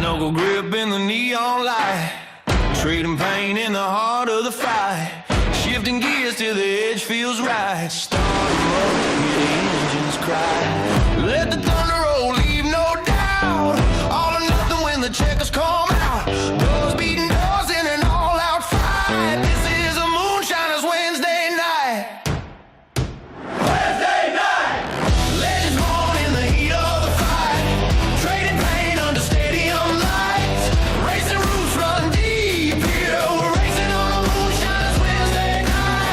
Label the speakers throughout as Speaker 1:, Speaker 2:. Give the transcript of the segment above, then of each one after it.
Speaker 1: Knuckle grip in the neon light, trading pain in the heart of the fight. Shifting gears till the edge feels right. Start 'em up, hear the engines cry. Let the thunder roll, leave no doubt. All or nothing when the checkers come out. Doors beating doors in an all-out fight. This is a Moonshiners Wednesday night. Wednesday night! Legends born in the heat of the fight. Trading pain under stadium lights. Racing roots run deep here. We're racing on a Moonshiners Wednesday night.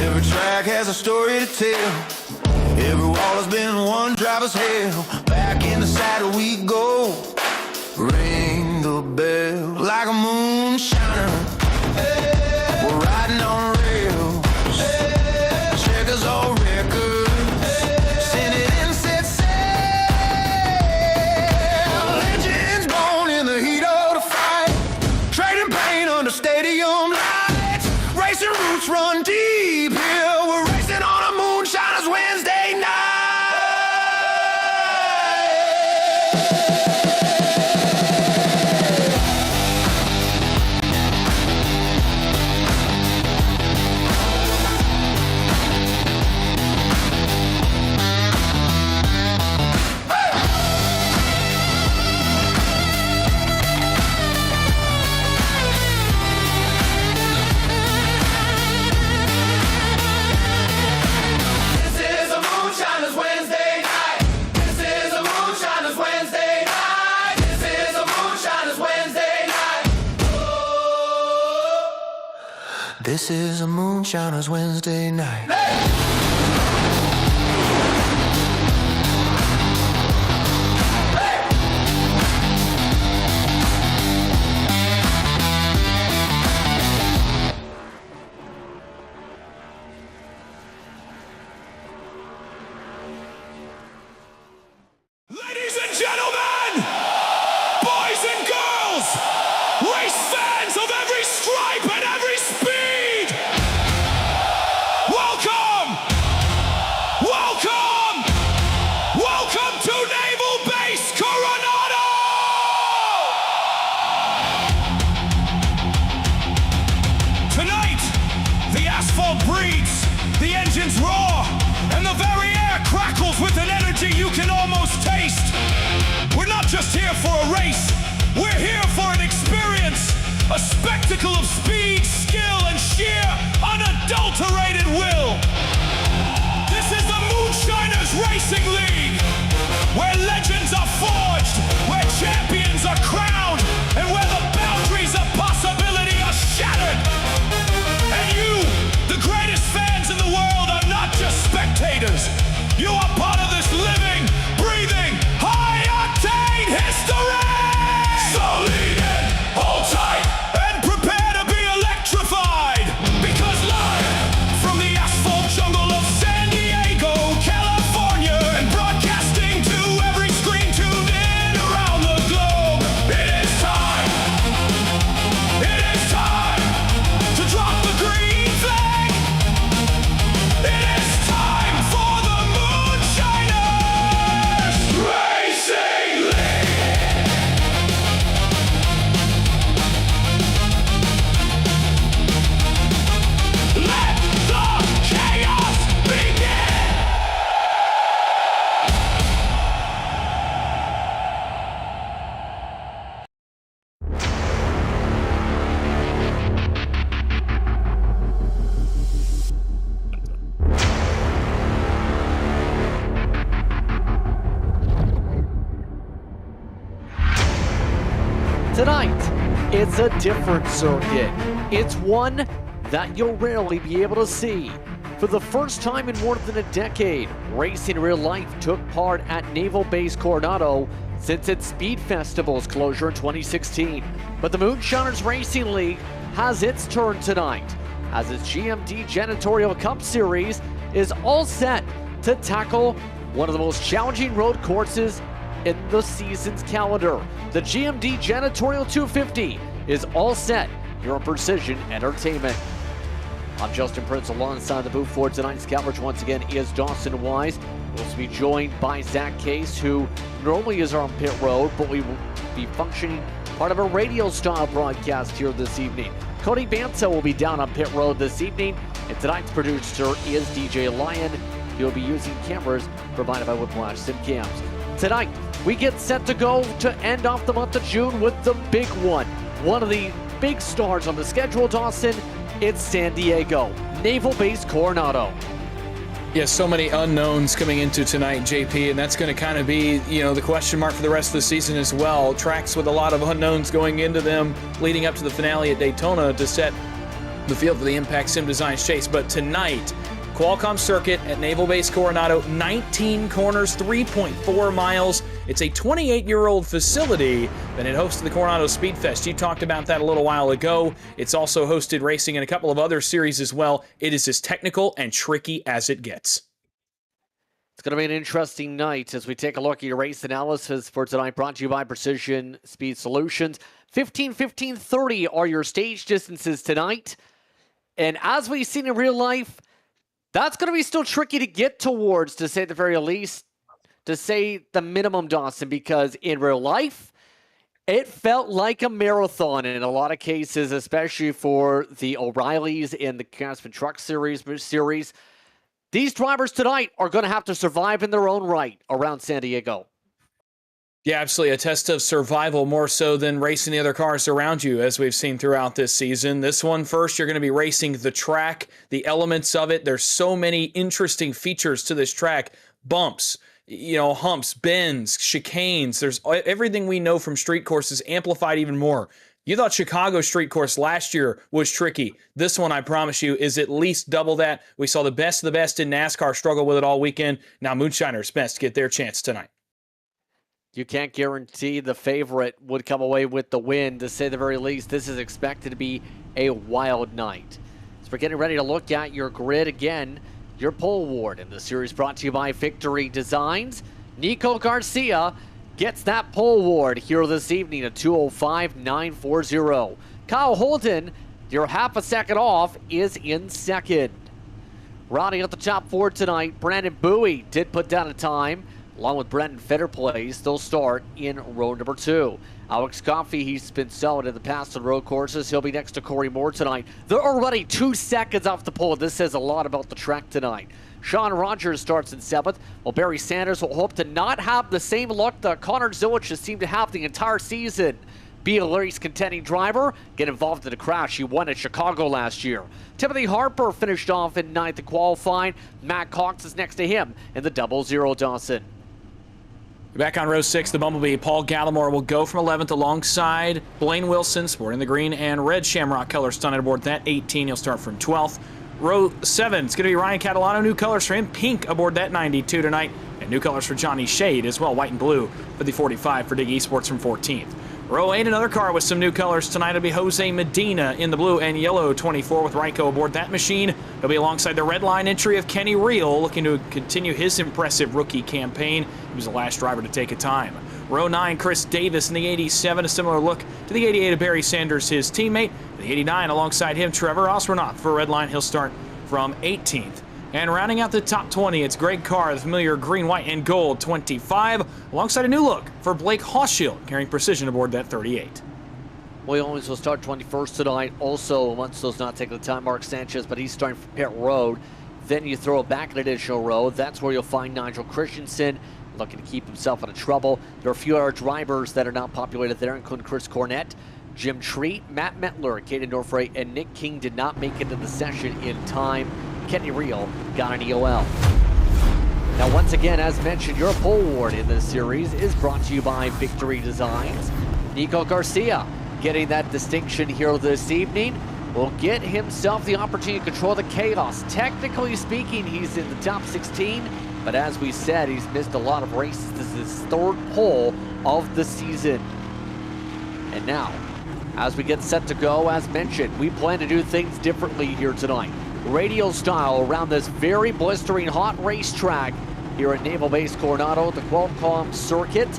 Speaker 1: Every track has a story to tell. Every wall has been one driver's hell. Back in the saddle we go. Ring the bell like a moonshiner. We're riding on rails. Checkers on record. Send it in, set sail. Legends born in the heat of the fight. Trading pain under stadium lights. Racing roots run deep here. We're racing on a Moonshiners Wednesday night. This is a Moonshiners Wednesday night. This is a Moonshiners Wednesday night. This is a Moonshiners Wednesday night. This is a Moonshiners Wednesday night.
Speaker 2: Ladies and gentlemen, boys and girls, race fans of every stripe and every speed, welcome, welcome, welcome to Naval Base Coronado! Tonight, the asphalt breathes, the engines roar, and the very air crackles with an energy you can almost taste. We're not just here for a race, we're here for an experience, a spectacle of speed, skill, and sheer, unadulterated will. This is the Moonshiners Racing League, where legends are forged, where champions are crowned, and where the boundaries of possibility are shattered. And you, the greatest fans in the world, are not just spectators. You are part of this living, breathing, high-octane history! So lean in, hold tight, and prepare to be electrified. Because live from the asphalt jungle of San Diego, California, and broadcasting to every screen tuned in around the globe, it is time to drop the green flag. It is time for the Moonshiners Racing League. Let the chaos begin.
Speaker 3: Tonight, it's a different circuit. It's one that you'll rarely be able to see. For the first time in more than a decade, Racing Real Life took part at Naval Base Coronado since its Speed Festival's closure in 2016. But the Moonshiners Racing League has its turn tonight, as its GMD Janitorial Cup Series is all set to tackle one of the most challenging road courses in the season's calendar. The GMD Janitorial 250 is all set here on Precision Entertainment. I'm Justin Prince alongside the booth for tonight's coverage. Once again is Dawson Wise. We'll also be joined by Zach Case, who normally is on pit road, but we will be functioning part of a radio-style broadcast here this evening. Cody Banto will be down on pit road this evening, and tonight's producer is DJ Lyon. He'll be using cameras provided by Whiplash SimCams. Tonight, we get set to go to end off the month of June with the big one. One of the big stars on the schedule, Dawson, it's San Diego, Naval Base Coronado.
Speaker 4: Yeah, so many unknowns coming into tonight, JP, and that's going to kind of be, the question mark for the rest of the season as well. Tracks with a lot of unknowns going into them, leading up to the finale at Daytona to set the field for the Impact Sim Designs Chase. But tonight, Qualcomm Circuit at Naval Base Coronado, 19 corners, 3.4 miles. It's a 28-year-old facility that it hosted the Coronado Speed Fest. You talked about that a little while ago. It's also hosted racing in a couple of other series as well. It is as technical and tricky as it gets.
Speaker 3: It's going to be an interesting night as we take a look at your race analysis for tonight, brought to you by Precision Speed Solutions. 15, 15, 30 are your stage distances tonight. And as we've seen in real life, that's going to be still tricky to get towards, to say the very least, to say the minimum, Dawson, because in real life, it felt like a marathon in a lot of cases, especially for the O'Reillys in the Craftsman Truck Series. These drivers tonight are going to have to survive in their own right around San Diego.
Speaker 4: Yeah, absolutely. A test of survival more so than racing the other cars around you, as we've seen throughout this season. This one first, you're going to be racing the track, the elements of it. There's so many interesting features to this track. Bumps, humps, bends, chicanes. There's everything we know from street courses amplified even more. You thought Chicago street course last year was tricky. This one, I promise you, is at least double that. We saw the best of the best in NASCAR struggle with it all weekend. Now Moonshiners best get their chance tonight.
Speaker 3: You can't guarantee the favorite would come away with the win. To say the very least, this is expected to be a wild night. So we're getting ready to look at your grid again. Your pole award in the series brought to you by Victory Designs. Nico Garcia gets that pole award here this evening at 2:05.940. Kyle Holden, you're half a second off, is in second. Rounding out the top four tonight, Brandon Bowie did put down a time, along with Brendan Fetterplace. They'll start in row number 2. Alex Coffey, he's been solid in the past on road courses. He'll be next to Corey Moore tonight. They're already 2 seconds off the pole. This says a lot about the track tonight. Sean Rogers starts in 7th, while Barry Sanders will hope to not have the same luck that Connor Zillich has seemed to have the entire season. Be a race contending driver, get involved in a crash. He won at Chicago last year. Timothy Harper finished off in 9th in qualifying. Matt Cox is next to him in the 00 Dawson.
Speaker 4: Back on row 6, the Bumblebee, Paul Gallimore will go from 11th alongside Blaine Wilson, sporting the green and red shamrock colors stunted aboard that 18. He'll start from 12th. Row 7, it's going to be Ryan Catalano, new colors for him, pink aboard that 92 tonight, and new colors for Johnny Shade as well, white and blue for the 45 for Dig eSports from 14th. Row 8, another car with some new colors tonight. It'll be Jose Medina in the blue and yellow 24 with Ryko aboard that machine. He'll be alongside the red line entry of Kenny Reel, looking to continue his impressive rookie campaign. He was the last driver to take a time. Row 9, Chris Davis in the 87, a similar look to the 88 of Barry Sanders, his teammate. The 89 alongside him, Trevor Osronoff for red line. He'll start from 18th. And rounding out the top 20, it's Greg Carr, the familiar green, white, and gold 25, alongside a new look for Blake Hochschild, carrying precision aboard that 38.
Speaker 3: Willie Owens will start 21st tonight. Also, once those not taking the time, Mark Sanchez, but he's starting from pit road. Then you throw back an additional row. That's where you'll find Nigel Christensen, looking to keep himself out of trouble. There are a few other drivers that are not populated there, including Chris Cornett, Jim Treat, Matt Metler, Caden Norfray, and Nick King did not make it to the session in time. Kenny Reel got an EOL. Now, once again, as mentioned, your pole award in this series is brought to you by Victory Designs. Nico Garcia getting that distinction here this evening will get himself the opportunity to control the chaos. Technically speaking, he's in the top 16, but as we said, he's missed a lot of races. This is his 3rd pole of the season. And now, as we get set to go, as mentioned, we plan to do things differently here tonight. Radio style around this very blistering hot racetrack. here at Naval Base Coronado, the Qualcomm circuit.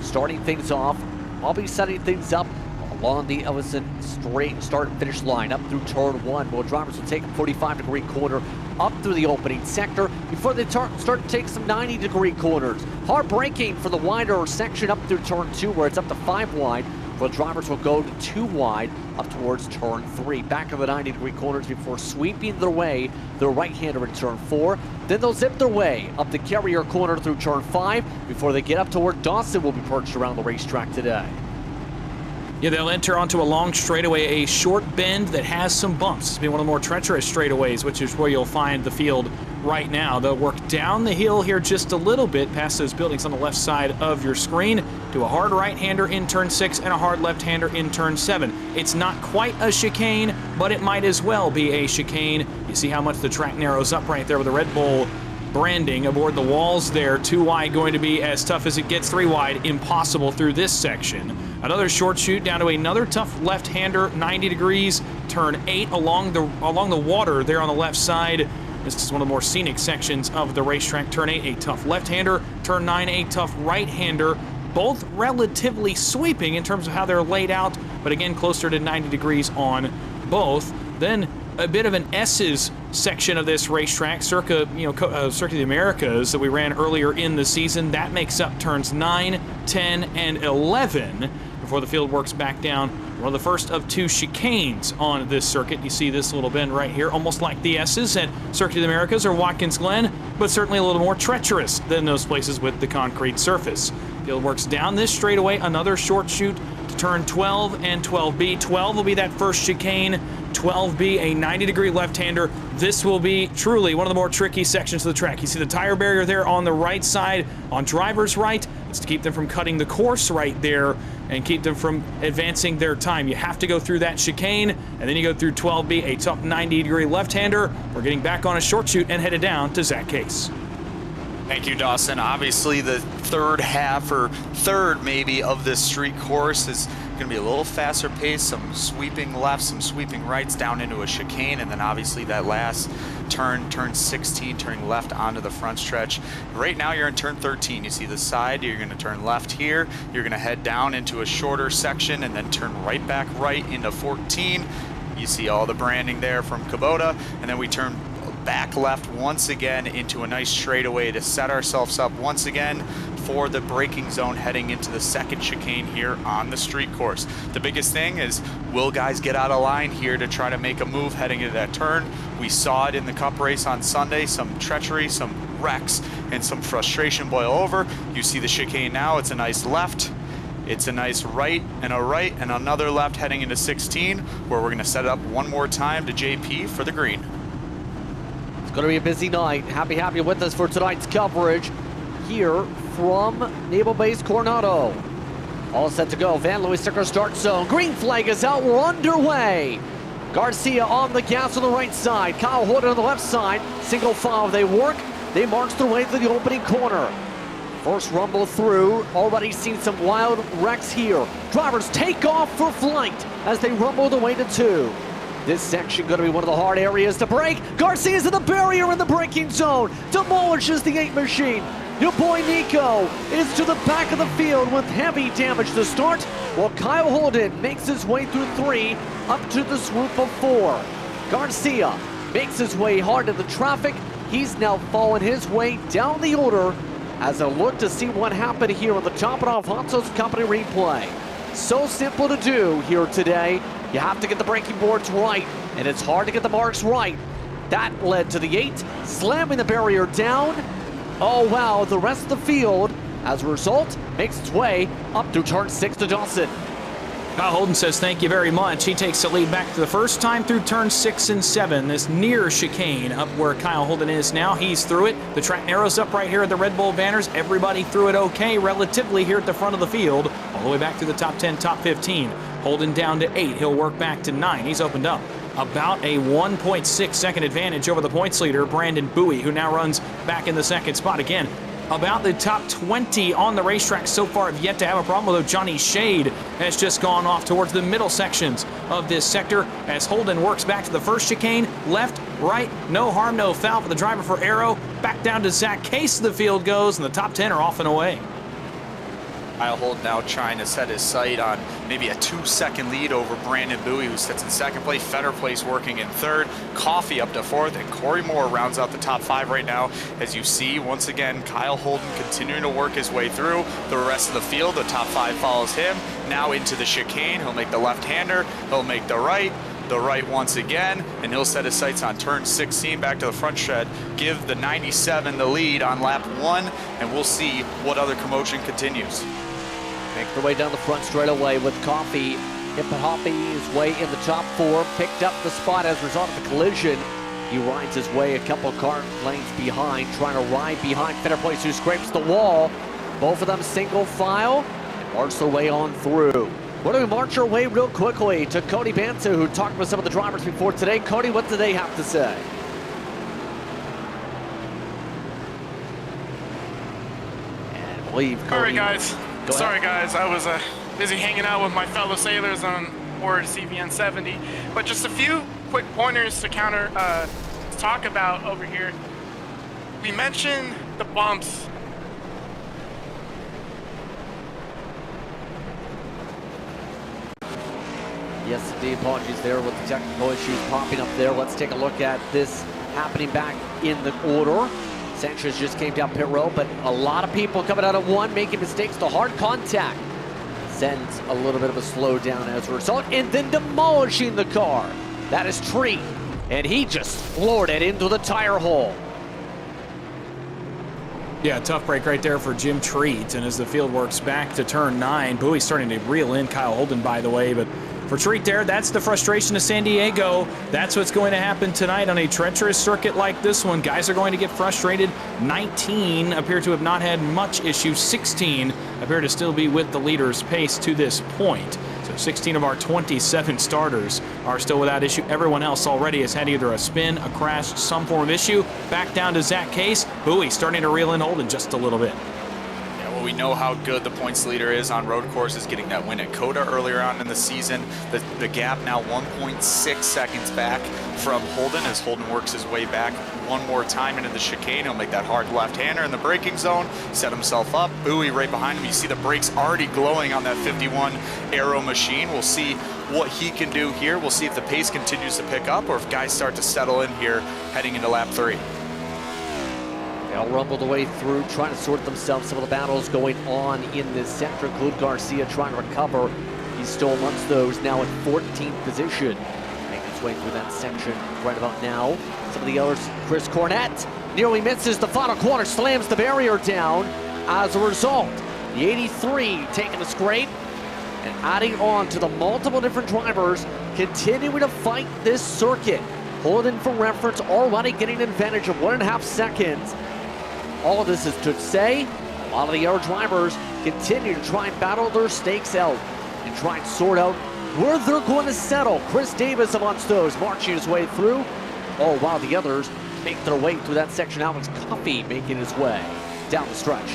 Speaker 3: Starting things off, I'll be setting things up along the Ellison straight start and finish line up through turn 1. Well, drivers will take a 45-degree corner up through the opening sector before they start to take some 90-degree corners. Hard braking for the wider section up through turn 2, where it's up to 5 wide. Well, drivers will go to 2 wide up towards turn 3. Back of the 90-degree corners before sweeping their way, their right-hander in turn 4. Then they'll zip their way up the carrier corner through turn 5 before they get up to where Dawson will be perched around the racetrack today.
Speaker 4: Yeah, they'll enter onto a long straightaway, a short bend that has some bumps. It's been one of the more treacherous straightaways, which is where you'll find the field right now. They'll work down the hill here just a little bit past those buildings on the left side of your screen to a hard right-hander in turn 6 and a hard left-hander in turn 7. It's not quite a chicane, but it might as well be a chicane. You see how much the track narrows up right there with the Red Bull branding aboard the walls there. 2 wide going to be as tough as it gets. 3 wide, impossible through this section. Another short shoot down to another tough left-hander, 90 degrees, turn 8 along the water there on the left side. This is one of the more scenic sections of the racetrack. Turn 8, a tough left-hander. Turn 9, a tough right-hander. Both relatively sweeping in terms of how they're laid out, but again, closer to 90 degrees on both. Then a bit of an S's section of this racetrack, circa Circuit of the Americas that we ran earlier in the season. That makes up turns 9, 10, and 11 before the field works back down. One of the first of 2 chicanes on this circuit. You see this little bend right here, almost like the S's at Circuit of the Americas or Watkins Glen, but certainly a little more treacherous than those places with the concrete surface. Field works down this straightaway, another short shoot to turn 12 and 12B. 12 will be that first chicane. 12B, a 90-degree left-hander. This will be truly one of the more tricky sections of the track. You see the tire barrier there on the right side, on driver's right. It's to keep them from cutting the course right there and keep them from advancing their time. You have to go through that chicane, and then you go through 12B, a tough 90-degree left-hander. We're getting back on a short shoot and headed down to Zach Case.
Speaker 5: Thank you, Dawson. Obviously, the third half, or third maybe, of this street course is going to be a little faster pace, some sweeping lefts, some sweeping rights down into a chicane, and then obviously that last turn 16, turning left onto the front stretch. Right now you're in turn 13. You see the side, you're going to turn left here, you're going to head down into a shorter section and then turn right back right into 14. You see all the branding there from Kubota, and then we turn back left once again into a nice straightaway to set ourselves up once again for the braking zone heading into the second chicane here on the street course. The biggest thing is, will guys get out of line here to try to make a move heading into that turn? We saw it in the cup race on Sunday, some treachery, some wrecks, and some frustration boil over. You see the chicane now, it's a nice left, it's a nice right, and another left heading into 16, where we're gonna set it up one more time to JP for the green.
Speaker 3: It's going to be a busy night. Happy with us for tonight's coverage here from Naval Base Coronado. All set to go. Van Lewis sticker start zone. Green flag is out. We're underway. Garcia on the gas on the right side. Kyle Holden on the left side. Single file. They work. They march their way to the opening corner. First rumble through. Already seen some wild wrecks here. Drivers take off for flight as they rumble their way to 2. This section going to be one of the hard areas to break. Garcia's in the barrier in the braking zone. Demolishes the 8 machine. Your boy Nico is to the back of the field with heavy damage to start, while Kyle Holden makes his way through 3 up to the swoop of 4. Garcia makes his way hard into the traffic. He's now fallen his way down the order as a look to see what happened here on the Top It Off Hot Sauce Company replay. So simple to do here today. You have to get the braking boards right, and it's hard to get the marks right. That led to the 8, slamming the barrier down. Oh wow, the rest of the field, as a result, makes its way up through turn 6 to Dawson.
Speaker 4: Kyle Holden says thank you very much. He takes the lead back to the first time through turn 6 and 7. This near chicane up where Kyle Holden is now. He's through it. The track narrows up right here at the Red Bull banners. Everybody through it okay relatively here at the front of the field. All the way back to the top 10, top 15. Holden down to 8. He'll work back to 9. He's opened up about a 1.6 second advantage over the points leader, Brandon Bowie, who now runs back in the second spot. Again, about the top 20 on the racetrack so far have yet to have a problem, although Johnny Shade has just gone off towards the middle sections of this sector as Holden works back to the first chicane. Left, right, no harm, no foul for the driver for Arrow. Back back down to Zach Case the field goes, and the top 10 are off and away.
Speaker 5: Kyle Holden now trying to set his sight on maybe a 2-second lead over Brandon Bowie, who sits in second place. Fetter Place working in third. Coffee up to fourth, and Corey Moore rounds out the top 5 right now. As you see, once again, Kyle Holden continuing to work his way through the rest of the field. The top 5 follows him. Now into the chicane. He'll make the left-hander. He'll make the right once again, and he'll set his sights on turn 16 back to the front shed, give the 97 the lead on lap 1, and we'll see what other commotion continues.
Speaker 3: Make their way down the front straight away with Coffee. Hoppy his way in the top 4, picked up the spot as a result of the collision. He rides his way a couple car lanes behind, trying to ride behind Fetter Place, who scrapes the wall. Both of them single file and march their way on through. Why don't we march our way real quickly to Cody Bantu, who talked with some of the drivers before today. Cody, what do they have to say? And I believe Cody...
Speaker 6: All right, guys. Sorry, guys. I was busy hanging out with my fellow sailors on board CVN 70. But just a few quick pointers to talk about over here. We mentioned the bumps.
Speaker 3: Yes, indeed. Apologies there with the technical issues popping up there. Let's take a look at this happening back in the order. Sanchez just came down pit road, but a lot of people coming out of 1 making mistakes. The hard contact sends a little bit of a slowdown as a result, and then demolishing the car. That is Treat, and he just floored it into the tire hole.
Speaker 4: Yeah, tough break right there for Jim Treat, and as the field works back to turn 9, Bowie's starting to reel in Kyle Holden, by the way, but for Treat there, that's the frustration of San Diego. That's what's going to happen tonight on a treacherous circuit like this one. Guys are going to get frustrated. 19 appear to have not had much issue. 16 appear to still be with the leader's pace to this point. So 16 of our 27 starters are still without issue. Everyone else already has had either a spin, a crash, some form of issue. Back down to Zach Case. Bowie starting to reel in Holden just a little bit.
Speaker 5: Well, we know how good the points leader is on road courses, getting that win at Coda earlier on in the season. The gap now 1.6 seconds back from Holden as Holden works his way back one more time into the chicane. He'll make that hard left-hander in the braking zone, set himself up. Bowie right behind him. You see the brakes already glowing on that 51 Aero machine. We'll see what he can do here. We'll see if the pace continues to pick up or if guys start to settle in here heading into lap 3.
Speaker 3: They'll rumble the way through, trying to sort themselves some of the battles going on in this sector. Clude Garcia trying to recover. He's still amongst those, now in 14th position. Making his way through that section right about now. Some of the others, Chris Cornett nearly misses the final corner, slams the barrier down. As a result, the 83 taking a scrape and adding on to the multiple different drivers continuing to fight this circuit. Holden, for reference, already getting an advantage of 1.5 seconds. All of this is to say, a lot of the other drivers continue to try and battle their stakes out and try and sort out where they're going to settle. Chris Davis amongst those, marching his way through, all while the others make their way through that section. Alex Coffey making his way down the stretch.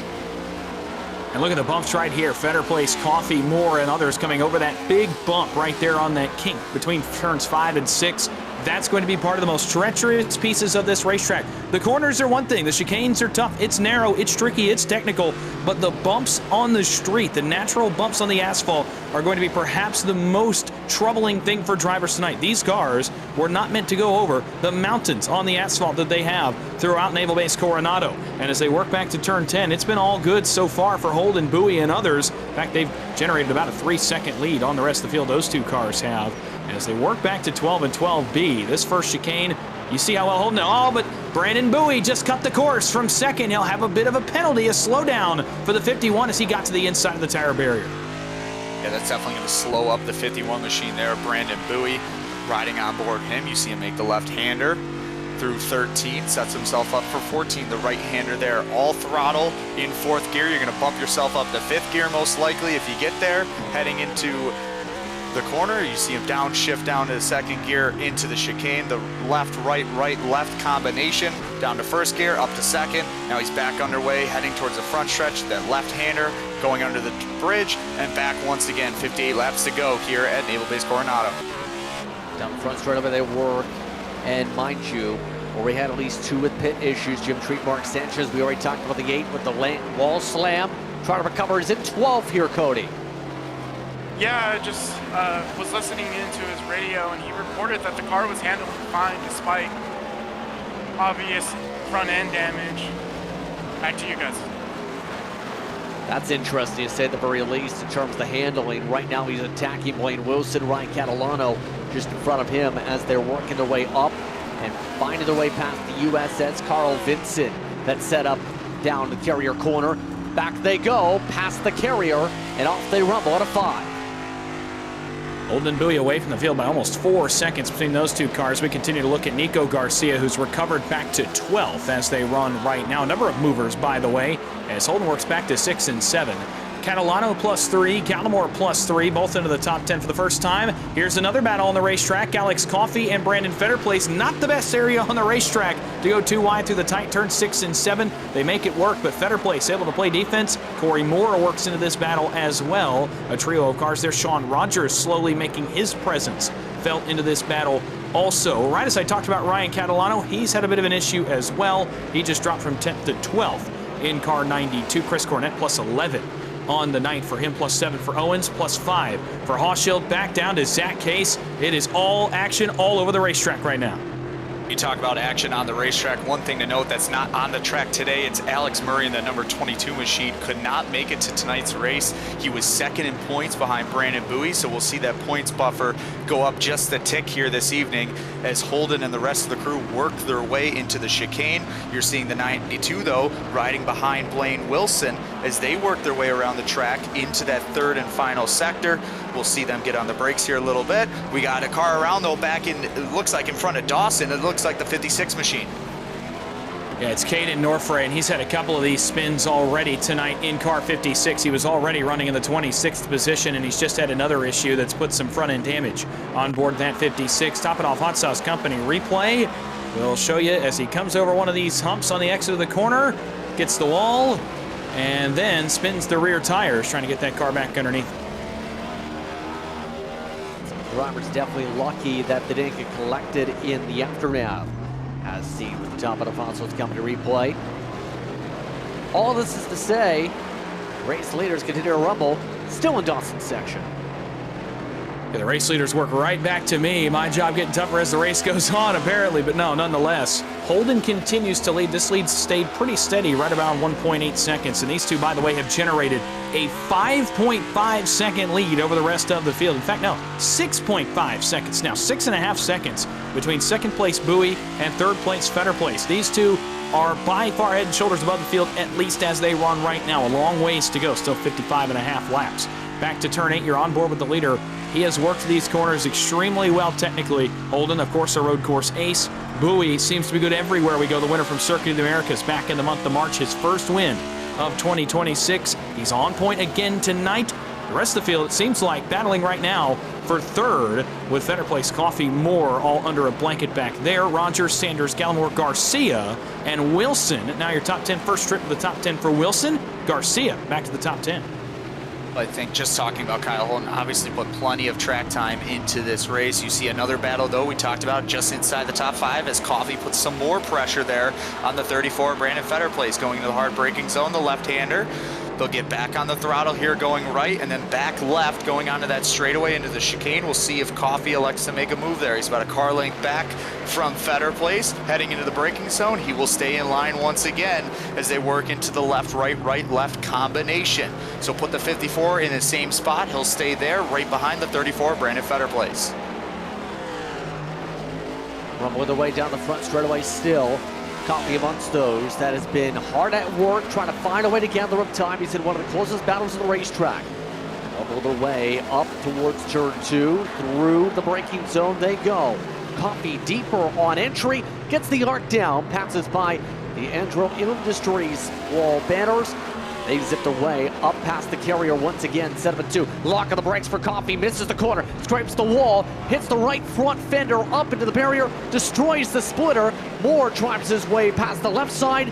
Speaker 4: And look at the bumps right here. Fetter Place, Coffee, Moore, and others coming over that big bump right there on that kink between turns 5 and 6. That's going to be part of the most treacherous pieces of this racetrack. The corners are one thing. The chicanes are tough. It's narrow, it's tricky, it's technical. But the bumps on the street, the natural bumps on the asphalt, are going to be perhaps the most troubling thing for drivers tonight. These cars were not meant to go over the mountains on the asphalt that they have throughout Naval Base Coronado. And as they work back to turn 10, it's been all good so far for Holden, Bowie, and others. In fact, they've generated about a 3-second lead on the rest of the field. Those two cars have. As they work back to 12 and 12B, this first chicane, you see how well Holden, oh, but Brandon Bowie just cut the course from second. He'll have a bit of a penalty, a slowdown for the 51 as he got to the inside of the tire barrier.
Speaker 5: Yeah, that's definitely going to slow up the 51 machine there. Brandon Bowie riding on board him. You see him make the left-hander through 13, sets himself up for 14. The right-hander there, all throttle in 4th gear. You're going to bump yourself up to 5th gear most likely if you get there. Heading into the corner, you see him downshift down to the 2nd gear into the chicane. The left, right, left combination down to 1st gear, up to 2nd. Now he's back underway, heading towards the front stretch. That left-hander going under the bridge and back once again. 58 laps to go here at Naval Base Coronado.
Speaker 3: Down the front straight over they work, and mind you, where we had at least 2 with pit issues. Jim Treat, Mark Sanchez, we already talked about the 8 with the wall slam. Trying to recover, is in 12 here, Cody.
Speaker 6: Yeah, I just was listening into his radio, and he reported that the car was handling fine despite obvious front end damage. Back to you guys.
Speaker 3: That's interesting to say at the very least in terms of the handling. Right now he's attacking Blaine Wilson, Ryan Catalano just in front of him as they're working their way up and finding their way past the USS Carl Vinson that's set up down the carrier corner. Back they go, past the carrier, and off they rumble at a 5.
Speaker 4: Holden and Bowie away from the field by almost 4 seconds between those two cars. We continue to look at Nico Garcia, who's recovered back to 12th as they run right now. A number of movers, by the way, as Holden works back to 6 and 7. Catalano +3, Gallimore +3, both into the top 10 for the first time. Here's another battle on the racetrack. Alex Coffey and Brandon Fetterplace, not the best area on the racetrack to go too wide through the tight turn 6 and 7. They make it work, but Fetterplace able to play defense. Corey Moore works into this battle as well. A trio of cars there. Sean Rogers slowly making his presence felt into this battle also. Right as I talked about Ryan Catalano, he's had a bit of an issue as well. He just dropped from 10th to 12th in car 92. Chris Cornett +11. On the night for him, +7 for Owens, +5 for Hauschild. Back down to Zach Case. It is all action all over the racetrack right now.
Speaker 5: You talk about action on the racetrack. One thing to note that's not on the track today, it's Alex Murray in that number 22 machine. Could not make it to tonight's race. He was second in points behind Brandon Bowie, so we'll see that points buffer go up just a tick here this evening as Holden and the rest of the crew work their way into the chicane. You're seeing the 92, though, riding behind Blaine Wilson as they work their way around the track into that third and final sector. We'll see them get on the brakes here a little bit. We got a car around, though, back in, it looks like in front of Dawson. It looks like the 56 machine.
Speaker 4: Yeah, it's Caden Norfray, and he's had a couple of these spins already tonight in car 56. He was already running in the 26th position, and he's just had another issue that's put some front-end damage on board that 56. Top it off Hot Sauce Company replay. We'll show you as he comes over one of these humps on the exit of the corner, gets the wall, and then spins the rear tires, trying to get that car back underneath.
Speaker 3: The driver's definitely lucky that they didn't get collected in the aftermath, as seen with the top of the Fonso's Company replay. All this is to say, race leaders continue to rumble, still in Dawson's section.
Speaker 4: Yeah, the race leaders work right back to me. My job getting tougher as the race goes on, apparently, but no, nonetheless. Holden continues to lead. This lead stayed pretty steady, right around 1.8 seconds. And these two, by the way, have generated a 5.5 second lead over the rest of the field. In fact, no, 6.5 seconds now, 6.5 seconds between second place Bowie and third place Fetterplace. These two are by far head and shoulders above the field, at least as they run right now. A long ways to go, still 55.5 laps. Back to turn 8, you're on board with the leader. He has worked these corners extremely well technically. Holden, of course, a road course ace. Bowie seems to be good everywhere we go. The winner from Circuit of the Americas back in the month of March, his first win of 2026. He's on point again tonight. The rest of the field, it seems like, battling right now for third with Fetterplace, Coffey, Moore, all under a blanket back there. Rogers, Sanders, Gallimore, Garcia, and Wilson. Now your top 10, first trip to the top 10 for Wilson. Garcia back to the top 10.
Speaker 5: I think just talking about Kyle Holden obviously put plenty of track time into this race. You see another battle, though, we talked about just inside the top 5 as Coffey puts some more pressure there on the 34. Brandon Fetterplace going into the hard braking zone, the left-hander. They'll get back on the throttle here going right and then back left going onto that straightaway into the chicane. We'll see if Coffey elects to make a move there. He's about a car length back from Fetterplace heading into the braking zone. He will stay in line once again as they work into the left, right, left combination. So put the 54 in the same spot. He'll stay there right behind the 34, Brandon Fetterplace.
Speaker 3: Rumbling their way down the front straightaway still. Coffey amongst those that has been hard at work trying to find a way to gather up time. He's in one of the closest battles of the racetrack. Rumble their way up towards turn 2. Through the braking zone they go. Coffey deeper on entry. Gets the arc down. Passes by the Andro Industries wall banners. They zipped away up past the carrier once again, 7-2. Lock of the brakes for Coffey, misses the corner, scrapes the wall, hits the right front fender up into the barrier, destroys the splitter. Moore drives his way past the left side.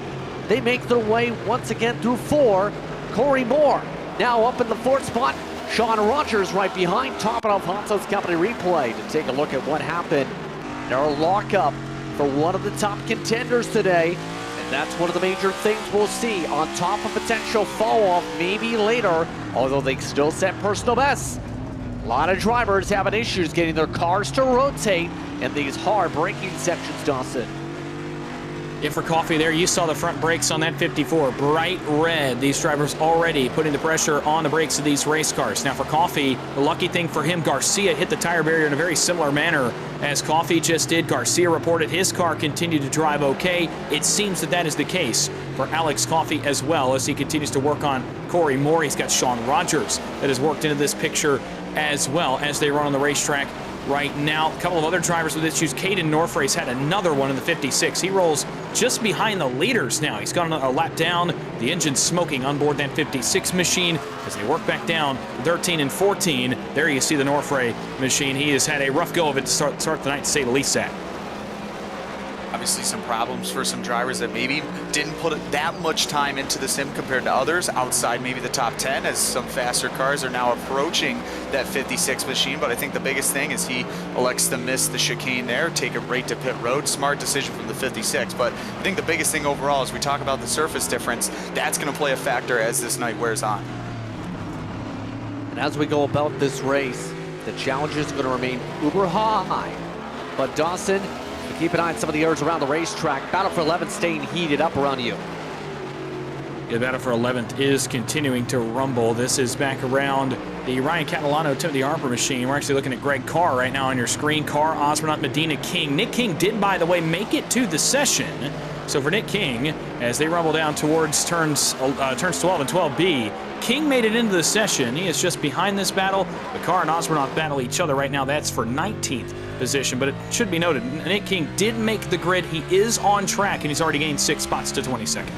Speaker 3: They make their way once again through 4. Corey Moore now up in the 4th spot. Sean Rogers right behind, topping off Hanso's Company replay to take a look at what happened. Their lockup for one of the top contenders today. And that's one of the major things we'll see, on top of potential fall-off maybe later, although they still set personal bests. A lot of drivers having issues getting their cars to rotate in these hard braking sections, Dawson.
Speaker 4: Yeah, for Coffee there, you saw the front brakes on that 54, bright red. These drivers already putting the pressure on the brakes of these race cars. Now for Coffee, the lucky thing for him, Garcia hit the tire barrier in a very similar manner as Coffee just did. Garcia reported his car continued to drive okay. It seems that that is the case for Alex Coffee as well as he continues to work on Corey Moore. He's got Sean Rogers that has worked into this picture as well as they run on the racetrack right now. A couple of other drivers with issues. Caden Northrace had another one in the 56. He rolls just behind the leaders now. He's got a lap down. The engine's smoking on board that 56 machine as they work back down 13 and 14. There you see the Northray machine. He has had a rough go of it to start the night, to say the least, Zach.
Speaker 5: Obviously some problems for some drivers that maybe didn't put that much time into the sim compared to others outside maybe the top 10, as some faster cars are now approaching that 56 machine. But I think the biggest thing is he elects to miss the chicane there, take it right to pit road. Smart decision from the 56. But I think the biggest thing overall, as we talk about the surface difference, that's going to play a factor as this night wears on.
Speaker 3: And as we go about this race, the challenge is going to remain uber high. But Dawson, keep an eye on some of the areas around the racetrack. Battle for 11th staying heated up around you.
Speaker 4: The battle for 11th is continuing to rumble. This is back around the Ryan Catalano, Timothy Harper machine. We're actually looking at Greg Carr right now on your screen. Carr, Osborne, Medina, King. Nick King did, by the way, make it to the session. So for Nick King, as they rumble down towards turns 12 and 12B, King made it into the session. He is just behind this battle. The Carr and Osborne battle each other right now. That's for 19th position, but it should be noted, Nick King did make the grid. He is on track, and he's already gained 6 spots to 22nd.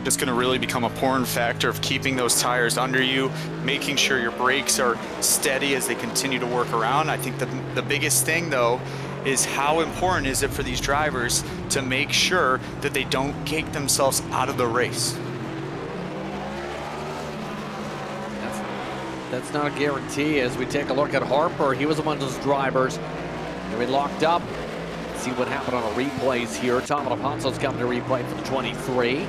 Speaker 5: It's going to really become a important factor of keeping those tires under you, making sure your brakes are steady as they continue to work around. I think the biggest thing, though, is how important is it for these drivers to make sure that they don't cake themselves out of the race.
Speaker 3: That's not a guarantee. As we take a look at Harper, he was one of those drivers that we locked up. Let's see what happened on the replays here. Tom Alfonso's coming to replay for the 23.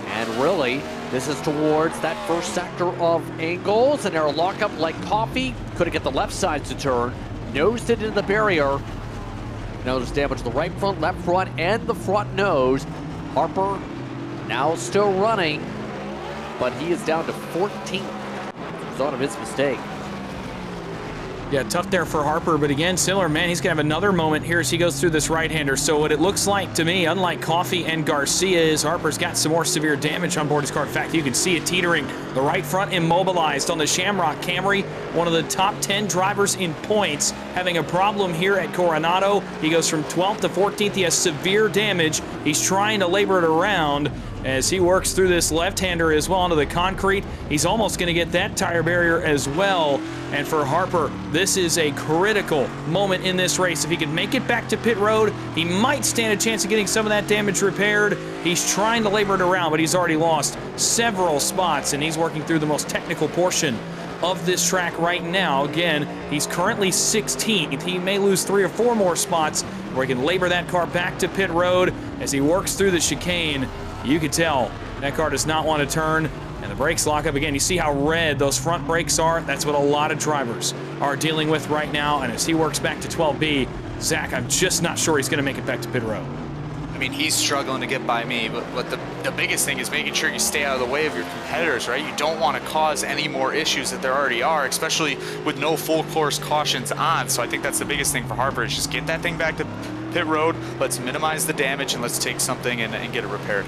Speaker 3: And really, this is towards that first sector of angles, and our lockup like Coffee couldn't get the left side to turn. Nosed it into the barrier. Notice damage to the right front, left front, and the front nose. Harper now still running, but he is down to 14th. Result of his mistake.
Speaker 4: Yeah, tough there for Harper, but again, similar, man, he's going to have another moment here as he goes through this right-hander. So what it looks like to me, unlike Coffee and Garcia, is Harper's got some more severe damage on board his car. In fact, you can see it teetering. The right front immobilized on the Shamrock Camry. One of the top 10 drivers in points having a problem here at Coronado. He goes from 12th to 14th. He has severe damage. He's trying to labor it around as he works through this left-hander as well onto the concrete. He's almost going to get that tire barrier as well. And for Harper, this is a critical moment in this race. If he can make it back to pit road, he might stand a chance of getting some of that damage repaired. He's trying to labor it around, but he's already lost several spots, and he's working through the most technical portion of this track right now. Again, he's currently 16th. He may lose 3 or 4 more spots where he can labor that car back to pit road as he works through the chicane. You can tell that car does not want to turn, and the brakes lock up again. You see how red those front brakes are? That's what a lot of drivers are dealing with right now, and as he works back to 12B, Zach, I'm just not sure he's going to make it back to pit road.
Speaker 5: I mean, he's struggling to get by me, but the biggest thing is making sure you stay out of the way of your competitors, right? You don't want to cause any more issues that there already are, especially with no full course cautions on. So I think that's the biggest thing for Harper is just get that thing back to pit road. Let's minimize the damage, and let's take something and get it repaired.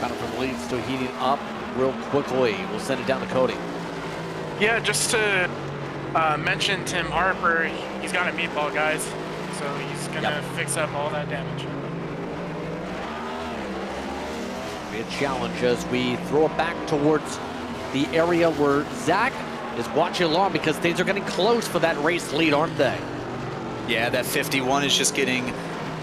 Speaker 3: Battle for the lead still heating up real quickly. We'll send it down to Cody.
Speaker 6: Yeah, just to mention Tim Harper, he's got a meatball, guys. So he's going to fix up all that damage.
Speaker 3: Be a challenge as we throw it back towards the area where Zach is watching along because things are getting close for that race lead, aren't they?
Speaker 5: Yeah, that 51 is just getting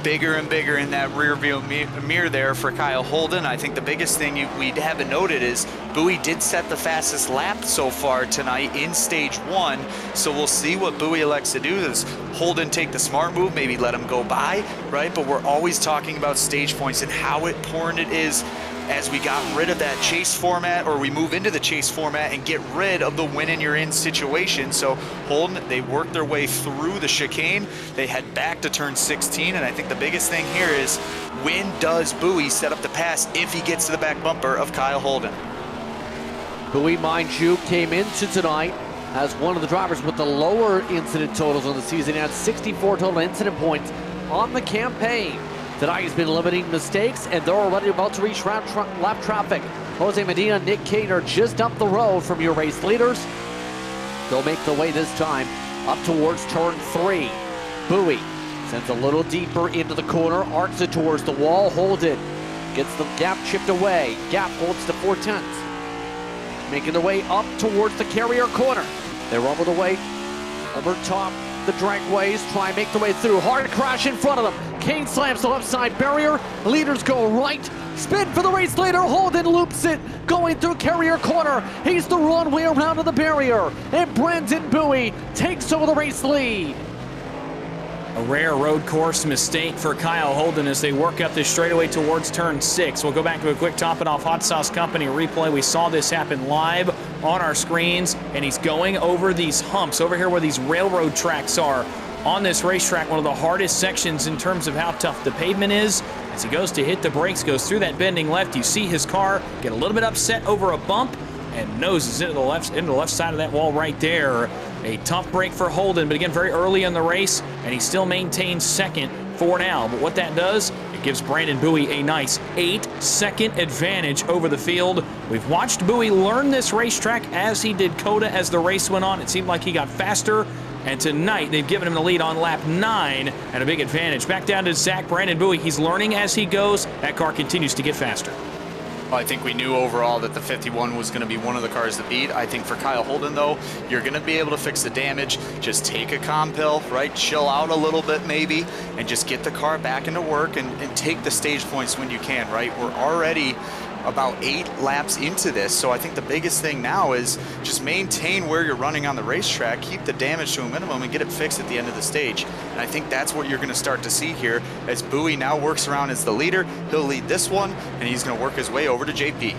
Speaker 5: bigger and bigger in that rear view mirror there for Kyle Holden. I think the biggest thing we haven't noted is Bowie did set the fastest lap so far tonight in stage 1, so we'll see what Bowie elects to do. Does Holden take the smart move, maybe let him go by, right? But we're always talking about stage points and how important it is as we got rid of that chase format, or we move into the chase format and get rid of the win and you're in situation. So Holden, they work their way through the chicane, they head back to turn 16, and I think the biggest thing here is when does Bowie set up the pass if he gets to the back bumper of Kyle Holden?
Speaker 3: Bowie, mind you, came into tonight as one of the drivers with the lower incident totals on the season. He had 64 total incident points on the campaign. Tonight he's been limiting mistakes, and they're already about to reach lap traffic. Jose Medina and Nick Kane are just up the road from your race leaders. They'll make their way this time up towards turn 3. Bowie sends a little deeper into the corner, arcs it towards the wall. Holden gets the gap chipped away. Gap holds to 4/10. Making their way up towards the carrier corner. They rumble their way over top the dragways, try and make their way through. Hard crash in front of them. Kane slams the left side barrier. Leaders go right. Spin for the race leader. Holden loops it, going through carrier corner. He's the wrong way around to the barrier. And Brandon Bowie takes over the race lead.
Speaker 4: A rare road course mistake for Kyle Holden as they work up this straightaway towards turn 6. We'll go back to a quick Top It Off Hot Sauce Company replay. We saw this happen live on our screens, and he's going over these humps over here where these railroad tracks are on this racetrack, one of the hardest sections in terms of how tough the pavement is. As he goes to hit the brakes, goes through that bending left, you see his car get a little bit upset over a bump and noses into the left side of that wall right there. A tough break for Holden, but again, very early in the race, and he still maintains second for now. But what that does, it gives Brandon Bowie a nice 8-second advantage over the field. We've watched Bowie learn this racetrack as he did Coda as the race went on. It seemed like he got faster, and tonight they've given him the lead on lap 9 and a big advantage. Back down to Zach. Brandon Bowie, he's learning as he goes. That car continues to get faster.
Speaker 5: I think we knew overall that the 51 was going to be one of the cars to beat. I think for Kyle Holden, though, you're going to be able to fix the damage. Just take a calm pill, right? Chill out a little bit maybe, and just get the car back into work and take the stage points when you can, right? We're already about 8 laps into this, so I think the biggest thing now is just maintain where you're running on the racetrack, keep the damage to a minimum, and get it fixed at the end of the stage. And I think that's what you're going to start to see here as Bowie now works around as the leader. He'll lead this one, and he's going to work his way over to JP.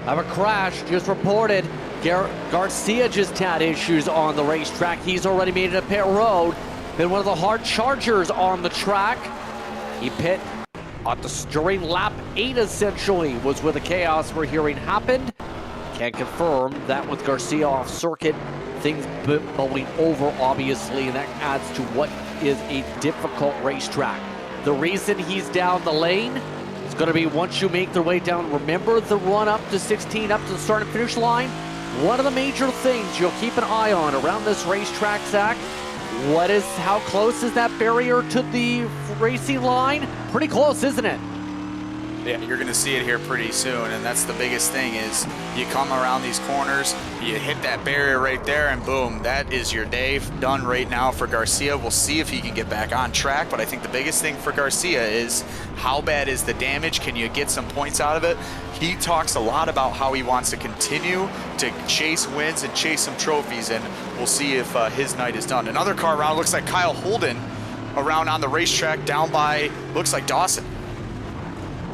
Speaker 3: Have a crash just reported. Garcia just had issues on the racetrack. He's already made it to pit road. Been one of the hard chargers on the track. He pit during lap 8 essentially was where the chaos we're hearing happened. Can't confirm that with Garcia off circuit. Things blowing over obviously, and that adds to what is a difficult racetrack. The reason he's down the lane is going to be once you make their way down. Remember the run up to 16, up to the start and finish line? One of the major things you'll keep an eye on around this racetrack, Zach, how close is that barrier to the racing line? Pretty close, isn't it?
Speaker 5: Yeah, you're going to see it here pretty soon, and that's the biggest thing is you come around these corners, you hit that barrier right there, and boom, that is your day done right now for Garcia. We'll see if he can get back on track, but I think the biggest thing for Garcia is how bad is the damage? Can you get some points out of it? He talks a lot about how he wants to continue to chase wins and chase some trophies, and we'll see if his night is done. Another car around, looks like Kyle Holden around on the racetrack down by, looks like Dawson.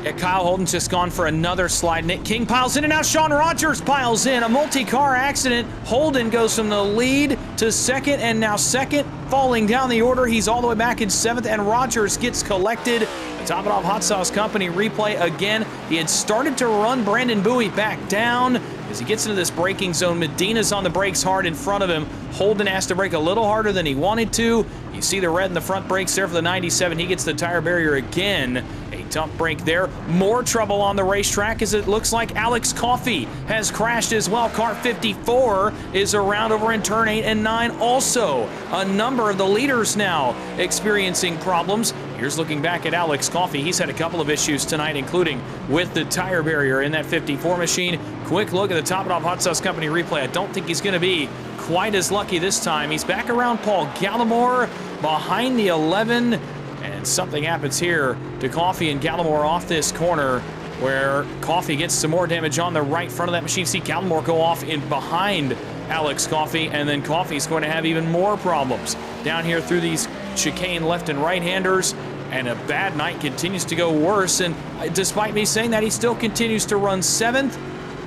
Speaker 4: Yeah, Kyle Holden's just gone for another slide. Nick King piles in, and now Sean Rogers piles in. A multi-car accident. Holden goes from the lead to second, and now second, falling down the order. He's all the way back in 7th, and Rogers gets collected. The Top It Off Hot Sauce Company replay again. He had started to run Brandon Bowie back down. As he gets into this braking zone, Medina's on the brakes hard in front of him. Holden has to brake a little harder than he wanted to. You see the red in the front brakes there for the 97. He gets the tire barrier again. A tough break there. More trouble on the racetrack as it looks like Alex Coffey has crashed as well. Car 54 is around over in turn 8 and 9 also. A number of the leaders now experiencing problems. Here's looking back at Alex Coffey. He's had a couple of issues tonight, including with the tire barrier in that 54 machine. Quick look at the Top It Off Hot Sauce Company replay. I don't think he's going to be quite as lucky this time. He's back around Paul Gallimore behind the 11. And something happens here to Coffee and Gallimore off this corner, where Coffee gets some more damage on the right front of that machine. See Gallimore go off in behind Alex Coffee, and then Coffee's going to have even more problems down here through these chicane left and right-handers, and a bad night continues to go worse. And despite me saying that, he still continues to run 7th.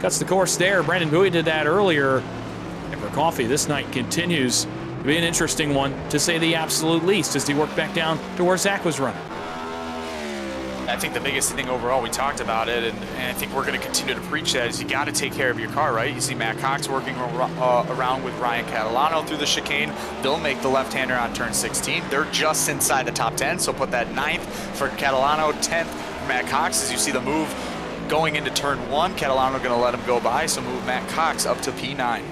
Speaker 4: Cuts the course there. Brandon Bowie did that earlier. And for Coffee, this night continues to be an interesting one, to say the absolute least, as he worked back down to where Zach was running.
Speaker 5: I think the biggest thing overall, we talked about it, and I think we're going to continue to preach that, is you got to take care of your car, right? You see Matt Cox working around with Ryan Catalano through the chicane. They'll make the left-hander on turn 16. They're just inside the top 10, so put that 9th for Catalano, 10th for Matt Cox. As you see the move going into turn 1, Catalano going to let him go by, so move Matt Cox up to P9.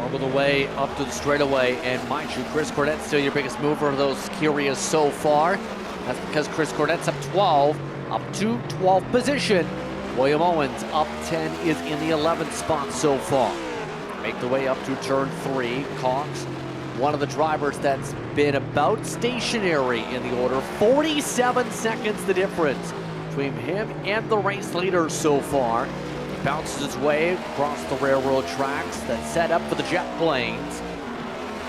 Speaker 3: Over the way up to the straightaway, and mind you, Chris Cornett's still your biggest mover of those Curias so far. That's because Chris Cornett's up 12, up to 12th position. William Owens up 10 is in the 11th spot so far. Make the way up to turn 3. Cox, one of the drivers that's been about stationary in the order. 47 seconds the difference between him and the race leader so far. He bounces his way across the railroad tracks that's set up for the jet planes.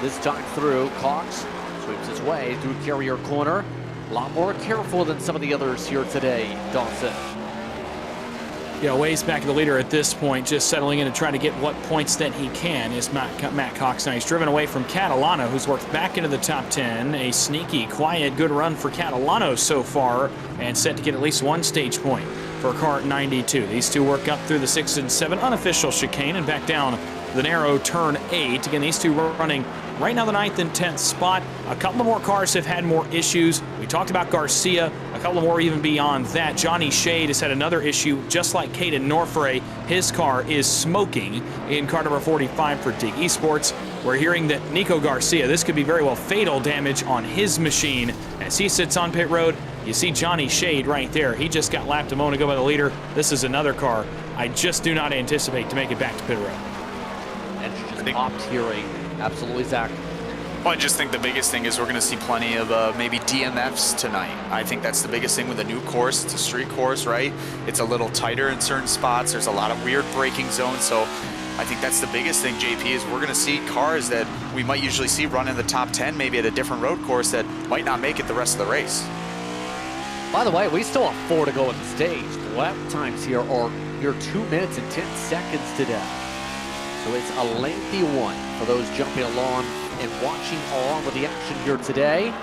Speaker 3: This time through, Cox sweeps his way through Carrier Corner. A lot more careful than some of the others here today, Dawson.
Speaker 4: Yeah, ways back to the leader at this point, just settling in to try to get what points that he can is Matt Cox. Now he's driven away from Catalano, who's worked back into the top 10. A sneaky, quiet, good run for Catalano so far, and set to get at least one stage point for car 92. These two work up through the 6 and 7 unofficial chicane and back down the narrow turn 8. Again, these two running right now the 9th and 10th spot. A couple of more cars have had more issues. We talked about Garcia, a couple more even beyond that. Johnny Shade has had another issue, just like Caden Norfray. His car is smoking in car number 45 for Dig eSports. We're hearing that Nico Garcia, this could be very well fatal damage on his machine. As he sits on pit road, you see Johnny Shade right there. He just got lapped a moment ago by the leader. This is another car I just do not anticipate to make it back to pit road.
Speaker 3: And just popped hearing. Absolutely, Zach.
Speaker 5: Well, I just think the biggest thing is we're going to see plenty of maybe DNFs tonight. I think that's the biggest thing with a new course. It's a street course, right? It's a little tighter in certain spots. There's a lot of weird braking zones. So I think that's the biggest thing, JP, is we're going to see cars that we might usually see run in the top 10, maybe at a different road course, that might not make it the rest of the race.
Speaker 3: By the way, we still have 4 to go in the stage. The lap times here are your 2 minutes and 10 seconds today. So it's a lengthy one for those jumping along and watching along with the action here today.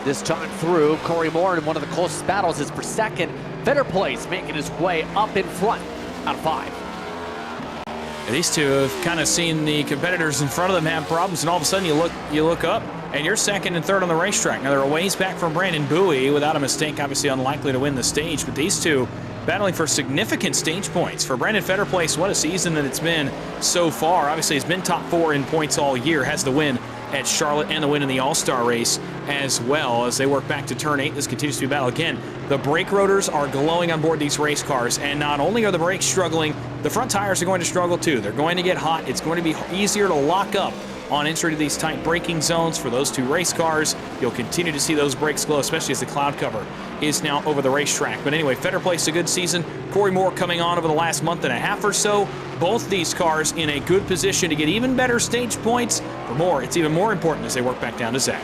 Speaker 3: This time through, Corey Moore in one of the closest battles is for second. Better Place making his way up in front out of 5.
Speaker 4: These two have kind of seen the competitors in front of them have problems, and all of a sudden you look up, and you're second and third on the racetrack. Now they're a ways back from Brandon Bowie without a mistake, obviously unlikely to win the stage, but these two battling for significant stage points. For Brandon Fetterplace, what a season that it's been so far. Obviously, he's been top 4 in points all year, has the win at Charlotte and the win in the All-Star race as well. As they work back to turn 8, this continues to be a battle. Again, the brake rotors are glowing on board these race cars, and not only are the brakes struggling, the front tires are going to struggle too. They're going to get hot. It's going to be easier to lock up on entry to these tight braking zones for those two race cars. You'll continue to see those brakes glow, especially as the cloud cover is now over the racetrack. But anyway, Fetter placed a good season. Corey Moore coming on over the last month and a half or so. Both these cars in a good position to get even better stage points. For Moore, it's even more important as they work back down to Zach.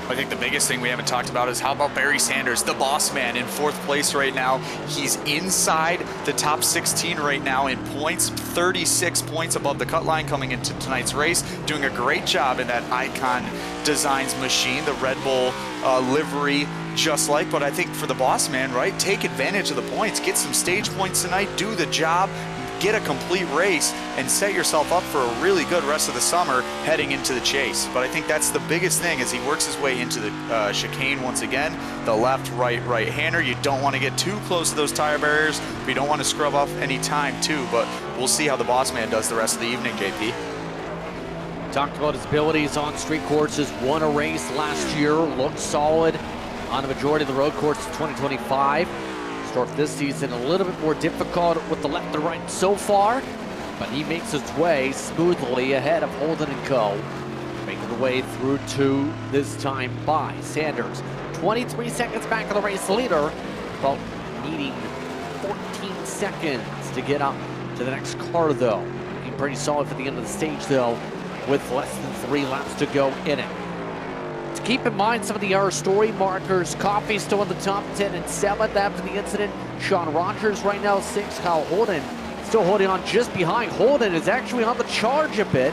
Speaker 5: I think the biggest thing we haven't talked about is how about Barry Sanders, the boss man, in 4th place right now. He's inside the top 16 right now in points, 36 points above the cut line coming into tonight's race, doing a great job in that Icon Designs machine, the Red Bull livery, just like. But I think for the boss man, right, take advantage of the points, get some stage points tonight, do the job, get a complete race, and set yourself up for a really good rest of the summer heading into the chase. But I think that's the biggest thing as he works his way into the chicane once again. The left, right-hander. You don't want to get too close to those tire barriers, but you don't want to scrub off any time too. But we'll see how the boss man does the rest of the evening, JP.
Speaker 3: Talked about his abilities on street courses. Won a race last year, looked solid on the majority of the road courses in 2025. Start this season a little bit more difficult with the left and right so far, but he makes his way smoothly ahead of Holden and Co. Making the way through to this time by Sanders. 23 seconds back of the race leader, but needing 14 seconds to get up to the next car, though. Looking pretty solid for the end of the stage, though, with less than 3 laps to go in it. To keep in mind some of the other story markers, Coffey still in the top 10 and 7th after the incident. Sean Rogers right now 6th. Kyle Holden still holding on just behind. Holden is actually on the charge a bit,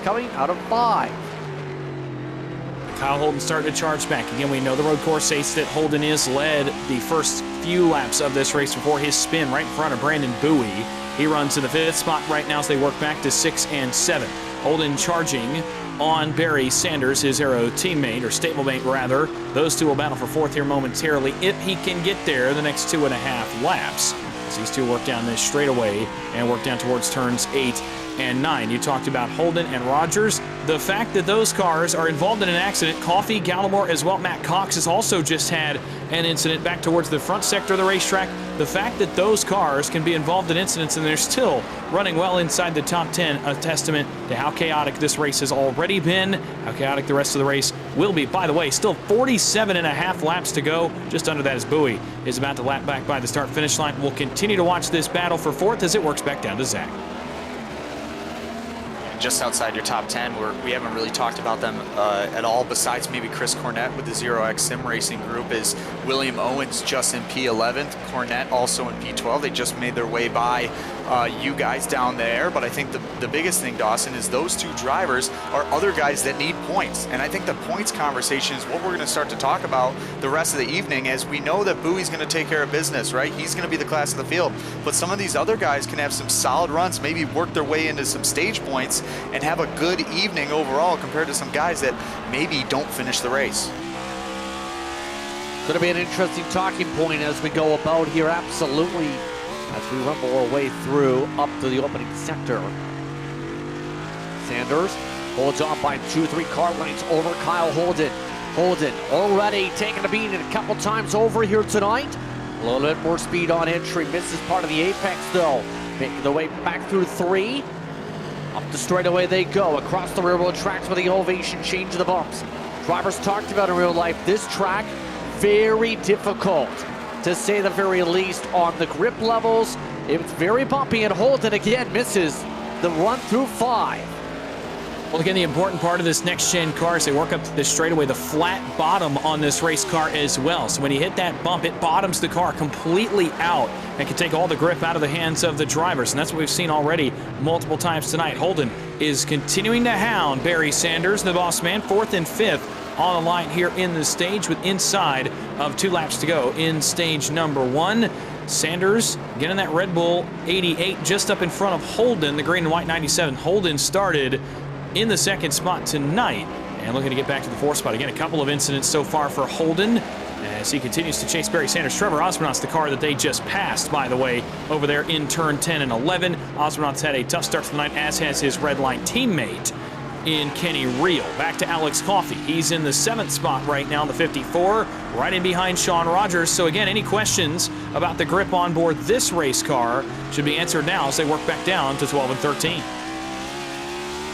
Speaker 3: coming out of 5.
Speaker 4: Kyle Holden starting to charge back. Again, we know the road course ace that Holden is led the first few laps of this race before his spin right in front of Brandon Bowie. He runs to the 5th spot right now as they work back to 6 and 7. Holden charging on Barry Sanders, his Aero teammate, or stablemate rather. Those two will battle for 4th here momentarily if he can get there the next 2.5 laps. As these two work down this straightaway and work down towards turns 8 and 9. You talked about Holden and Rogers. The fact that those cars are involved in an accident, Coffey, Gallimore, as well Matt Cox has also just had an incident back towards the front sector of the racetrack. The fact that those cars can be involved in incidents and they're still running well inside the top 10, a testament to how chaotic this race has already been, how chaotic the rest of the race will be. By the way, still 47.5 laps to go. Just under that is Bowie is about to lap back by the start-finish line. We'll continue to watch this battle for 4th as it works back down to Zach.
Speaker 5: Just outside your top 10, we haven't really talked about them at all, besides maybe Chris Cornett with the 0X Sim Racing Group, is William Owens just in P11th, Cornett also in P12. They just made their way by you guys down there, but I think the biggest thing, Dawson, is those two drivers are other guys that need points, and I think the points conversation is what we're going to start to talk about the rest of the evening, as we know that Bowie's going to take care of business, right? He's going to be the class of the field, but some of these other guys can have some solid runs, maybe work their way into some stage points, and have a good evening overall compared to some guys that maybe don't finish the race.
Speaker 3: Going to be an interesting talking point as we go about here, absolutely, as we rumble our way through up to the opening sector. Sanders holds on by 2-3 car lengths over Kyle Holden. Holden already taking a beating a couple times over here tonight. A little bit more speed on entry, misses part of the apex though. Making their way back through 3. Up the straightaway they go, across the railroad tracks with the elevation change of the bumps. Drivers talked about in real life, this track, very difficult, to say the very least, on the grip levels. It's very bumpy, and Holden again misses the run through 5.
Speaker 4: Well, again, the important part of this next-gen car is they work up the straightaway, the flat bottom on this race car as well. So when you hit that bump, it bottoms the car completely out and can take all the grip out of the hands of the drivers. And that's what we've seen already multiple times tonight. Holden is continuing to hound Barry Sanders, the boss man, 4th and 5th on the line here in the stage with inside of 2 laps to go in stage number 1. Sanders getting that Red Bull 88 just up in front of Holden, the green and white 97. Holden started in the 2nd spot tonight and looking to get back to the 4th spot. Again, a couple of incidents so far for Holden as he continues to chase Barry Sanders. Trevor Osmond's the car that they just passed, by the way, over there in turn 10 and 11. Osmond's had a tough start to the night, as has his red line teammate in Kenny Reel. Back to Alex Coffey. He's in the 7th spot right now in the 54, right in behind Sean Rogers. So again, any questions about the grip on board this race car should be answered now as they work back down to 12 and 13.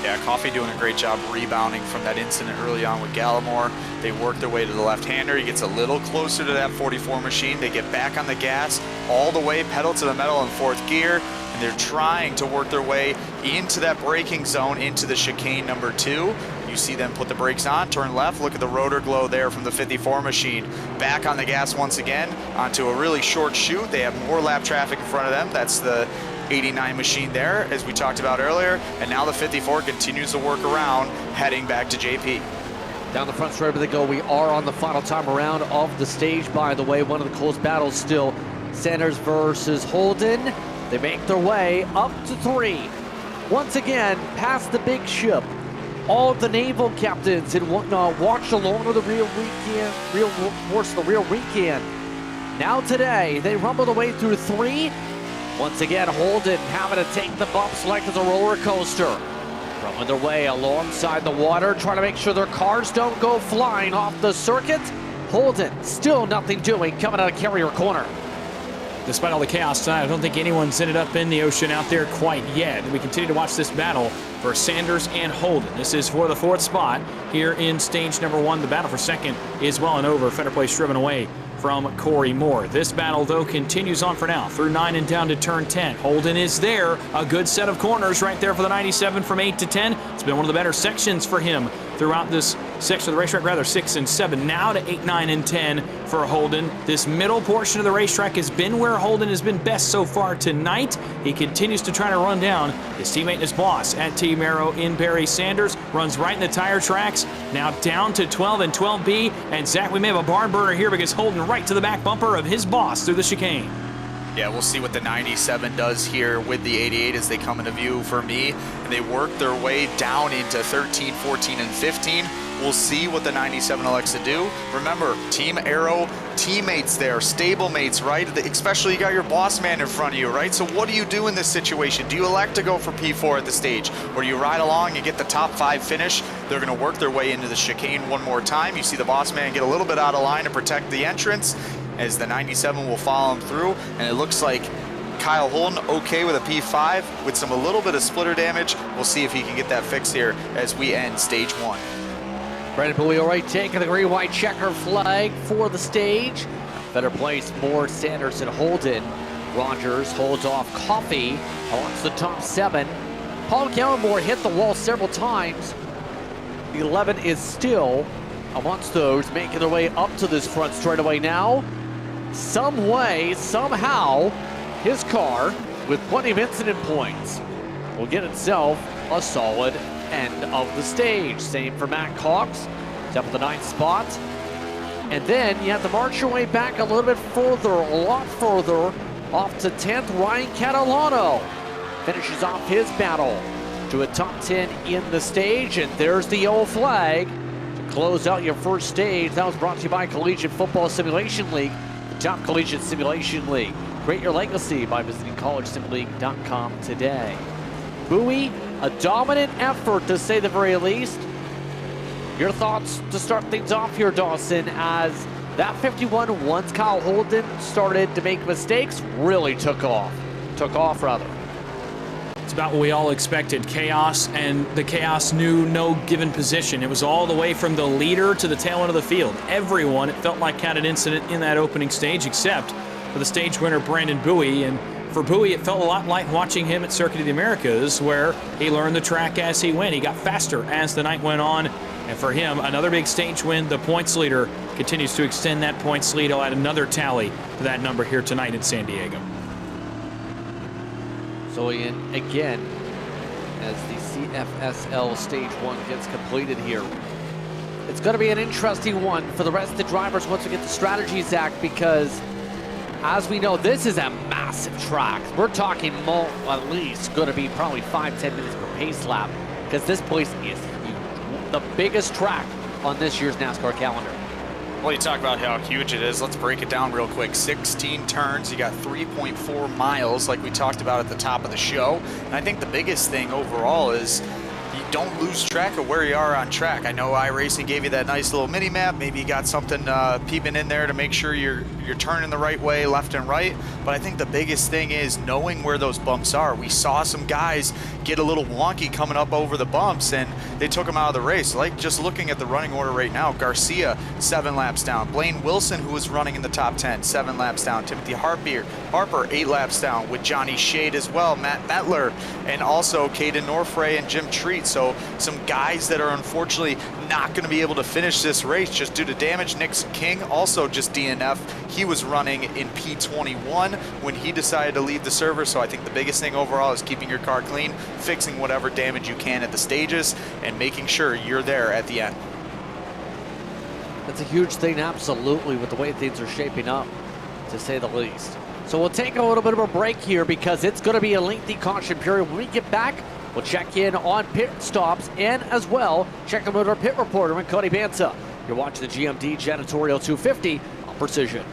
Speaker 5: Yeah, Coffey doing a great job rebounding from that incident early on with Gallimore. They work their way to the left-hander. He gets a little closer to that 44 machine. They get back on the gas all the way, pedal to the metal in 4th gear, and they're trying to work their way into that braking zone, into the chicane number 2. You see them put the brakes on, turn left, look at the rotor glow there from the 54 machine. Back on the gas once again, onto a really short chute. They have more lap traffic in front of them. That's the 89 machine there, as we talked about earlier, and now the 54 continues to work around, heading back to JP.
Speaker 3: Down the front straight they go. We are on the final time around of the stage, by the way. One of the close battles still, Sanders versus Holden. They make their way up to 3. Once again, past the big ship. All of the naval captains and whatnot watched along with the real weekend. Now today, they rumble their way through 3. Once again, Holden having to take the bumps like it's a roller coaster. Rumbling their way alongside the water, trying to make sure their cars don't go flying off the circuit. Holden still nothing doing coming out of Carrier Corner.
Speaker 4: Despite all the chaos tonight, I don't think anyone's ended up in the ocean out there quite yet. We continue to watch this battle for Sanders and Holden. This is for the 4th spot here in stage number 1. The battle for 2nd is well and over. Federer Place driven away from Corey Moore. This battle, though, continues on for now through 9 and down to turn 10. Holden is there. A good set of corners right there for the 97 from 8 to 10. It's been one of the better sections for him throughout this section of the racetrack, rather 6 and 7. Now to 8, 9, and 10 for Holden. This middle portion of the racetrack has been where Holden has been best so far tonight. He continues to try to run down his teammate and his boss at Team Arrow in Barry Sanders. Runs right in the tire tracks. Now down to 12 and 12B. And Zach, we may have a barn burner here because Holden right to the back bumper of his boss through the chicane.
Speaker 5: Yeah, we'll see what the 97 does here with the 88 as they come into view for me. And they work their way down into 13, 14, and 15. We'll see what the 97 elects to do. Remember, Team Arrow teammates there, stablemates, right? Especially you got your boss man in front of you, right? So what do you do in this situation? Do you elect to go for P4 at the stage? Or do you ride along and get the top 5 finish? They're going to work their way into the chicane one more time. You see the boss man get a little bit out of line to protect the entrance, as the 97 will follow him through, and it looks like Kyle Holden okay with a P5 with a little bit of splitter damage. We'll see if he can get that fixed here as we end stage 1.
Speaker 3: Brandon Bowie, all right, taking the green white checker flag for the stage. Better place, Moore, Sanders, and Holden. Rogers holds off Coffee amongst the top 7. Paul Gallimore hit the wall several times. The 11 is still amongst those making their way up to this front straightaway now. Some way, somehow, his car, with plenty of incident points, will get itself a solid end of the stage. Same for Matt Cox, up at the 9th spot. And then you have to march your way back a little bit further, a lot further, off to 10th. Ryan Catalano finishes off his battle to a top 10 in the stage. And there's the yellow flag to close out your first stage. That was brought to you by Collegiate Football Simulation League, the top collegiate simulation league. Create your legacy by visiting collegesimleague.com today. Bowie, a dominant effort to say the very least. Your thoughts to start things off here, Dawson, as that 51, once Kyle Holden started to make mistakes, really took off.
Speaker 4: It's about what we all expected, chaos, and the chaos knew no given position. It was all the way from the leader to the tail end of the field. Everyone, it felt like, had an incident in that opening stage, except for the stage winner, Brandon Bowie. And for Bowie, it felt a lot like watching him at Circuit of the Americas, where he learned the track as he went. He got faster as the night went on. And for him, another big stage win. The points leader continues to extend that points lead. He'll add another tally to that number here tonight in San Diego.
Speaker 3: So again, as the CFSL Stage 1 gets completed here, it's going to be an interesting one for the rest of the drivers once we get the strategy, Zach, because as we know, this is a massive track. We're talking at least going to be probably 5-10 minutes per pace lap, because this place is huge. The biggest track on this year's NASCAR calendar.
Speaker 5: Well, you talk about how huge it is. Let's break it down real quick. 16 turns. You got 3.4 miles like we talked about at the top of the show. And I think the biggest thing overall is you don't lose track of where you are on track. I know iRacing gave you that nice little mini map. Maybe you got something peeping in there to make sure you're turning the right way, left and right. But I think the biggest thing is knowing where those bumps are. We saw some guys get a little wonky coming up over the bumps, and they took them out of the race. Like just looking at the running order right now, Garcia, 7 laps down. Blaine Wilson, who was running in the top 10, 7 laps down. Timothy Harper, 8 laps down, with Johnny Shade as well, Matt Metler, and also Caden Norfray and Jim Treat. So some guys that are unfortunately not going to be able to finish this race just due to damage. Nick King also just DNF. He was running in P21 when he decided to leave the server. So I think the biggest thing overall is keeping your car clean, fixing whatever damage you can at the stages, and making sure you're there at the end.
Speaker 3: That's a huge thing, absolutely, with the way things are shaping up, to say the least. So we'll take a little bit of a break here because it's going to be a lengthy caution period. When we get back, we'll check in on pit stops and as well check in with our pit reporter, Cody Banta. You're watching the GMD Janitorial 250 on Precision.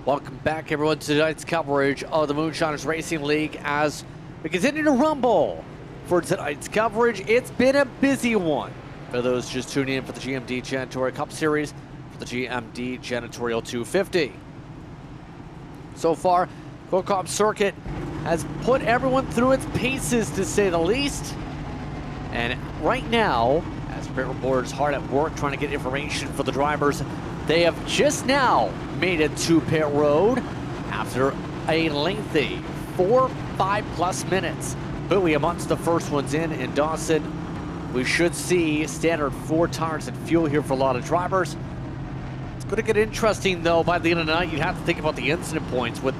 Speaker 3: Welcome back, everyone, to tonight's coverage of the Moonshiners Racing League as we continue to rumble for tonight's coverage. It's been a busy one. For those just tuning in for the GMD Janitorial Cup Series, for the GMD Janitorial 250. So far, Qualcomm Circuit has put everyone through its paces, to say the least. And right now, as pit reporters hard at work trying to get information for the drivers, they have just now made it to pit road after a lengthy 4-5+ minutes. Bowie amongst the first ones in Dawson. We should see standard 4 tires and fuel here for a lot of drivers. It's going to get interesting, though. By the end of the night, you have to think about the incident points with,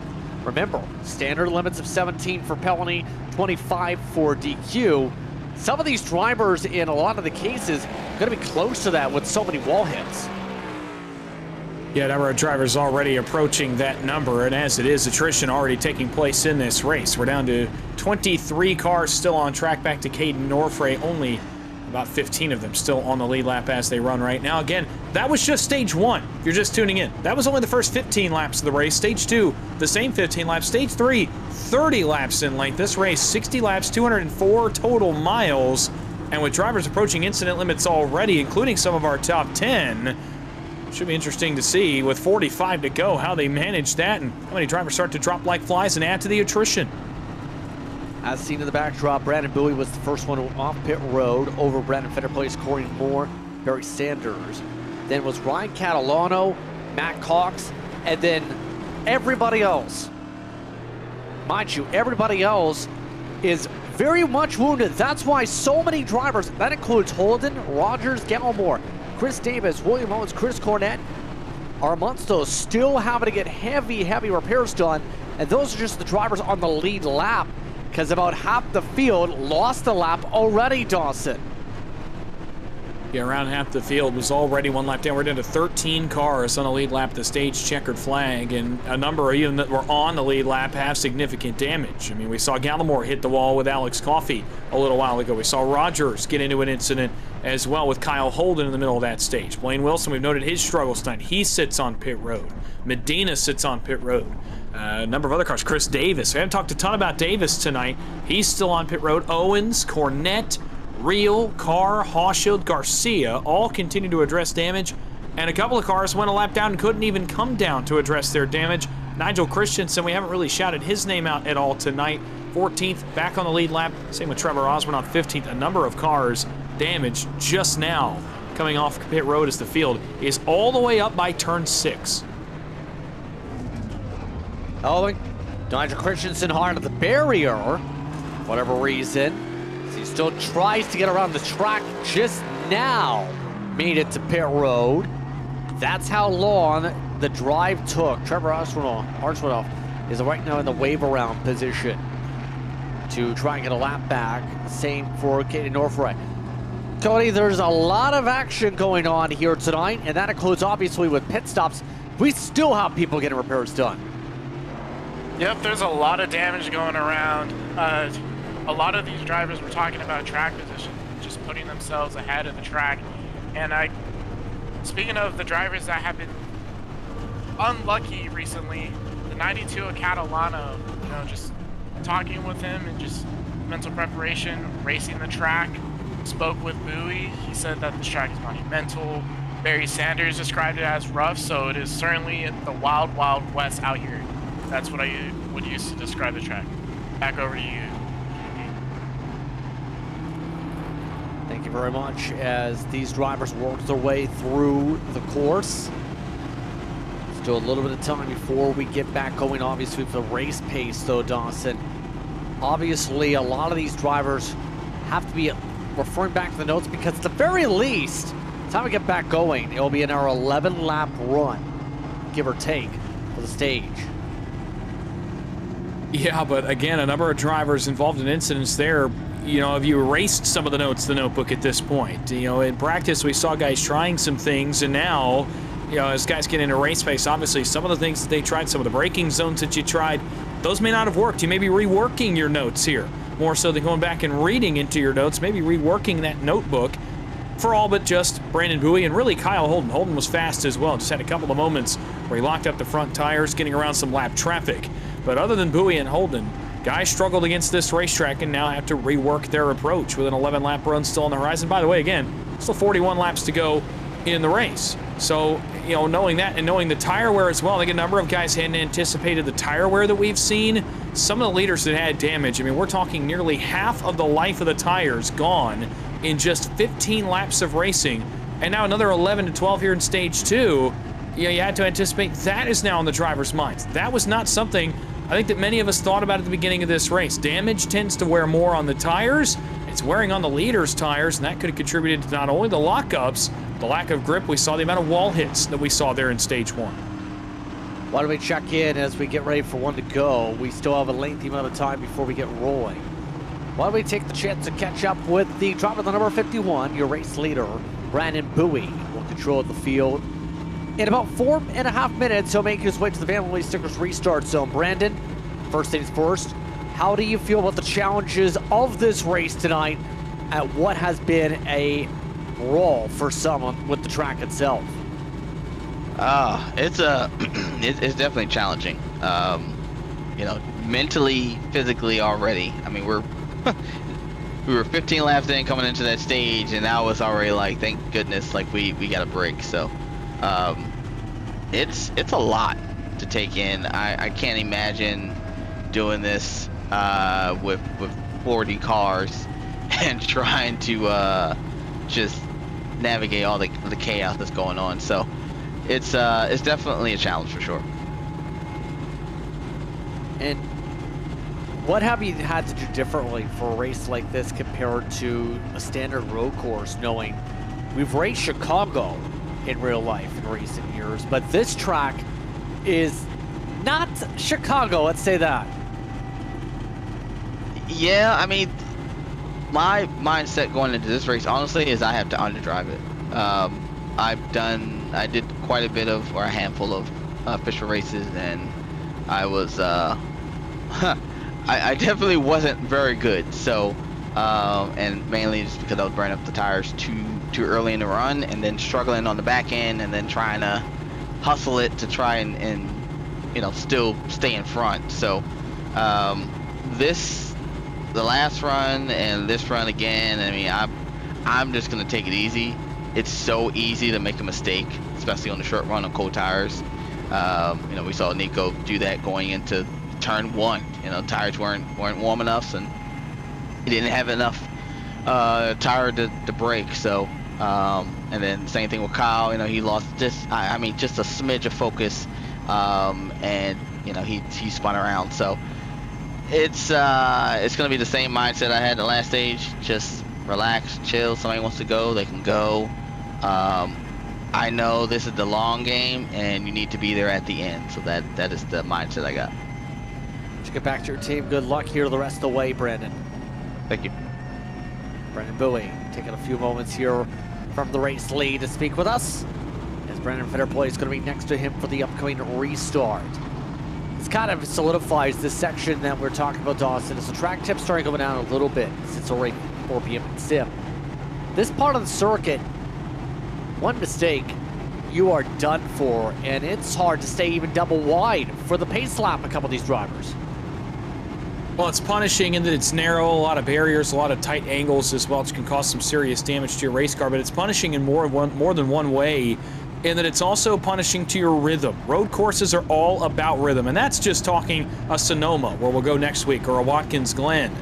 Speaker 3: remember, standard limits of 17 for penalty, 25 for DQ. Some of these drivers, in a lot of the cases, are going to be close to that with so many wall hits.
Speaker 4: Yeah, number of drivers already approaching that number, and as it is, attrition already taking place in this race. We're down to 23 cars still on track back to Caden Norfray, only about 15 of them still on the lead lap as they run right now. Again, that was just stage 1, if you're just tuning in. That was only the first 15 laps of the race. Stage 2, the same 15 laps. Stage 3, 30 laps in length. This race, 60 laps, 204 total miles, and with drivers approaching incident limits already, including some of our top 10, should be interesting to see, with 45 to go, how they manage that and how many drivers start to drop like flies and add to the attrition.
Speaker 3: As seen in the backdrop, Brandon Bowie was the first one off pit road over Brandon Fetterplace, Corey Moore, Barry Sanders. Then was Ryan Catalano, Matt Cox, and then everybody else. Mind you, everybody else is very much wounded. That's why so many drivers, that includes Holden, Rogers, Gallimore, Chris Davis, William Owens, Chris Cornett, are amongst those still having to get heavy repairs done. And those are just the drivers on the lead lap, because about half the field lost a lap already, Dawson.
Speaker 4: Yeah, around half the field was already one lap down. We're down to 13 cars on the lead lap, the stage checkered flag, and a number even that were on the lead lap have significant damage. I mean, we saw Gallimore hit the wall with Alex Coffey a little while ago. We saw Rogers get into an incident as well with Kyle Holden in the middle of that stage. Blaine Wilson, we've noted his struggles tonight. He sits on pit road. Medina sits on pit road. A number of other cars. Chris Davis. We haven't talked a ton about Davis tonight. He's still on pit road. Owens, Cornett, Reel, Carr, Hawshield, Garcia all continue to address damage, and a couple of cars went a lap down and couldn't even come down to address their damage. Nigel Christensen, we haven't really shouted his name out at all tonight. 14th, back on the lead lap. Same with Trevor Osborne on 15th. A number of cars damaged just now coming off pit road as the field is all the way up by turn 6.
Speaker 3: Oh, Nigel Christensen hard at the barrier, whatever reason. He still tries to get around the track, just now made it to pit road. That's how long the drive took. Trevor Archwell is right now in the wave around position to try and get a lap back. Same for Caden Norfray. Cody, there's a lot of action going on here tonight, and that includes obviously with pit stops. We still have people getting repairs done.
Speaker 6: Yep, there's a lot of damage going around. A lot of these drivers were talking about track position, just putting themselves ahead of the track. And speaking of the drivers that have been unlucky recently, the 92 of Catalano, just talking with him and just mental preparation, racing the track, spoke with Bowie. He said that this track is monumental. Barry Sanders described it as rough, so it is certainly the wild, wild west out here. That's what I would use to describe the track. Back over to you.
Speaker 3: Thank you very much as these drivers work their way through the course. Still a little bit of time before we get back going, obviously, for the race pace, though, Dawson. Obviously, a lot of these drivers have to be referring back to the notes because at the very least, time we get back going, it'll be in our 11-lap run, give or take, for the stage.
Speaker 4: Yeah, but again, a number of drivers involved in incidents there. Have you erased some of the notes, the notebook at this point? In practice, we saw guys trying some things, and now, as guys get into race pace, obviously some of the things that they tried, some of the braking zones that you tried, those may not have worked. You may be reworking your notes here, more so than going back and reading into your notes, maybe reworking that notebook for all but just Brandon Bowie and really Kyle Holden. Holden was fast as well, just had a couple of moments where he locked up the front tires, getting around some lap traffic. But other than Bowie and Holden, guys struggled against this racetrack and now have to rework their approach with an 11-lap run still on the horizon. By the way, again, still 41 laps to go in the race. So, you know, knowing that and knowing the tire wear as well, I think a number of guys hadn't anticipated the tire wear that we've seen. Some of the leaders that had damage, I mean, we're talking nearly half of the life of the tires gone in just 15 laps of racing. And now another 11 to 12 here in stage 2. You had to anticipate that is now in the driver's minds. That was not something I think that many of us thought about at the beginning of this race. Damage tends to wear more on the tires. It's wearing on the leaders' tires, and that could have contributed to not only the lockups, the lack of grip. We saw the amount of wall hits that we saw there in stage 1.
Speaker 3: Why don't we check in as we get ready for one to go? We still have a lengthy amount of time before we get rolling. Why don't we take the chance to catch up with the driver, the number 51, your race leader, Brandon Bowie, will control the field. In about 4.5 minutes, he'll make his way to the Family Stickers restart zone. Brandon, first things first, how do you feel about the challenges of this race tonight at what has been a brawl for some with the track itself?
Speaker 7: It's it's definitely challenging. You know, mentally, physically already. I mean, we were 15 laps in coming into that stage, and now it's already like, thank goodness, like we got a break. So, it's a lot to take in. I can't imagine doing this with 40 cars and trying to just navigate all the chaos that's going on. So it's definitely a challenge for sure.
Speaker 3: And what have you had to do differently for a race like this compared to a standard road course, knowing we've raced Chicago in real life in recent years, but this track is not Chicago, let's say that.
Speaker 7: Yeah, I mean, my mindset going into this race, honestly, is I have to underdrive it. I did quite a bit of, or a handful of official races, and I was, I definitely wasn't very good. So, and mainly just because I was burning up the tires too early in the run, and then struggling on the back end, and then trying to hustle it to try and you know, still stay in front. So, the last run and this run again, I mean, I'm just gonna take it easy. It's so easy to make a mistake, especially on the short run on cold tires. You know, we saw Nico do that going into turn 1. You know, tires weren't warm enough, and he didn't have enough tire to brake. So, and then same thing with Kyle. You know, he lost just a smidge of focus, and you know, he spun around. So it's gonna be the same mindset I had the last stage. Just relax, chill. Somebody wants to go, they can go. I know this is the long game, and you need to be there at the end. So that is the mindset I got.
Speaker 3: Let's get back to your team. Good luck here the rest of the way, Brandon.
Speaker 7: Thank you.
Speaker 3: Brandon Bowie taking a few moments here from the race lead to speak with us, as Brandon Fitterplay is going to be next to him for the upcoming restart. This kind of solidifies this section that we're talking about, Dawson, as the track tips starting going down a little bit since it's already 4 p.m. in Sim. This part of the circuit, one mistake, you are done for, and it's hard to stay even double wide for the pace lap a couple of these drivers.
Speaker 4: Well, it's punishing in that it's narrow, a lot of barriers, a lot of tight angles as well, which can cause some serious damage to your race car, but it's punishing in more than one way, in that it's also punishing to your rhythm. Road courses are all about rhythm, and that's just talking a Sonoma, where we'll go next week, or a Watkins Glen,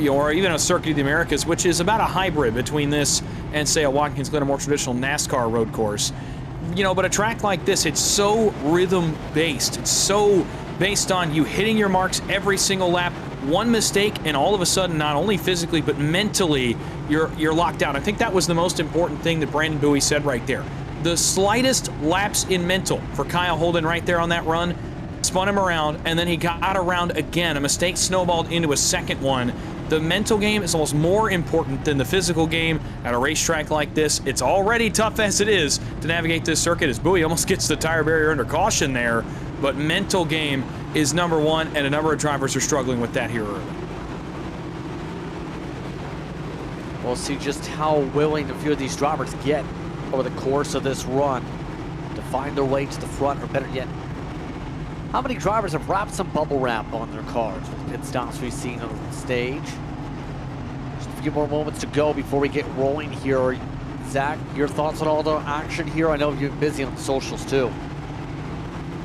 Speaker 4: or even a Circuit of the Americas, which is about a hybrid between this and, say, a Watkins Glen, a more traditional NASCAR road course. You know, but a track like this, it's so rhythm-based. It's so based on you hitting your marks every single lap. One mistake, and all of a sudden, not only physically, but mentally, you're locked down. I think that was the most important thing that Brandon Bowie said right there. The slightest lapse in mental for Kyle Holden right there on that run spun him around, and then he got around again. A mistake snowballed into a second one. The mental game is almost more important than the physical game at a racetrack like this. It's already tough as it is to navigate this circuit, as Bowie almost gets the tire barrier under caution there, but mental game is number one, and a number of drivers are struggling with that here early. We'll
Speaker 3: see just how willing a few of these drivers get over the course of this run to find their way to the front, or better yet, how many drivers have wrapped some bubble wrap on their cars with pit stops we've seen on the stage? Just a few more moments to go before we get rolling here. Zach, your thoughts on all the action here? I know you're busy on the socials too.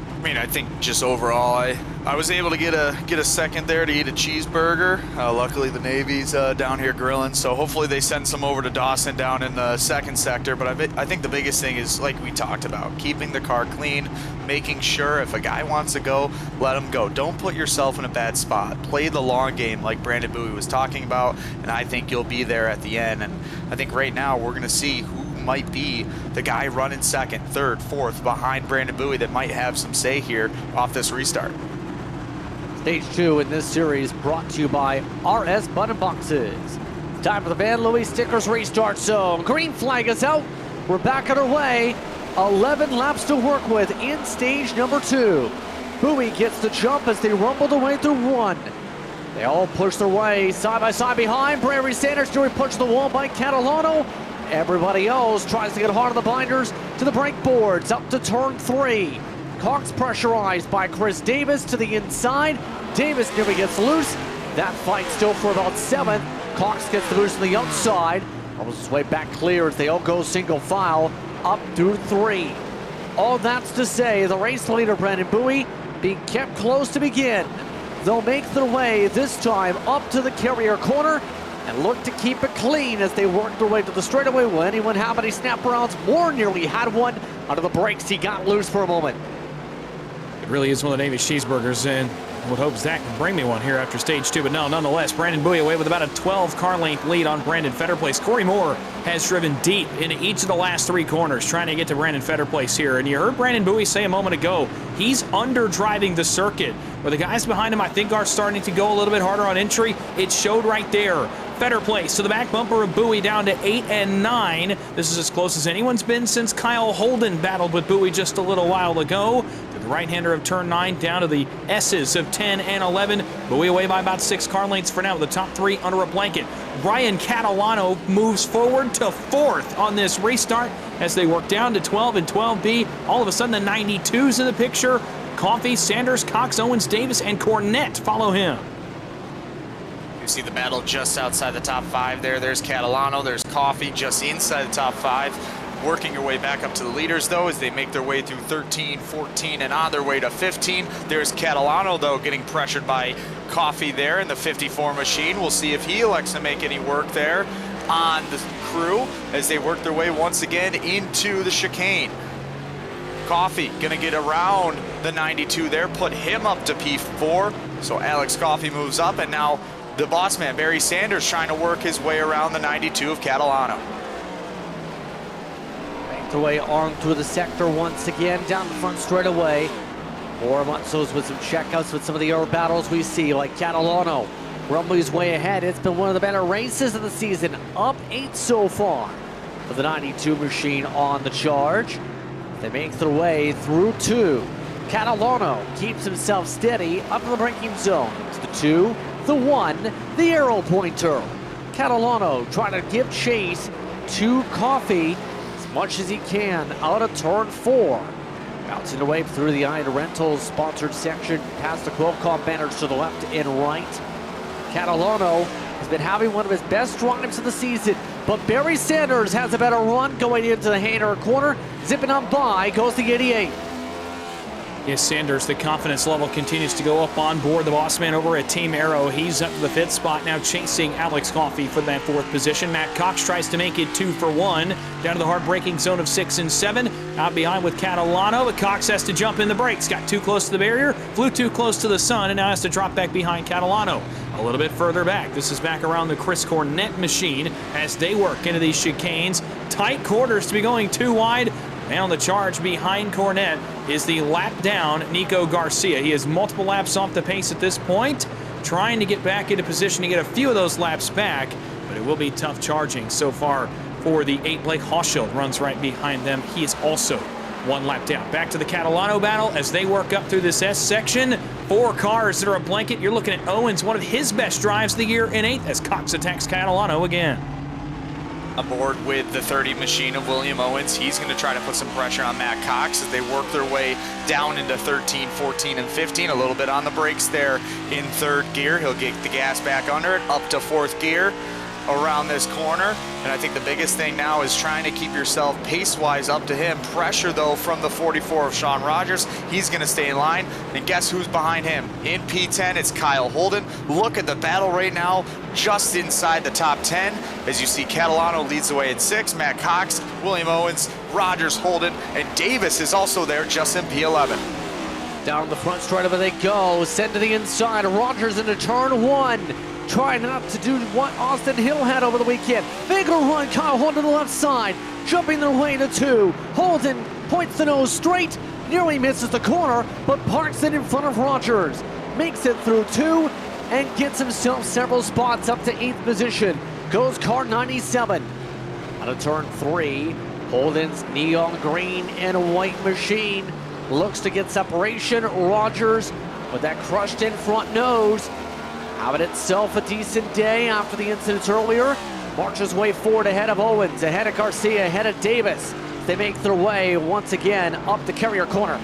Speaker 5: I mean, I think just overall, I was able to get a second there to eat a cheeseburger. Luckily, the Navy's down here grilling, so hopefully they send some over to Dawson down in the second sector. But I think the biggest thing is, like we talked about, keeping the car clean, making sure if a guy wants to go, let him go. Don't put yourself in a bad spot. Play the long game like Brandon Bowie was talking about, and I think you'll be there at the end. And I think right now we're going to see who might be the guy running second, third, fourth behind Brandon Bowie that might have some say here off this restart.
Speaker 3: Stage 2 in this series brought to you by RS Button Boxes. It's time for the Van Louis Stickers restart zone. Green flag is out. We're back on our way. 11 laps to work with in stage number 2. Bowie gets the jump as they rumble their way through 1. They all push their way side by side behind. Barry Sanders doing push the wall by Catalano. Everybody else tries to get hard on the binders to the brake boards up to turn 3. Cox pressurized by Chris Davis to the inside. Davis nearly gets loose. That fight still for about 7th. Cox gets the boost on the outside. Almost his way back clear as they all go single file up through 3. All that's to say, the race leader Brandon Bowie being kept close to begin. They'll make their way this time up to the carrier corner and look to keep it clean as they work their way to the straightaway. Will anyone have any snap rounds? Moore nearly had one. Under the brakes, he got loose for a moment.
Speaker 4: It really is one of the Navy cheeseburgers, and I would hope Zach can bring me one here after stage 2, but no, nonetheless, Brandon Bowie away with about a 12 car length lead on Brandon Fetterplace. Corey Moore has driven deep into each of the last 3 corners trying to get to Brandon Fetterplace here, and you heard Brandon Bowie say a moment ago, he's under driving the circuit, where the guys behind him I think are starting to go a little bit harder on entry. It showed right there. Fetterplace to the back bumper of Bowie down to 8 and 9. This is as close as anyone's been since Kyle Holden battled with Bowie just a little while ago. To the right-hander of turn 9 down to the S's of 10 and 11. Bowie away by about 6 car lengths for now with the top 3 under a blanket. Brian Catalano moves forward to 4th on this restart as they work down to 12 and 12B. All of a sudden the 92's in the picture. Coffey, Sanders, Cox, Owens, Davis, and Cornette follow him.
Speaker 5: You see the battle just outside the top 5 there. There's Catalano, there's Coffey just inside the top 5. Working your way back up to the leaders, though, as they make their way through 13, 14, and on their way to 15. There's Catalano, though, getting pressured by Coffey there in the 54 machine. We'll see if he elects to make any work there on the crew as they work their way once again into the chicane. Coffey gonna get around the 92 there, put him up to P4. So Alex Coffey moves up, and now the boss man, Barry Sanders, trying to work his way around the 92 of Catalano.
Speaker 3: Make their way on through the sector once again, down the front straightaway. More Mutzos with some checkouts with some of the other battles we see, like Catalano rumbling his way ahead. It's been one of the better races of the season, up 8 so far for the 92 machine on the charge. They make their way through 2. Catalano keeps himself steady up in the braking zone. It's the 2, the 1, the arrow pointer. Catalano trying to give chase to Coffey as much as he can out of turn 4. Bouncing away through the Ida Rentals sponsored section, past the Qualcomm banners to the left and right. Catalano has been having one of his best drives of the season, but Barry Sanders has a better run going into the Hainer corner. Zipping on by goes the 88.
Speaker 4: Yes, Sanders, the confidence level continues to go up on board. The boss man over at Team Arrow, he's up to the 5th spot now, chasing Alex Coffey for that 4th position. Matt Cox tries to make it 2 for 1, down to the hard braking zone of 6 and 7. Out behind with Catalano, but Cox has to jump in the brakes. Got too close to the barrier, flew too close to the sun, and now has to drop back behind Catalano. A little bit further back. This is back around the Chris Cornette machine as they work into these chicanes. Tight quarters to be going too wide. And on the charge behind Cornette is the lap down Nico Garcia. He has multiple laps off the pace at this point, trying to get back into position to get a few of those laps back, but it will be tough charging so far for the 8. Blake Hochschild runs right behind them. He is also 1 lap down. Back to the Catalano battle as they work up through this S section. 4 cars that are a blanket. You're looking at Owens, one of his best drives of the year in 8th as Cox attacks Catalano again.
Speaker 5: Aboard with the 30 machine of William Owens. He's going to try to put some pressure on Matt Cox as they work their way down into 13, 14, and 15. A little bit on the brakes there in third gear. He'll get the gas back under it, up to fourth gear around this corner. And I think the biggest thing now is trying to keep yourself pace-wise up to him. Pressure, though, from the 44 of Sean Rogers. He's going to stay in line. And guess who's behind him? In P10, it's Kyle Holden. Look at the battle right now, just inside the top 10. As you see, Catalano leads the way at 6. Matt Cox, William Owens, Rogers, Holden, and Davis is also there just in P11.
Speaker 3: Down the front straight over they go. Send to the inside. Rogers into turn 1. Try not to do what Austin Hill had over the weekend. Big run, Kyle Holden to the left side, jumping their way to 2. Holden points the nose straight, nearly misses the corner, but parks it in front of Rogers. Makes it through 2 and gets himself several spots up to 8th position. Goes car 97. Out of turn 3, Holden's neon green and white machine looks to get separation. Rogers with that crushed in front nose, having itself a decent day after the incidents earlier. Marches way forward ahead of Owens, ahead of Garcia, ahead of Davis. They make their way once again up the carrier corner.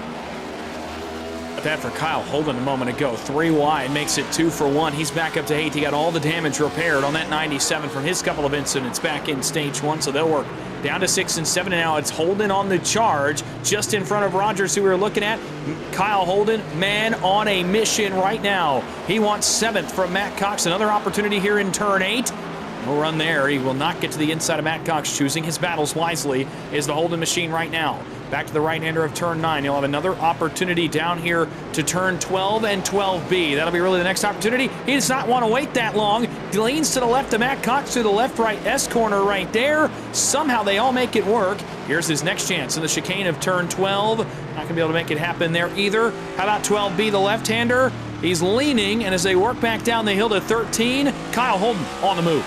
Speaker 4: That for Kyle Holden a moment ago. 3 wide, makes it 2 for 1. He's back up to 8th. He got all the damage repaired on that 97 from his couple of incidents back in stage 1, so they'll work down to 6 and 7, and now it's Holden on the charge, just in front of Rogers, who we were looking at. Kyle Holden, man on a mission right now. He wants 7th from Matt Cox. Another opportunity here in turn 8. No run there. He will not get to the inside of Matt Cox. Choosing his battles wisely is the Holden machine right now. Back to the right-hander of turn 9. He'll have another opportunity down here to turn 12 and 12B. That'll be really the next opportunity. He does not want to wait that long. He leans to the left of Matt Cox to the left-right S-corner right there. Somehow they all make it work. Here's his next chance in the chicane of turn 12. Not going to be able to make it happen there either. How about 12B, the left-hander? He's leaning, and as they work back down the hill to 13, Kyle Holden on the move.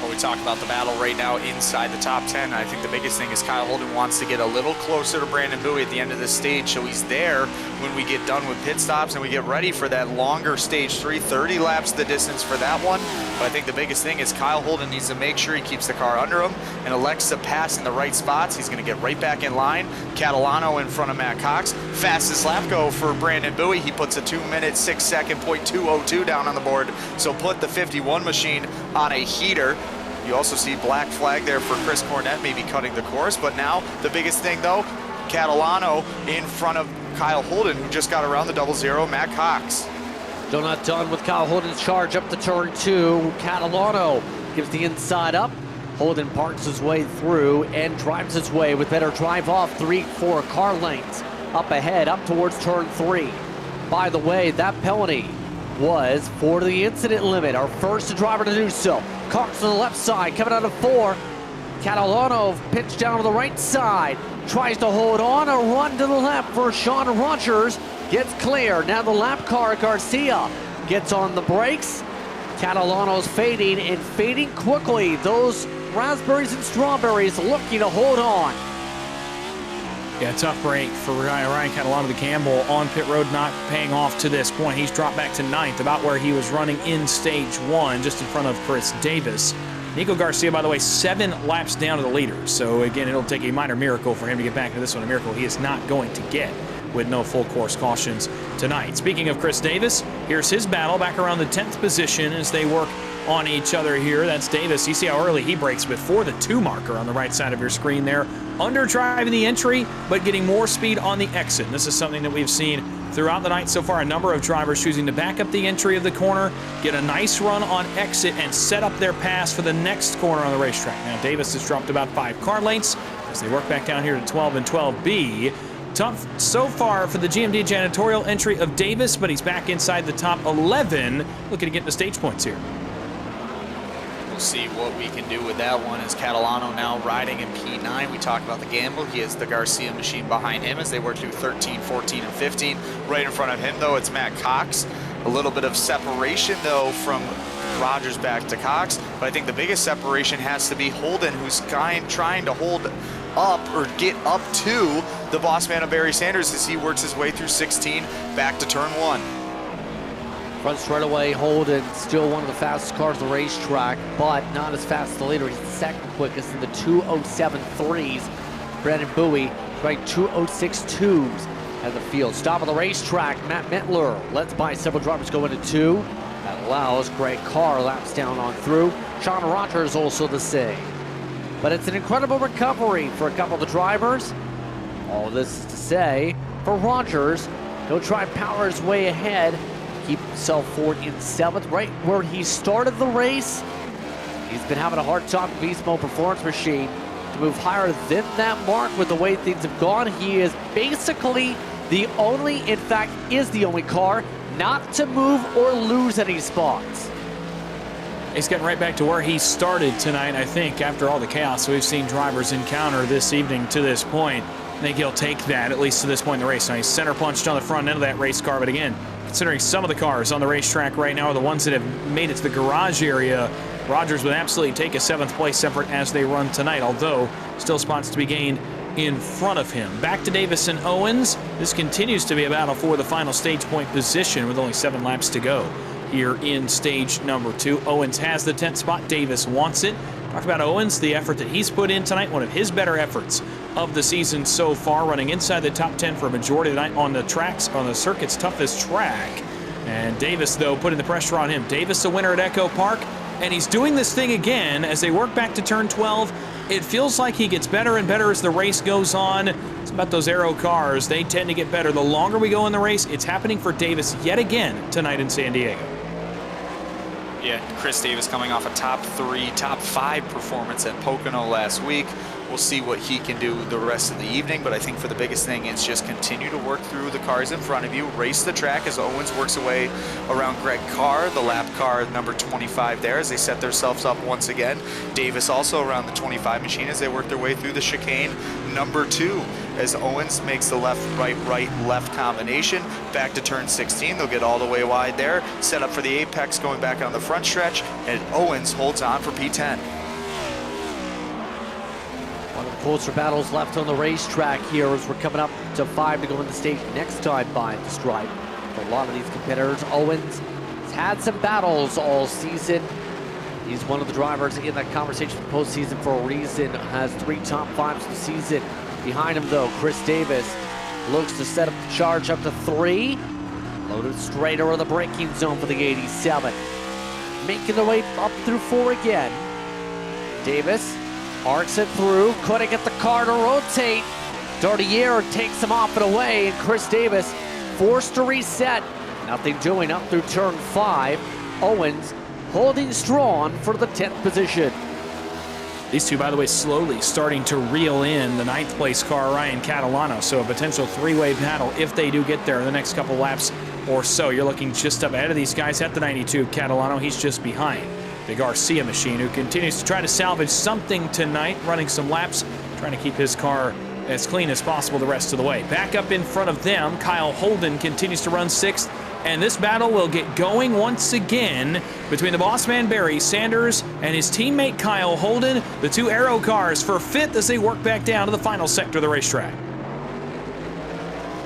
Speaker 5: Well, we talk about the battle right now inside the top 10. I think the biggest thing is Kyle Holden wants to get a little closer to Brandon Bowie at the end of this stage, so he's there when we get done with pit stops and we get ready for that longer stage 3. 30 laps the distance for that one. But I think the biggest thing is Kyle Holden needs to make sure he keeps the car under him and elects to pass in the right spots. He's going to get right back in line. Catalano in front of Matt Cox. Fastest lap go for Brandon Bowie. He puts a 2 minute 6 second .202 down on the board, so put the 51 machine on a heater. You also see black flag there for Chris Cornett maybe cutting the course, but now the biggest thing though, Catalano in front of Kyle Holden, who just got around the 00, Matt Cox.
Speaker 3: Still not done with Kyle Holden's charge up to turn 2. Catalano gives the inside up. Holden parks his way through and drives his way with better drive off 3-4 car lengths. Up ahead, up towards turn 3. By the way, that penalty was for the incident limit. Our first driver to do so. Cox on the left side, coming out of 4. Catalano pitched down to the right side. Tries to hold on, a run to the left for Sean Rogers. Gets clear. Now the lap car, Garcia, gets on the brakes. Catalano's fading and fading quickly. Those raspberries and strawberries looking to hold on.
Speaker 4: Yeah, tough break for Ryan Catalano, the Campbell on pit road, not paying off to this point. He's dropped back to 9th, about where he was running in stage 1, just in front of Chris Davis. Nico Garcia, by the way, 7 laps down to the leader. So again, it'll take a minor miracle for him to get back to this one, a miracle he is not going to get with no full course cautions tonight. Speaking of Chris Davis, here's his battle back around the 10th position as they work on each other here. That's Davis. You see how early he breaks before the 2 marker on the right side of your screen there. Under driving the entry, but getting more speed on the exit. And this is something that we've seen throughout the night so far. A number of drivers choosing to back up the entry of the corner, get a nice run on exit, and set up their pass for the next corner on the racetrack. Now Davis has dropped about 5 car lengths as they work back down here to 12 and 12B. Tough so far for the GMD Janitorial entry of Davis, but he's back inside the top 11, looking to get the stage points here.
Speaker 5: We'll see what we can do with that one as Catalano now riding in P9. We talked about the gamble. He has the Garcia machine behind him as they work through 13, 14, and 15. Right in front of him, though, it's Matt Cox. A little bit of separation, though, from Rogers back to Cox. But I think the biggest separation has to be Holden, who's trying to hold up or get up to the boss man of Barry Sanders as he works his way through 16 back to turn 1.
Speaker 3: Front straightaway, Holden, still one of the fastest cars on the racetrack, but not as fast as the leader. He's the second quickest in the 2:07.3s. Brandon Bowie right 2:06.2s at the field. Stop of the racetrack, Matt Mittler lets by several drivers go into 2. That allows Greg Carr laps down on through. Sean Rogers also the same. But it's an incredible recovery for a couple of the drivers. All this is to say, for Rogers, he'll try and power his way ahead, keep himself forward in 7th, right where he started the race. He's been having a hard time with Beast Mode Performance Machine to move higher than that mark with the way things have gone. He is basically the only, in fact, is the only car not to move or lose any spots.
Speaker 4: He's getting right back to where he started tonight, I think, after all the chaos we've seen drivers encounter this evening to this point. I think he'll take that, at least to this point in the race. Now, he's center punched on the front end of that race car, but again, considering some of the cars on the racetrack right now are the ones that have made it to the garage area, Rogers would absolutely take a 7th place effort as they run tonight, although still spots to be gained in front of him. Back to Davis and Owens. This continues to be a battle for the final stage point position with only 7 laps to go here in stage number 2. Owens has the 10th spot. Davis wants it. Talk about Owens, the effort that he's put in tonight, one of his better efforts of the season so far, running inside the top 10 for a majority of the night on the tracks, on the circuit's toughest track. And Davis, though, putting the pressure on him. Davis, the winner at Echo Park, and he's doing this thing again as they work back to turn 12. It feels like he gets better and better as the race goes on. It's about those aero cars. They tend to get better. The longer we go in the race, it's happening for Davis yet again tonight in San Diego.
Speaker 5: Yeah, Chris Davis coming off a top 3, top 5 performance at Pocono last week. We'll see what he can do the rest of the evening, but I think for the biggest thing, it's just continue to work through the cars in front of you, race the track as Owens works away around Greg Carr, the lap car number 25 there as they set themselves up once again. Davis also around the 25 machine as they work their way through the chicane number 2 as Owens makes the left, left combination. Back to turn 16, they'll get all the way wide there, set up for the apex going back on the front stretch, and Owens holds on for P10.
Speaker 3: One of the closer battles left on the racetrack here as we're coming up to 5 to go in the stage next time by the stripe. For a lot of these competitors, Owens has had some battles all season. He's one of the drivers in that conversation for postseason for a reason, has 3 top 5s this season. Behind him, though, Chris Davis looks to set up the charge up to 3. Loaded straight over the braking zone for the 87. Making the way up through 4 again. Davis arcs it through, couldn't get the car to rotate. Dardier takes him off and away, and Chris Davis forced to reset. Nothing doing up through turn 5. Owens holding strong for the 10th position.
Speaker 4: These two, by the way, slowly starting to reel in the 9th place car, Ryan Catalano. So a potential 3-way battle if they do get there in the next couple laps or so. You're looking just up ahead of these guys at the 92. Catalano, he's just behind the Garcia machine, who continues to try to salvage something tonight, running some laps, trying to keep his car as clean as possible the rest of the way. Back up in front of them, Kyle Holden continues to run 6th. And this battle will get going once again between the boss man Barry Sanders and his teammate Kyle Holden, the 2 aero cars for 5th as they work back down to the final sector of the racetrack.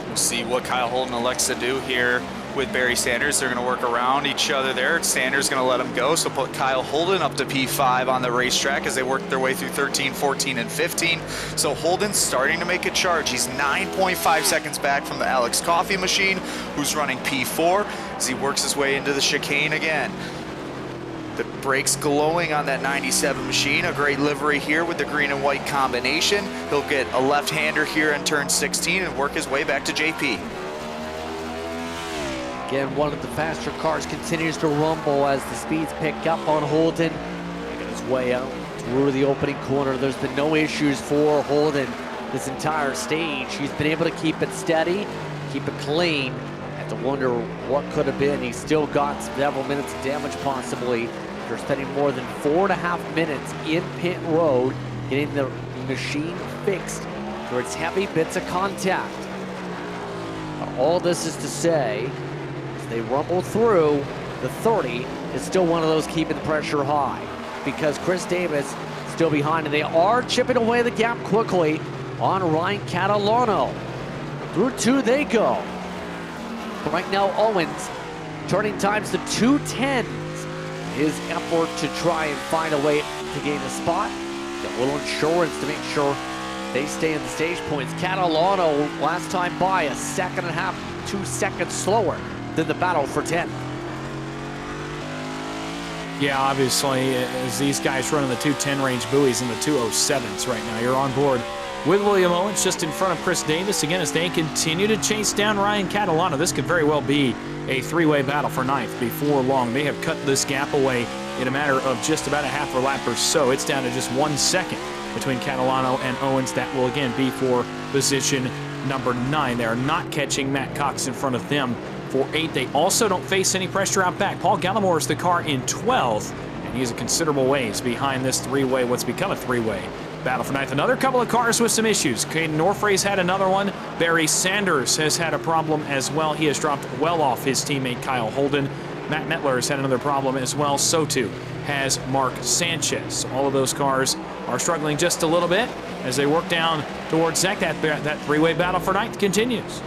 Speaker 5: We'll see what Kyle Holden elects to do here with Barry Sanders. They're going to work around each other there. Sanders going to let him go, so put Kyle Holden up to P5 on the racetrack as they work their way through 13, 14, and 15. So Holden's starting to make a charge. He's 9.5 seconds back from the Alex Coffey machine, who's running P4 as he works his way into the chicane again. The brakes glowing on that 97 machine. A great livery here with the green and white combination. He'll get a left-hander here in turn 16 and work his way back to JP.
Speaker 3: Again, one of the faster cars continues to rumble as the speeds pick up on Holden. Making his way out through the opening corner. There's been no issues for Holden this entire stage. He's been able to keep it steady, keep it clean. Have to wonder what could have been. He's still got several minutes of damage possibly after spending more than 4.5 minutes in pit road getting the machine fixed for its heavy bits of contact. All this is to say, they rumble through, the 30 is still one of those keeping the pressure high because Chris Davis still behind, and they are chipping away the gap quickly on Ryan Catalano. Through 2 they go. Right now, Owens Turning times to 2:10. His effort to try and find a way to gain a spot. Get a little insurance to make sure they stay in the stage points. Catalano last time by a second and a half, 2 seconds slower than the battle for 10th.
Speaker 4: Yeah, obviously, as these guys run in the 210 range, Bowie's in the 207s right now. You're on board with William Owens just in front of Chris Davis. Again, as they continue to chase down Ryan Catalano, this could very well be a three-way battle for ninth before long. They have cut this gap away in a matter of just about a half a lap or so. It's down to just 1 second between Catalano and Owens. That will again be for position number 9. They are not catching Matt Cox in front of them for 8. They also don't face any pressure out back. Paul Gallimore is the car in 12th, and he's a considerable ways behind this three-way, what's become a three-way battle for ninth. Another couple of cars with some issues. Caden Norfray's had another one. Barry Sanders has had a problem as well. He has dropped well off his teammate Kyle Holden. Matt Mettler has had another problem as well. So too has Mark Sanchez. All of those cars are struggling just a little bit as they work down towards Zach. That three-way battle for ninth continues.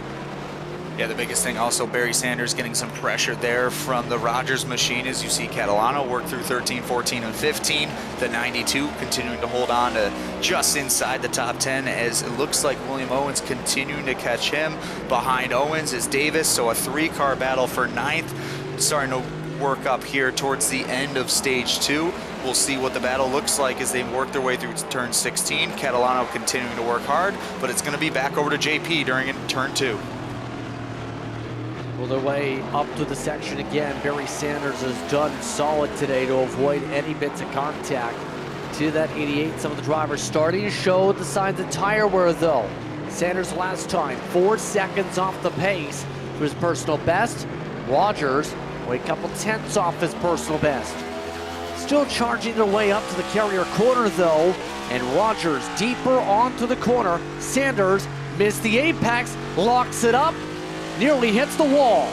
Speaker 5: Yeah, the biggest thing also, Barry Sanders getting some pressure there from the Rogers machine as you see Catalano work through 13, 14, and 15. The 92 continuing to hold on to just inside the top 10 as it looks like William Owens continuing to catch him. Behind Owens is Davis, so a 3-car battle for ninth. Starting to work up here towards the end of stage 2. We'll see what the battle looks like as they work their way through turn 16. Catalano continuing to work hard, but it's going to be back over to JP during turn 2.
Speaker 3: Well, their way up to the section again. Barry Sanders has done solid today to avoid any bits of contact to that 88. Some of the drivers starting to show the signs of tire wear though. Sanders last time, 4 seconds off the pace to his personal best. Rogers, a couple tenths off his personal best. Still charging their way up to the carrier corner though, and Rogers deeper onto the corner. Sanders missed the apex, locks it up, nearly hits the wall.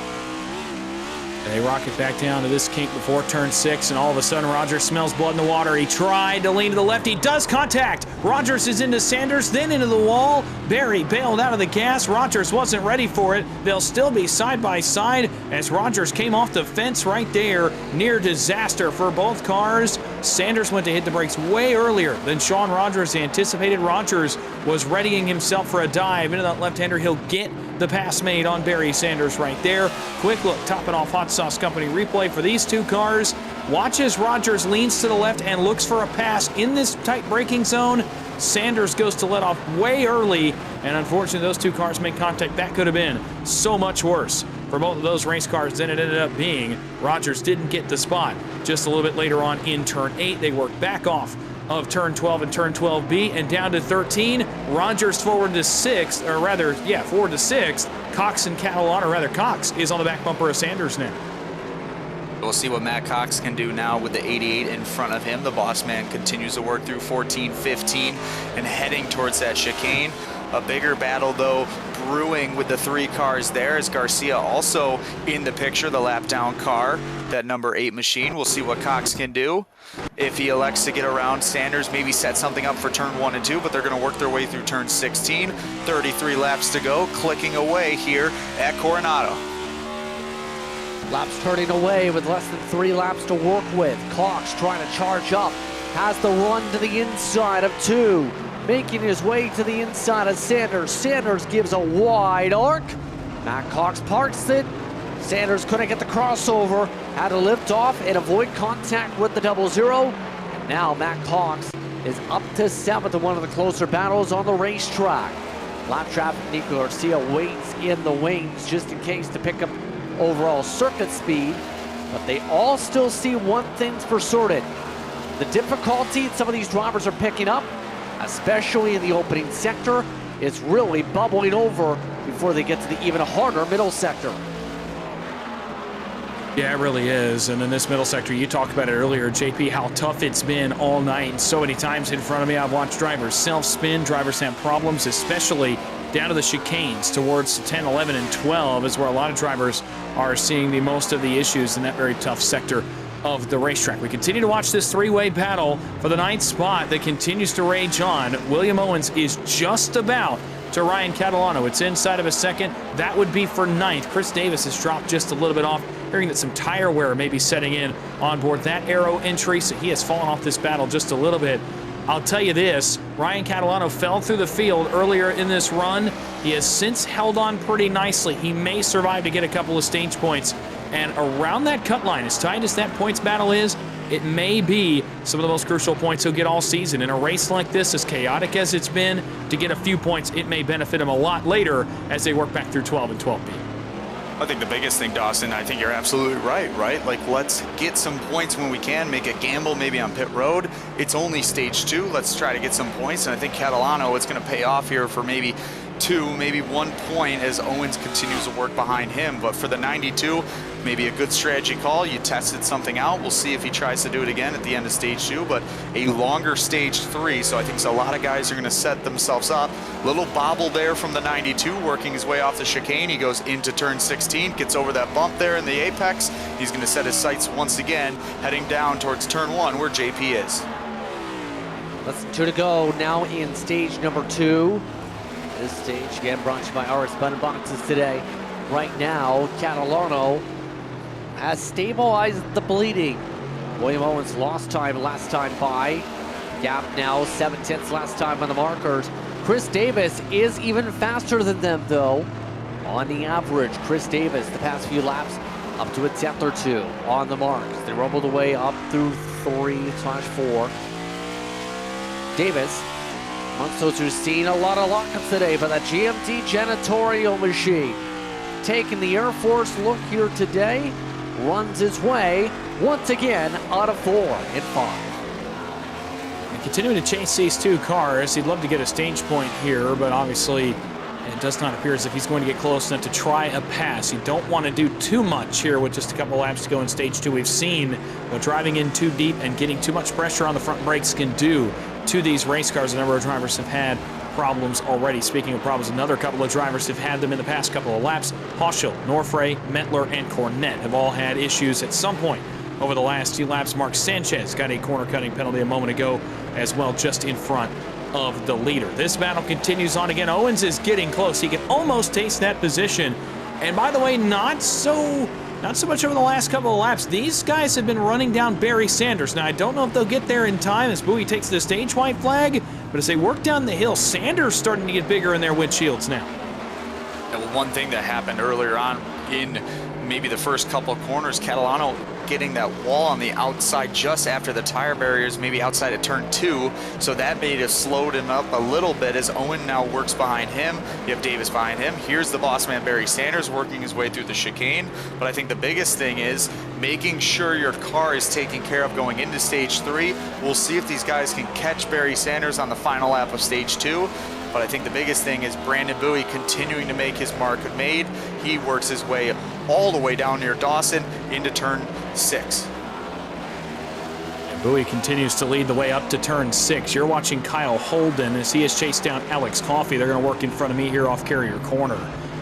Speaker 4: They rocket back down to this kink before turn 6, and all of a sudden Rogers smells blood in the water. He tried to lean to the left. He does contact. Rogers is into Sanders, then into the wall. Barry bailed out of the gas. Rogers wasn't ready for it. They'll still be side by side as Rogers came off the fence right there. Near disaster for both cars. Sanders went to hit the brakes way earlier than Sean Rogers anticipated. Rogers was readying himself for a dive into that left-hander. He'll get the pass made on Barry Sanders right there. Quick look, topping off Hot Sauce Company replay for these two cars. Watch as Rogers leans to the left and looks for a pass in this tight braking zone. Sanders goes to let off way early, and unfortunately those two cars make contact. That could have been so much worse for both of those race cars than it ended up being. Rogers didn't get the spot. Just a little bit later on in turn 8, they work back off of turn 12 and turn 12B and down to 13. Rogers forward to 6th, or rather, yeah, forward to 6th. Cox and Catalano, or rather Cox, is on the back bumper of Sanders now.
Speaker 5: We'll see what Matt Cox can do now with the 88 in front of him. The boss man continues to work through 14, 15, and heading towards that chicane. A bigger battle, though, brewing with the 3 cars there as Garcia also in the picture, the lap down car, that number 8 machine. We'll see what Cox can do. If he elects to get around Sanders, maybe set something up for turn 1 and 2, but they're going to work their way through turn 16. 33 laps to go, clicking away here at Coronado.
Speaker 3: Laps turning away with less than 3 laps to work with. Cox trying to charge up, has the run to the inside of 2. Making his way to the inside of Sanders. Sanders gives a wide arc. Matt Cox parks it. Sanders couldn't get the crossover. Had to lift off and avoid contact with the 00. And now Matt Cox is up to 7th in one of the closer battles on the racetrack. Lap traffic, Nico Garcia waits in the wings just in case to pick up overall circuit speed. But they all still see one thing's for certain. The difficulty some of these drivers are picking up, especially in the opening sector, is really bubbling over before they get to the even harder middle sector.
Speaker 4: Yeah, it really is. And in this middle sector, you talked about it earlier, JP, how tough it's been all night. And so many times in front of me, I've watched drivers self-spin. Drivers have problems, especially down to the chicanes towards 10, 11, and 12 is where a lot of drivers are seeing the most of the issues in that very tough sector of the racetrack. We continue to watch this 3-way battle for the 9th spot that continues to rage on. William Owens is just about to Ryan Catalano. It's inside of a second. That would be for 9th. Chris Davis has dropped just a little bit off. hearing that some tire wear may be setting in on board that aero entry, so he has fallen off this battle just a little bit. I'll tell you this, Ryan Catalano fell through the field earlier in this run. He has since held on pretty nicely. He may survive to get a couple of stage points. And around that cut line, as tight as that points battle is, it may be some of the most crucial points he'll get all season. In a race like this, as chaotic as it's been, to get a few points, it may benefit him a lot later as they work back through 12 and 12B.
Speaker 5: I think the biggest thing, Dawson, I think you're absolutely right? Like, let's get some points when we can, make a gamble maybe on pit road. It's only stage 2. Let's try to get some points. And I think Catalano, it's going to pay off here for maybe 2, maybe 1 point as Owens continues to work behind him. But for the 92, maybe a good strategy call. You tested something out. We'll see if he tries to do it again at the end of stage 2, but a longer stage 3. So I think a lot of guys are going to set themselves up. Little bobble there from the 92, working his way off the chicane. He goes into turn 16, gets over that bump there in the apex. He's going to set his sights once again, heading down towards turn 1 where JP is.
Speaker 3: Less than 2 to go now in stage number 2. This stage again brought to you by RS Button Boxes today. Right now, Catalano has stabilized the bleeding. William Owens lost time last time by. Gap now 7/10 last time on the markers. Chris Davis is even faster than them though. On the average, Chris Davis the past few laps up to a 10th or 2 on the marks. They rumbled away up through 3/4. Davis, amongst those who've seen a lot of lockups today by the GMD Janitorial machine. Taking the Air Force look here today, runs his way once again out of 4 and 5.
Speaker 4: And continuing to chase these 2 cars, he'd love to get a stage point here, but obviously it does not appear as if he's going to get close enough to try a pass. You don't want to do too much here with just a couple laps to go in stage 2. We've seen what driving in too deep and getting too much pressure on the front brakes can do to these race cars. A number of drivers have had problems already. Speaking of problems, another couple of drivers have had them in the past couple of laps. Hauschel, Norfray, Mentler, and Cornette have all had issues at some point over the last few laps. Mark Sanchez got a corner cutting penalty a moment ago as well, just in front of the leader. This battle continues on again. Owens is getting close. He can almost taste that position. And by the way, not so much over the last couple of laps. These guys have been running down Barry Sanders. Now, I don't know if they'll get there in time as Bowie takes the stage white flag, but as they work down the hill, Sanders starting to get bigger in their windshields now.
Speaker 5: And one thing that happened earlier on in maybe the first couple of corners, Catalano getting that wall on the outside just after the tire barriers, maybe outside of turn 2, so that made it slowed him up a little bit as Owen now works behind him. You have Davis behind him. Here's the boss man Barry Sanders working his way through the chicane, but I think the biggest thing is making sure your car is taken care of going into stage 3. We'll see if these guys can catch Barry Sanders on the final lap of stage 2. But I think the biggest thing is Brandon Bowie continuing to make his mark made. He works his way all the way down near Dawson into turn 6.
Speaker 4: And Bowie continues to lead the way up to turn 6. You're watching Kyle Holden as he has chased down Alex Coffey. They're going to work in front of me here off Carrier Corner.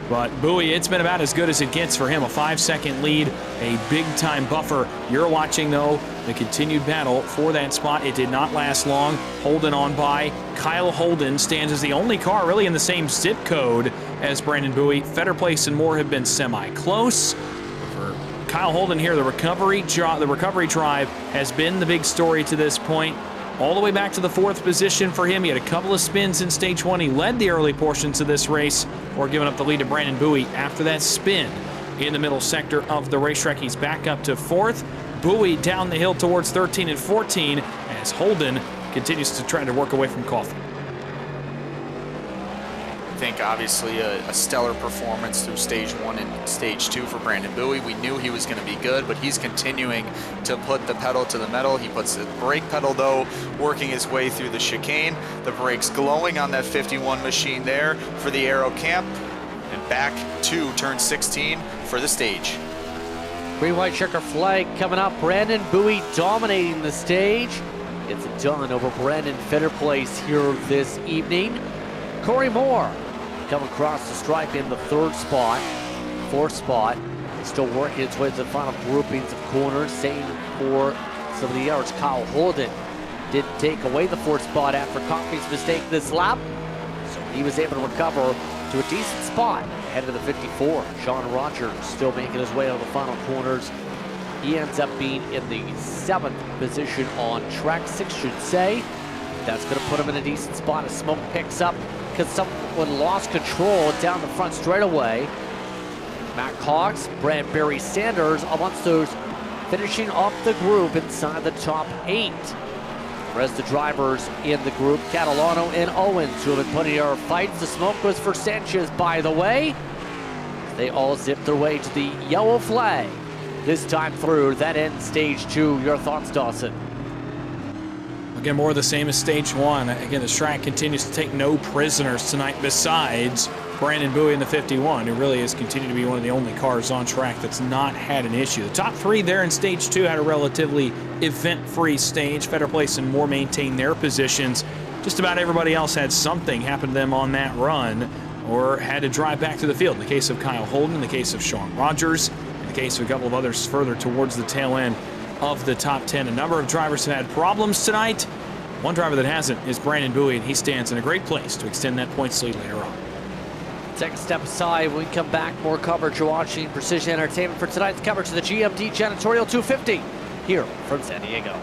Speaker 4: But Bowie, it's been about as good as it gets for him. A 5-second lead, a big-time buffer. You're watching, though, the continued battle for that spot. It did not last long. Holden on by. Kyle Holden stands as the only car really in the same zip code as Brandon Bowie. Fetter Place and Moore have been semi-close. For Kyle Holden here, the recovery drive has been the big story to this point. All the way back to the 4th position for him. He had a couple of spins in stage 1. He led the early portions of this race before giving up the lead to Brandon Bowie after that spin in the middle sector of the racetrack. He's back up to 4th. Bowie down the hill towards 13 and 14 as Holden continues to try to work away from Coffey.
Speaker 5: I think obviously a stellar performance through stage 1 and stage 2 for Brandon Bowie. We knew he was going to be good, but he's continuing to put the pedal to the metal. He puts the brake pedal though, working his way through the chicane. The brakes glowing on that 51 machine there for the aero camp, and back to turn 16 for the stage.
Speaker 3: Green white checker flag coming up. Brandon Bowie dominating the stage. It's done over Brandon Fetter Place here this evening. Corey Moore coming across the stripe in the 3rd spot. 4th spot. Still working its way to the final groupings of corners. Same for some of the yards. Kyle Holden did take away the 4th spot after Coffey's mistake this lap. So he was able to recover to a decent spot Ahead of the 54, Sean Rogers still making his way to the final corners. He ends up being in the 7th position on track 6, should say. That's going to put him in a decent spot as smoke picks up because someone lost control down the front straightaway. Matt Cox, Barry Sanders amongst those finishing off the group inside the top 8. Whereas the drivers in the group, Catalano and Owens, who have been putting our fights. The smoke was for Sanchez, by the way. They all zip their way to the yellow flag this time through. That ends stage 2. Your thoughts, Dawson?
Speaker 4: Again, more of the same as stage 1. Again, the track continues to take no prisoners tonight besides Brandon Bowie in the 51, who really has continued to be one of the only cars on track that's not had an issue. The top 3 there in stage 2 had a relatively event-free stage. Fetter Place and Moore maintained their positions. Just about everybody else had something happen to them on that run or had to drive back to the field. In the case of Kyle Holden, in the case of Sean Rogers, in the case of a couple of others further towards the tail end of the top 10. A number of drivers have had problems tonight. One driver that hasn't is Brandon Bowie, and he stands in a great place to extend that points lead later on.
Speaker 3: Take a step aside. When we come back, more coverage. You're watching Precision Entertainment for tonight's coverage of the GMD Janitorial 250 here from San Diego.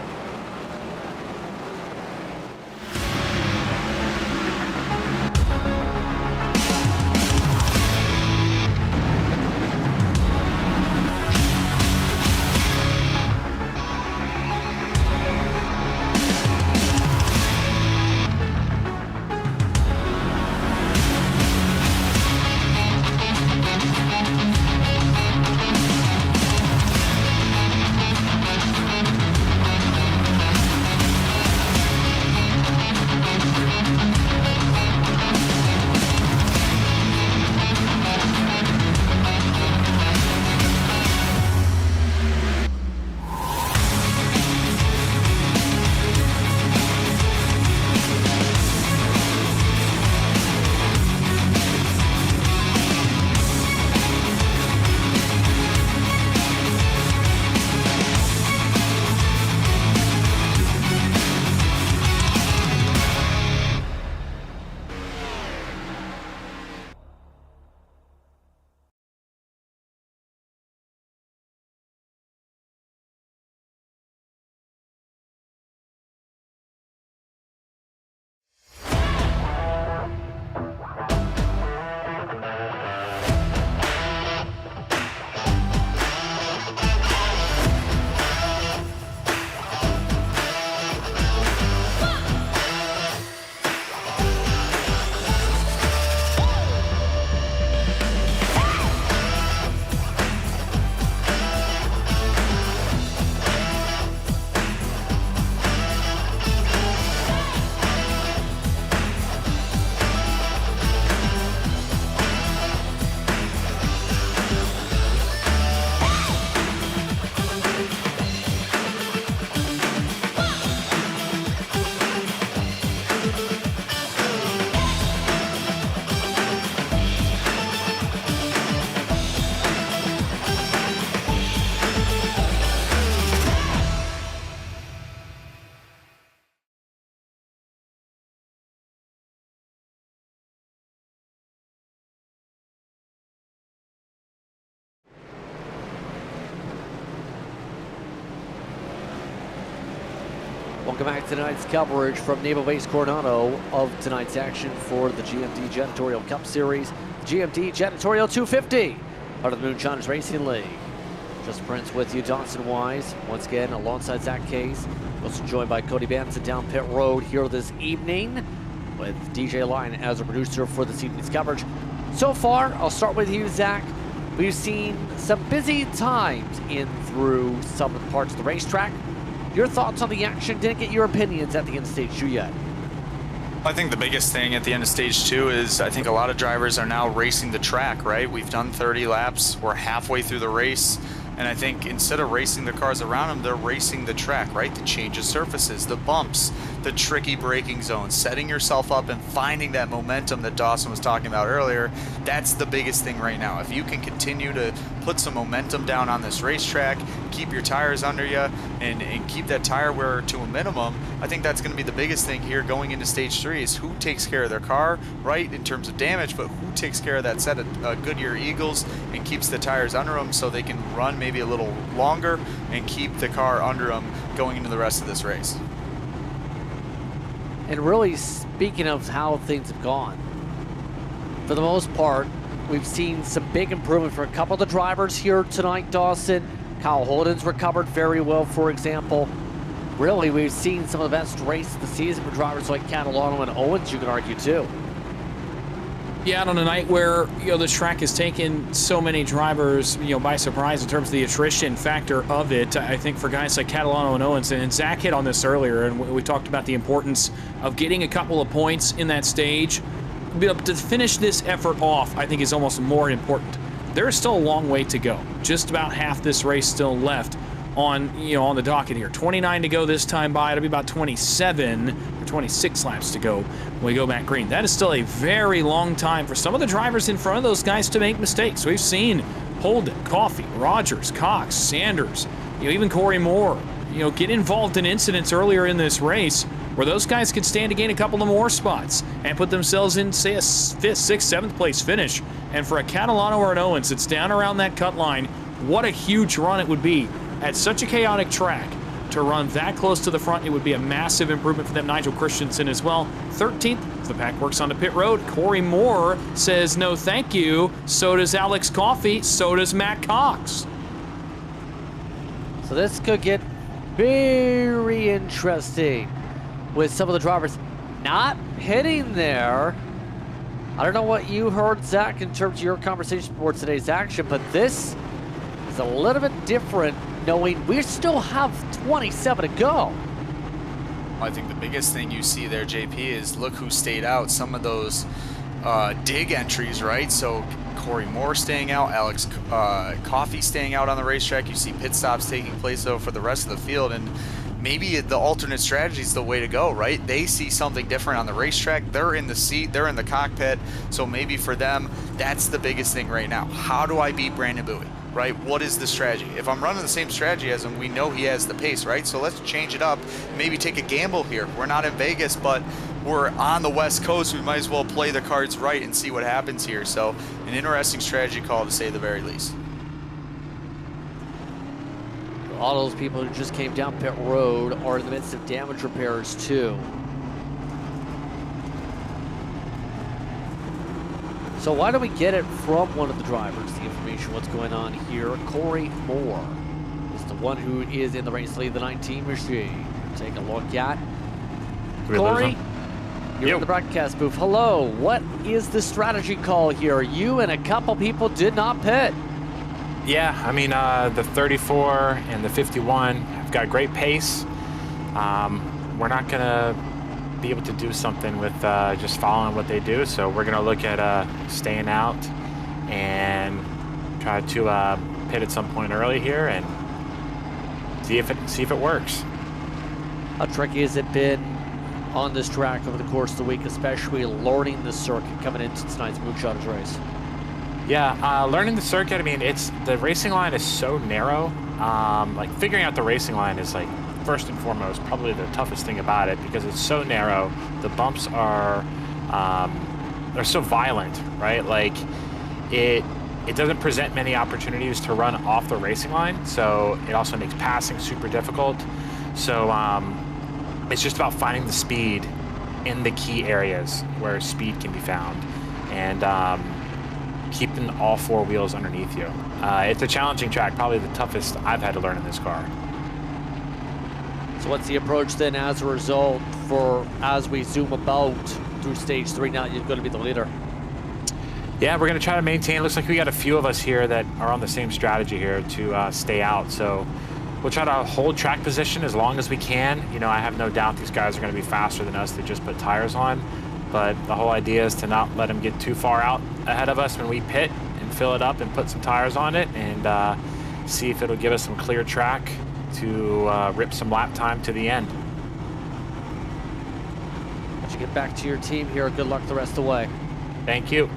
Speaker 3: Welcome back to tonight's coverage from Naval Base Coronado of tonight's action for the GMD Janitorial Cup Series. GMD Janitorial 250, part of the Moonshiners Racing League. Just Prince with you, Dawson Wise, once again alongside Zach Case. Also joined by Cody Benson down pit road here this evening with DJ Lyon as a producer for this evening's coverage. So far, I'll start with you, Zach. We've seen some busy times in through some of the parts of the racetrack. Your thoughts on the action? Didn't get your opinions at the end of stage 2 yet.
Speaker 5: I think the biggest thing at the end of stage 2 is I think a lot of drivers are now racing the track, right? We've done 30 laps. We're halfway through the race. And I think instead of racing the cars around them, they're racing the track, right? The change of surfaces, the bumps, the tricky braking zones, setting yourself up and finding that momentum that Dawson was talking about earlier. That's the biggest thing right now. If you can continue to put some momentum down on this racetrack, keep your tires under you, and keep that tire wear to a minimum. I think that's going to be the biggest thing here going into stage 3 is who takes care of their car, right, in terms of damage, but who takes care of that set of Goodyear Eagles and keeps the tires under them so they can run maybe a little longer and keep the car under them going into the rest of this race.
Speaker 3: And really, speaking of how things have gone, for the most part, we've seen some big improvement for a couple of the drivers here tonight, Dawson. Kyle Holden's recovered very well, for example. Really, we've seen some of the best races of the season for drivers like Catalano and Owens, you can argue, too.
Speaker 4: Yeah, and on a night where, this track has taken so many drivers, by surprise in terms of the attrition factor of it, I think for guys like Catalano and Owens, and Zach hit on this earlier, and we talked about the importance of getting a couple of points in that stage. To finish this effort off, I think is almost more important. There is still a long way to go. Just about half this race still left on the docket here. 29 to go this time by. It'll be about 27 or 26 laps to go when we go back green. That is still a very long time for some of the drivers in front of those guys to make mistakes. We've seen Holden, Coffey, Rogers, Cox, Sanders, even Corey Moore, get involved in incidents earlier in this race where those guys could stand to gain a couple of more spots and put themselves in, say, a 5th, 6th, 7th place finish. And for a Catalano or an Owens, it's down around that cut line. What a huge run it would be at such a chaotic track to run that close to the front. It would be a massive improvement for them. Nigel Christensen as well. 13th, the pack works onto pit road. Corey Moore says no thank you. So does Alex Coffey. So does Matt Cox.
Speaker 3: So this could get very interesting with some of the drivers not hitting there. I don't know what you heard, Zach, in terms of your conversation before today's action, but this is a little bit different knowing we still have 27 to go.
Speaker 5: I think the biggest thing you see there, JP, is look who stayed out. Some of those dig entries, right? So Corey Moore staying out, Alex Coffey staying out on the racetrack. You see pit stops taking place, though, for the rest of the field. And maybe the alternate strategy is the way to go, right? They see something different on the racetrack. They're in the seat. They're in the cockpit. So maybe for them, that's the biggest thing right now. How do I beat Brandon Bowie, right? What is the strategy? If I'm running the same strategy as him, we know he has the pace, right? So let's change it up. Maybe take a gamble here. We're not in Vegas, but we're on the West Coast. We might as well play the cards right and see what happens here. So an interesting strategy call, to say the very least.
Speaker 3: All those people who just came down pit road are in the midst of damage repairs too. So why don't we get it from one of the drivers, the information, what's going on here. Corey Moore is the one who is in the race lead, the 19 machine. Take a look at Corey. You're in the broadcast booth. Hello, what is the strategy call here? You and a couple people did not pit.
Speaker 8: Yeah, I mean, the 34 and the 51 have got great pace. We're not going to be able to do something with just following what they do, so we're going to look at staying out and try to pit at some point early here and see if it works.
Speaker 3: How tricky has it been on this track over the course of the week, especially learning the circuit coming into tonight's Moonshiners race?
Speaker 8: Yeah, learning the circuit, I mean, the racing line is so narrow. Like figuring out the racing line is like first and foremost probably the toughest thing about it because it's so narrow. The bumps are they're so violent, right? Like it doesn't present many opportunities to run off the racing line, so it also makes passing super difficult. So it's just about finding the speed in the key areas where speed can be found and keeping all four wheels underneath you. It's a challenging track, probably the toughest I've had to learn in this car.
Speaker 3: So what's the approach then as a result for as we zoom about through stage 3 now that you're going to be the leader?
Speaker 8: Yeah, we're going to try to maintain. It looks like we got a few of us here that are on the same strategy here to stay out. So we'll try to hold track position as long as we can. You know, I have no doubt these guys are going to be faster than us. They just put tires on. But the whole idea is to not let them get too far out ahead of us when we pit and fill it up and put some tires on it and see if it'll give us some clear track to rip some lap time to the end.
Speaker 3: As you get back to your team here, good luck the rest of the way.
Speaker 8: Thank you.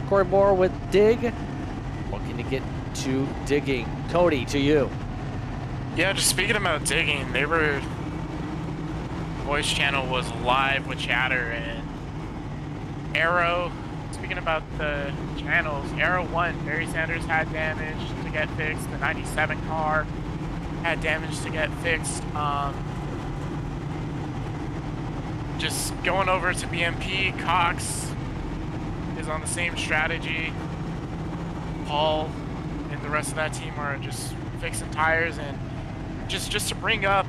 Speaker 3: Corey Moore with Dig. Looking to to get to digging. Cody, to you.
Speaker 6: Yeah, just speaking about digging, voice channel was live with chatter, and Arrow, speaking about the channels, Arrow 1, Barry Sanders had damage to get fixed, the 97 car had damage to get fixed. Just going over to BMP, Cox is on the same strategy. Paul and the rest of that team are just fixing tires, and just to bring up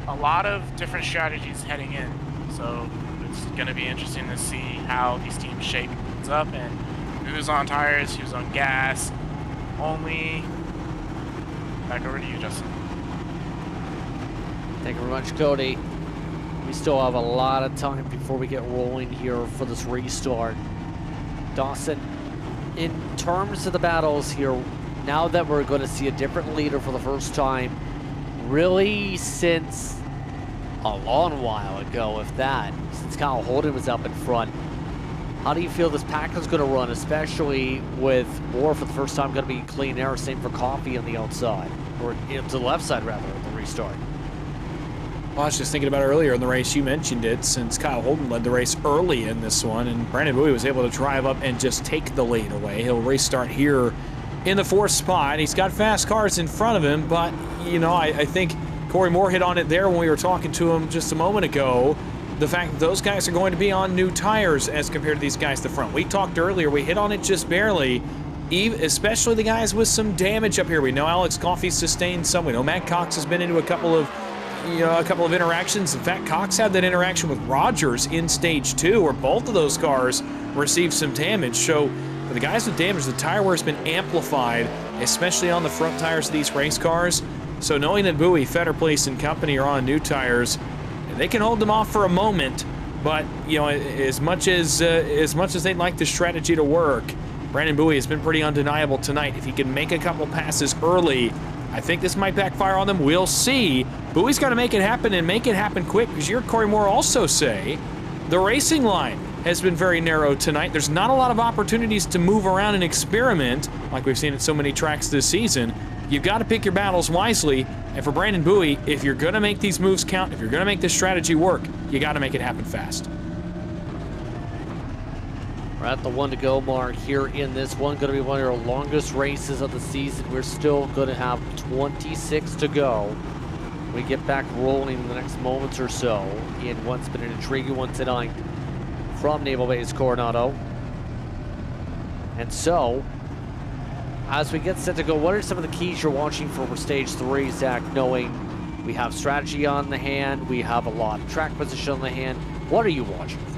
Speaker 6: a lot of different strategies heading in. So it's going to be interesting to see how these teams shape things up and who's on tires, who's on gas only. Back over to you, Justin.
Speaker 3: Thank you very much, Cody. We still have a lot of time before we get rolling here for this restart. Dawson, in terms of the battles here, now that we're going to see a different leader for the first time, really since a long while ago, if that, since Kyle Holden was up in front, how do you feel this pack is going to run, especially with Moore for the first time going to be clean air, same for Coffee on the outside, or to the left side rather, of the restart?
Speaker 4: Well, I was just thinking about it earlier in the race. You mentioned it, since Kyle Holden led the race early in this one, and Brandon Bowie was able to drive up and just take the lead away. He'll restart here in the 4th spot. He's got fast cars in front of him, but, you know, I think Corey Moore hit on it there when we were talking to him just a moment ago. The fact that those guys are going to be on new tires as compared to these guys at the front. We talked earlier, we hit on it just barely, especially the guys with some damage up here. We know Alex Coffey sustained some. We know Matt Cox has been into a couple of interactions. In fact, Cox had that interaction with Rogers in stage 2 where both of those cars received some damage. So for the guys with damage, the tire wear has been amplified, especially on the front tires of these race cars. So knowing that Bowie, Fetterplace, and company are on new tires, they can hold them off for a moment. But, you know, as much as they'd like the strategy to work, Brandon Bowie has been pretty undeniable tonight. If he can make a couple passes early, I think this might backfire on them. We'll see. Bowie's got to make it happen, and make it happen quick, because you heard Corey Moore also say the racing line has been very narrow tonight. There's not a lot of opportunities to move around and experiment like we've seen at so many tracks this season. You've got to pick your battles wisely, and for Brandon Bowie, if you're going to make these moves count, if you're going to make this strategy work, you got to make it happen fast.
Speaker 3: We're at the 1 to go mark here in this one. Going to be one of our longest races of the season. We're still going to have 26 to go. We get back rolling in the next moments or so in what's been an intriguing one tonight from Naval Base Coronado. And so, as we get set to go, what are some of the keys you're watching for stage 3, Zach, knowing we have strategy on the hand, we have a lot of track position on the hand? What are you watching for?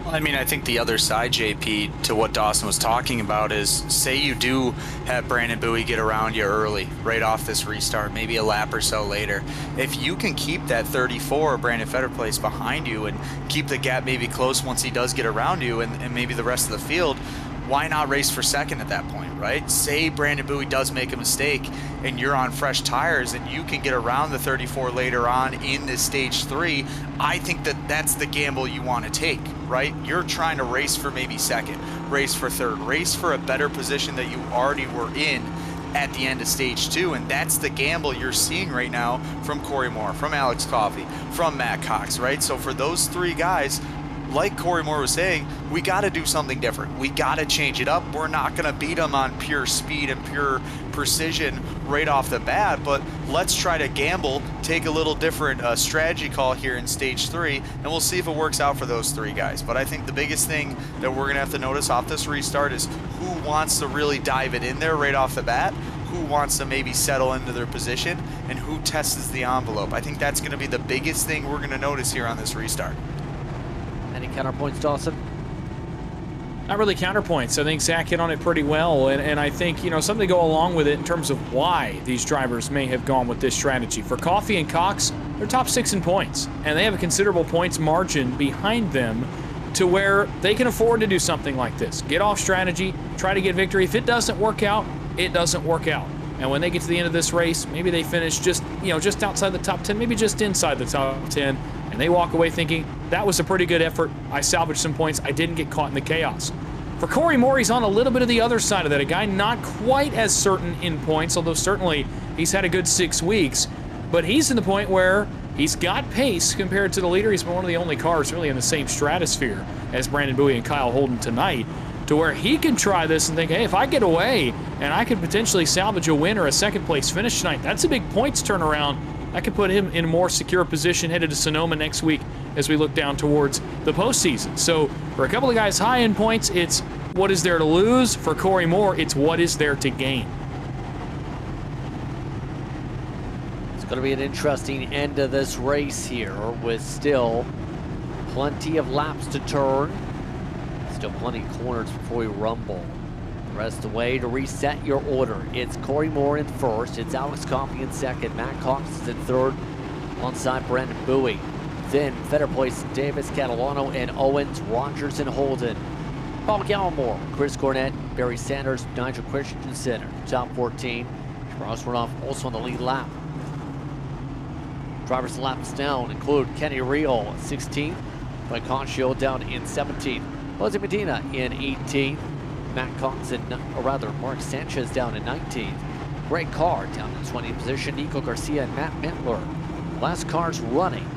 Speaker 5: I mean, I think the other side, JP, to what Dawson was talking about is, say you do have Brandon Bowie get around you early, right off this restart, maybe a lap or so later. If you can keep that 34, Brandon Fetterplace, behind you and keep the gap maybe close once he does get around you and maybe the rest of the field, why not race for second at that point, right? Say Brandon Bowie does make a mistake and you're on fresh tires and you can get around the 34 later on in this stage 3, I think that that's the gamble you want to take, right? You're trying to race for maybe second, race for third, race for a better position that you already were in at the end of stage 2, and that's the gamble you're seeing right now from Corey Moore, from Alex Coffey, from Matt Cox, right? So for those 3 guys, like Corey Moore was saying, we got to do something different. We got to change it up. We're not going to beat them on pure speed and pure precision right off the bat, but let's try to gamble, take a little different strategy call here in stage 3, and we'll see if it works out for those 3 guys. But I think the biggest thing that we're going to have to notice off this restart is who wants to really dive it in there right off the bat, who wants to maybe settle into their position, and who tests the envelope. I think that's going to be the biggest thing we're going to notice here on this restart.
Speaker 3: Any counterpoints, Dawson?
Speaker 4: Not really counterpoints. I think Zach hit on it pretty well, and I think, you know, something to go along with it in terms of why these drivers may have gone with this strategy. For Coffey and Cox, they're top 6 in points, and they have a considerable points margin behind them to where they can afford to do something like this. Get off strategy, try to get victory. If it doesn't work out, it doesn't work out. And when they get to the end of this race, maybe they finish just outside the top 10, maybe just inside the top 10, and they walk away thinking, that was a pretty good effort. I salvaged some points. I didn't get caught in the chaos. For Corey Moore, he's on a little bit of the other side of that. A guy not quite as certain in points, although certainly he's had a good 6 weeks. But he's in the point where he's got pace compared to the leader. He's been one of the only cars really in the same stratosphere as Brandon Bowie and Kyle Holden tonight, to where he can try this and think, hey, if I get away and I could potentially salvage a win or a second place finish tonight, that's a big points turnaround. I could put him in a more secure position headed to Sonoma next week as we look down towards the postseason. So for a couple of guys high in points, it's what is there to lose. For Corey Moore, it's what is there to gain.
Speaker 3: It's going to be an interesting end of this race here, with still plenty of laps to turn. Still plenty of corners before we rumble. The rest of the way to reset your order. It's Corey Moore in first. It's Alex Coffey in second. Matt Cox is in third alongside Brandon Bowie. Then better place Davis, Catalano, and Owens, Rogers, and Holden. Paul Gallimore, Chris Cornett, Barry Sanders, Nigel Christensen, top 14. Ross Runoff also on the lead lap. Drivers laps down include Kenny Real, 16th. Mike Conchio down in 17th. Jose Medina in 18th. Matt Cox Mark Sanchez down in 19th. Greg Carr down in 20th position. Nico Garcia and Matt Mittler. Last cars running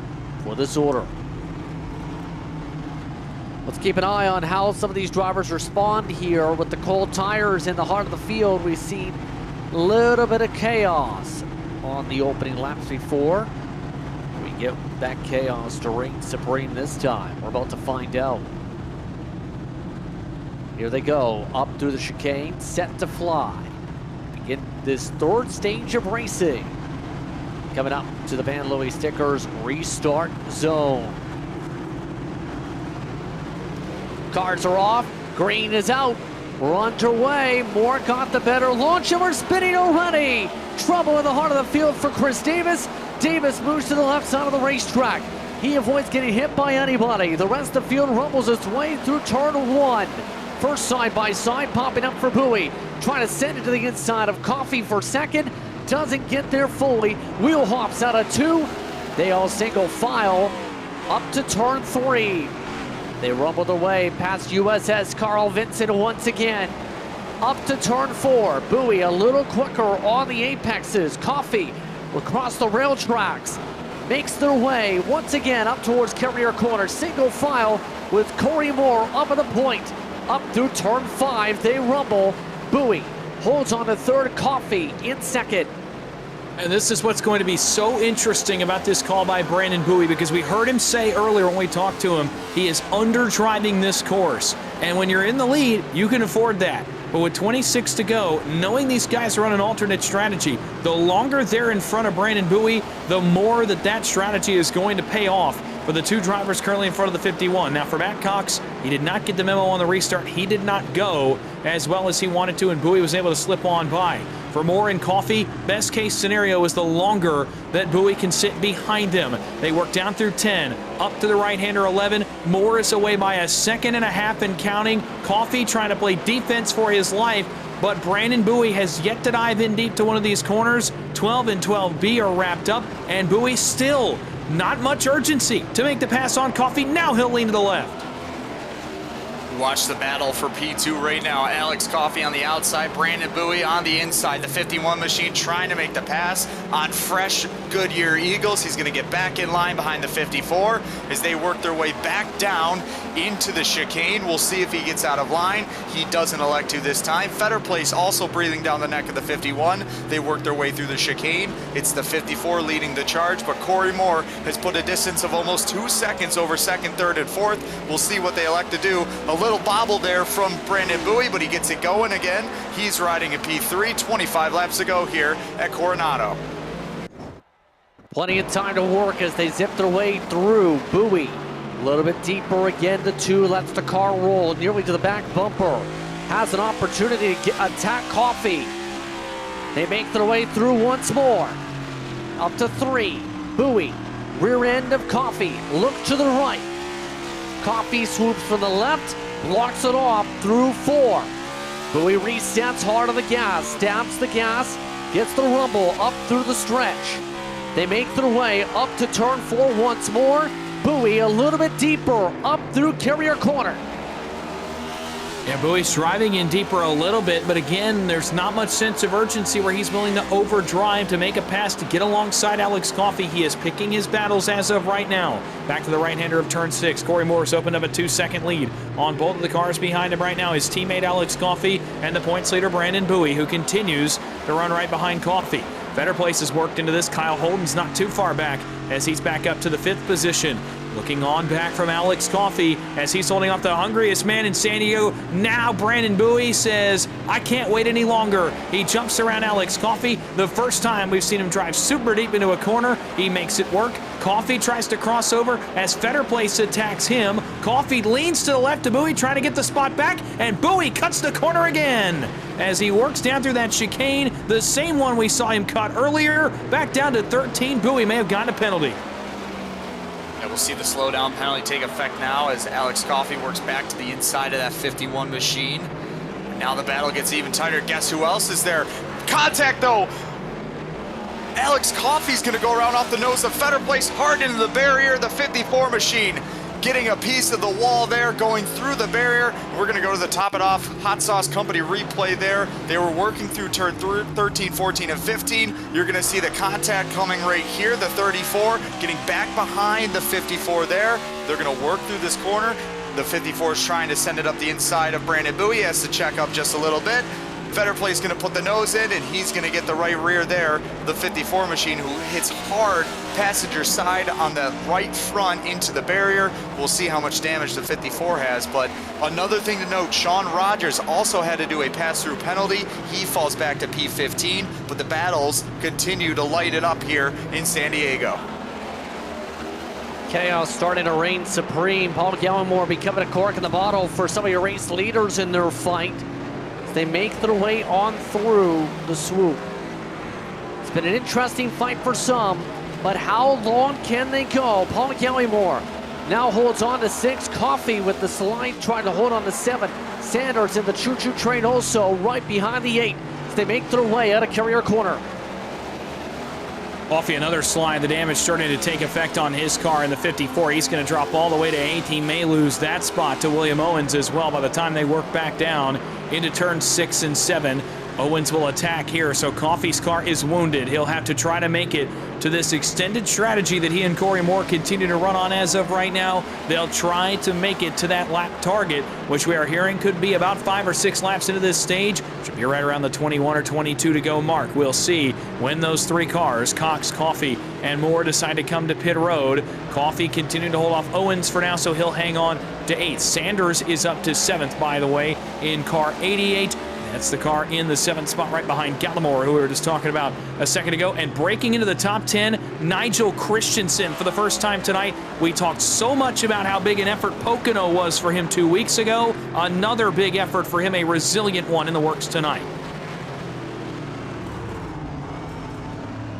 Speaker 3: for this order. Let's keep an eye on how some of these drivers respond here with the cold tires in the heart of the field. We've seen a little bit of chaos on the opening laps before. We get that chaos to reign supreme this time. We're about to find out. Here they go, up through the chicane, set to fly. Begin this third stage of racing. Coming up to the Van Louis Stickers restart zone. Cars are off, green is out. We're underway, Moore got the better launch and we're spinning already. Trouble in the heart of the field for Chris Davis. Davis moves to the left side of the racetrack. He avoids getting hit by anybody. The rest of the field rumbles its way through turn 1. First side-by-side popping up for Bowie. Trying to send it to the inside of Coffey for second. Doesn't get there fully. Wheel hops out of 2. They all single file up to turn 3. They rumble their way past USS Carl Vinson once again. Up to turn 4. Bowie a little quicker on the apexes. Coffey across the rail tracks. Makes their way once again up towards Carrier Corner. Single file with Corey Moore up at the point. Up through turn 5, they rumble. Bowie holds on to third, Coffey in second.
Speaker 4: And this is what's going to be so interesting about this call by Brandon Bowie, because we heard him say earlier when we talked to him, he is under-driving this course. And when you're in the lead, you can afford that. But with 26 to go, knowing these guys are on an alternate strategy, the longer they're in front of Brandon Bowie, the more that strategy is going to pay off for the two drivers currently in front of the 51. Now for Matt Cox, he did not get the memo on the restart. He did not go as well as he wanted to, and Bowie was able to slip on by. For Moore and Coffey, best case scenario is the longer that Bowie can sit behind him. They work down through 10, up to the right-hander 11. Moore is away by a second and a half and counting. Coffey trying to play defense for his life, but Brandon Bowie has yet to dive in deep to one of these corners. 12 and 12B are wrapped up, and Bowie still not much urgency to make the pass on Coffey. Now he'll lean to the left.
Speaker 5: Watch the battle for P2 right now. Alex Coffey on the outside, Brandon Bowie on the inside. The 51 machine trying to make the pass on fresh Goodyear Eagles. He's going to get back in line behind the 54 as they work their way back down into the chicane. We'll see if he gets out of line. He doesn't elect to this time. Fetter Place also breathing down the neck of the 51. They work their way through the chicane. It's the 54 leading the charge, but Corey Moore has put a distance of almost 2 seconds over second, third, and fourth. We'll see what they elect to do. A little bobble there from Brandon Bowie, but he gets it going again. He's riding a P3, 25 laps to go here at Coronado.
Speaker 3: Plenty of time to work as they zip their way through. Bowie a little bit deeper again, the 2 lets the car roll nearly to the back bumper. Has an opportunity to attack Coffey. They make their way through once more. Up to 3. Bowie, rear end of Coffey. Look to the right. Coffey swoops from the left, blocks it off through 4. Bowie resets hard on the gas, stabs the gas, gets the rumble up through the stretch. They make their way up to turn 4 once more. Bowie a little bit deeper up through Carrier Corner.
Speaker 4: Yeah, Bowie's driving in deeper a little bit, but again, there's not much sense of urgency where he's willing to overdrive to make a pass to get alongside Alex Coffey. He is picking his battles as of right now. Back to the right-hander of turn 6. Corey Morris opened up a 2-second lead on both of the cars behind him right now. His teammate Alex Coffey and the points leader Brandon Bowie, who continues to run right behind Coffey. Better Place has worked into this. Kyle Holden's not too far back as he's back up to the 5th position. Looking on back from Alex Coffey as he's holding off the hungriest man in San Diego. Now Brandon Bowie says, I can't wait any longer. He jumps around Alex Coffey. The first time we've seen him drive super deep into a corner, he makes it work. Coffey tries to cross over as Better Place attacks him. Coffey leans to the left to Bowie, trying to get the spot back, and Bowie cuts the corner again as he works down through that chicane, the same one we saw him cut earlier. Back down to 13. Bowie may have gotten a penalty.
Speaker 5: Yeah, we'll see the slowdown penalty take effect now as Alex Coffey works back to the inside of that 51 machine. Now the battle gets even tighter. Guess who else is there? Contact though. Alex Coffey's gonna go around off the nose of Better Place, hard into the barrier. The 54 machine getting a piece of the wall there, going through the barrier. We're gonna go to the top it off Hot Sauce Company replay there. They were working through turn 13, 14, and 15. You're gonna see the contact coming right here, the 34, getting back behind the 54 there. They're gonna work through this corner. The 54 is trying to send it up the inside of Brandon Bowie. He has to check up just a little bit. Better Place gonna put the nose in, and he's gonna get the right rear there. The 54 machine, who hits hard passenger side on the right front into the barrier. We'll see how much damage the 54 has, but another thing to note, Sean Rogers also had to do a pass-through penalty. He falls back to P15, but the battles continue to light it up here in San Diego.
Speaker 3: Chaos starting to reign supreme. Paul Gallimore becoming a cork in the bottle for some of your race leaders in their fight. They make their way on through the swoop. It's been an interesting fight for some, but how long can they go? Paul Gallimore now holds on to 6. Coffey with the slide trying to hold on to 7. Sanders in the choo-choo train also right behind the 8 as they make their way out of Carrier Corner.
Speaker 4: Coffey, another slide. The damage starting to take effect on his car in the 54. He's going to drop all the way to 8. He may lose that spot to William Owens as well by the time they work back down into turn 6 and 7. Owens will attack here, so Coffey's car is wounded. He'll have to try to make it to this extended strategy that he and Corey Moore continue to run on as of right now. They'll try to make it to that lap target, which we are hearing could be about 5 or 6 laps into this stage. Should be right around the 21 or 22 to go mark. We'll see when those 3 cars, Cox, Coffey, and Moore, decide to come to pit road. Coffey continuing to hold off Owens for now, so he'll hang on to 8th. Sanders is up to 7th, by the way, in car 88. That's the car in the 7th spot right behind Gallimore, who we were just talking about a second ago. And breaking into the top 10, Nigel Christensen for the first time tonight. We talked so much about how big an effort Pocono was for him 2 weeks ago. Another big effort for him, a resilient one in the works tonight.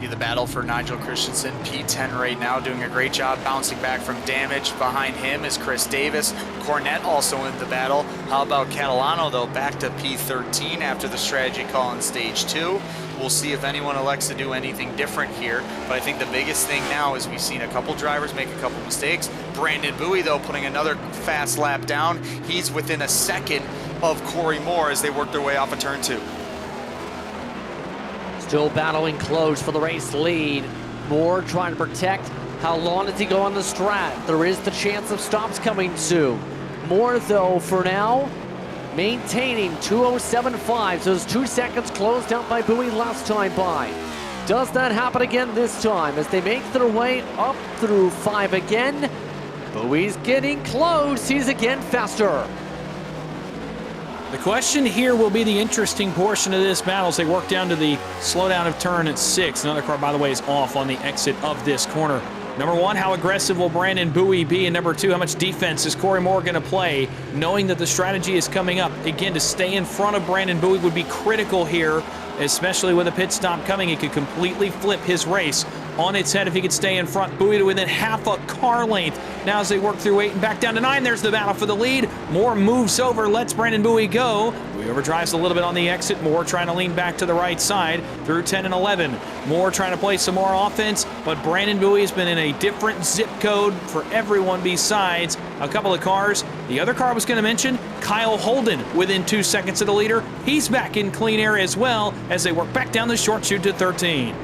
Speaker 5: The battle for Nigel Christensen, P10 right now, doing a great job bouncing back from damage. Behind him is Chris Davis. Cornette also in the battle. How about Catalano, though, back to P13 after the strategy call in stage 2. We'll see if anyone elects to do anything different here, but I think the biggest thing now is we've seen a couple drivers make a couple mistakes. Brandon Bowie, though, putting another fast lap down. He's within a second of Corey Moore as they work their way off of turn 2.
Speaker 3: Still battling close for the race lead. Moore trying to protect. How long does he go on the strat? There is the chance of stops coming soon. Moore, though, for now, maintaining 2:07.5. So those 2 seconds closed out by Bowie last time by. Does that happen again this time as they make their way up through 5 again? Bowie's getting close. He's again faster.
Speaker 4: The question here will be the interesting portion of this battle as they work down to the slowdown of turn at 6. Another car, by the way, is off on the exit of this corner. Number 1, how aggressive will Brandon Bowie be? And number 2, how much defense is Corey Moore going to play, knowing that the strategy is coming up? Again, to stay in front of Brandon Bowie would be critical here, especially with a pit stop coming. It could completely flip his race on its head if he could stay in front. Bowie to within half a car length. Now as they work through 8 and back down to 9, there's the battle for the lead. Moore moves over, lets Brandon Bowie go. Bowie overdrives a little bit on the exit. Moore trying to lean back to the right side through 10 and 11. Moore trying to play some more offense, but Brandon Bowie has been in a different zip code for everyone besides a couple of cars. The other car I was going to mention, Kyle Holden, within 2 seconds of the leader. He's back in clean air as well as they work back down the short chute to 13.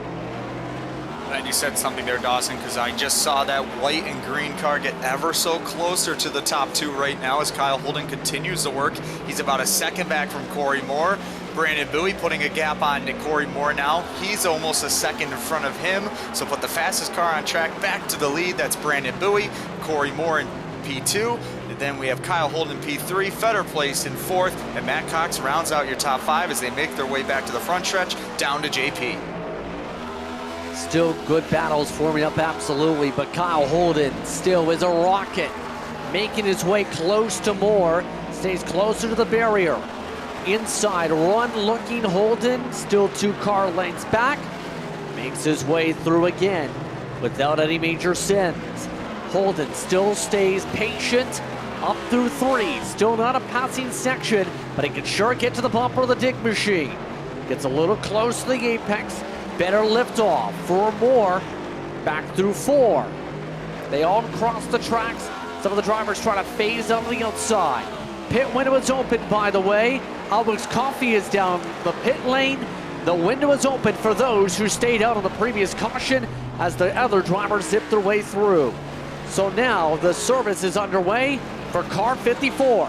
Speaker 5: Glad you said something there, Dawson, because I just saw that white and green car get ever so closer to the top 2 right now as Kyle Holden continues to work. He's about a second back from Corey Moore. Brandon Bowie putting a gap on to Corey Moore now. He's almost a second in front of him. So put the fastest car on track back to the lead. That's Brandon Bowie, Corey Moore in P2. And then we have Kyle Holden in P3, Fetter placed in 4th, and Matt Cox rounds out your top 5 as they make their way back to the front stretch down to JP.
Speaker 3: Still good battles forming up, absolutely, but Kyle Holden still is a rocket, making his way close to Moore, stays closer to the barrier. Inside run looking Holden, still 2 car lengths back, makes his way through again without any major sins. Holden still stays patient up through 3, still not a passing section, but he can sure get to the bumper of the dig machine. Gets a little close to the apex. Better liftoff for Moore, back through 4. They all cross the tracks. Some of the drivers trying to phase out on the outside. Pit window is open, by the way. Alex Coffey is down the pit lane. The window is open for those who stayed out on the previous caution as the other drivers zip their way through. So now the service is underway for car 54.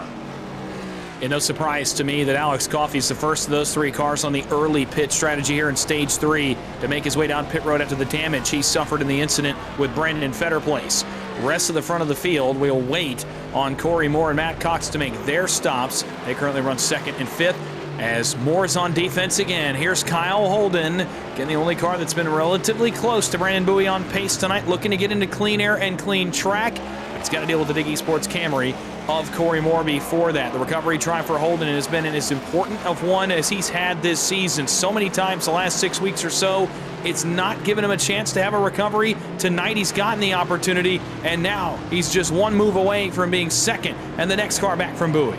Speaker 4: And no surprise to me that Alex Coffey's the first of those 3 cars on the early pit strategy here in stage 3 to make his way down pit road after the damage he suffered in the incident with Brandon Fetter place. Rest of the front of the field will wait on Corey Moore and Matt Cox to make their stops. They currently run 2nd and 5th as Moore's on defense again. Here's Kyle Holden, getting the only car that's been relatively close to Brandon Bowie on pace tonight, looking to get into clean air and clean track. He's got to deal with the Dig eSports Camry of Corey Moore before that. The recovery try for Holden has been as important of one as he's had this season. So many times the last 6 weeks or so, it's not given him a chance to have a recovery. Tonight he's gotten the opportunity, and now he's just 1 move away from being 2nd and the next car back from Bowie.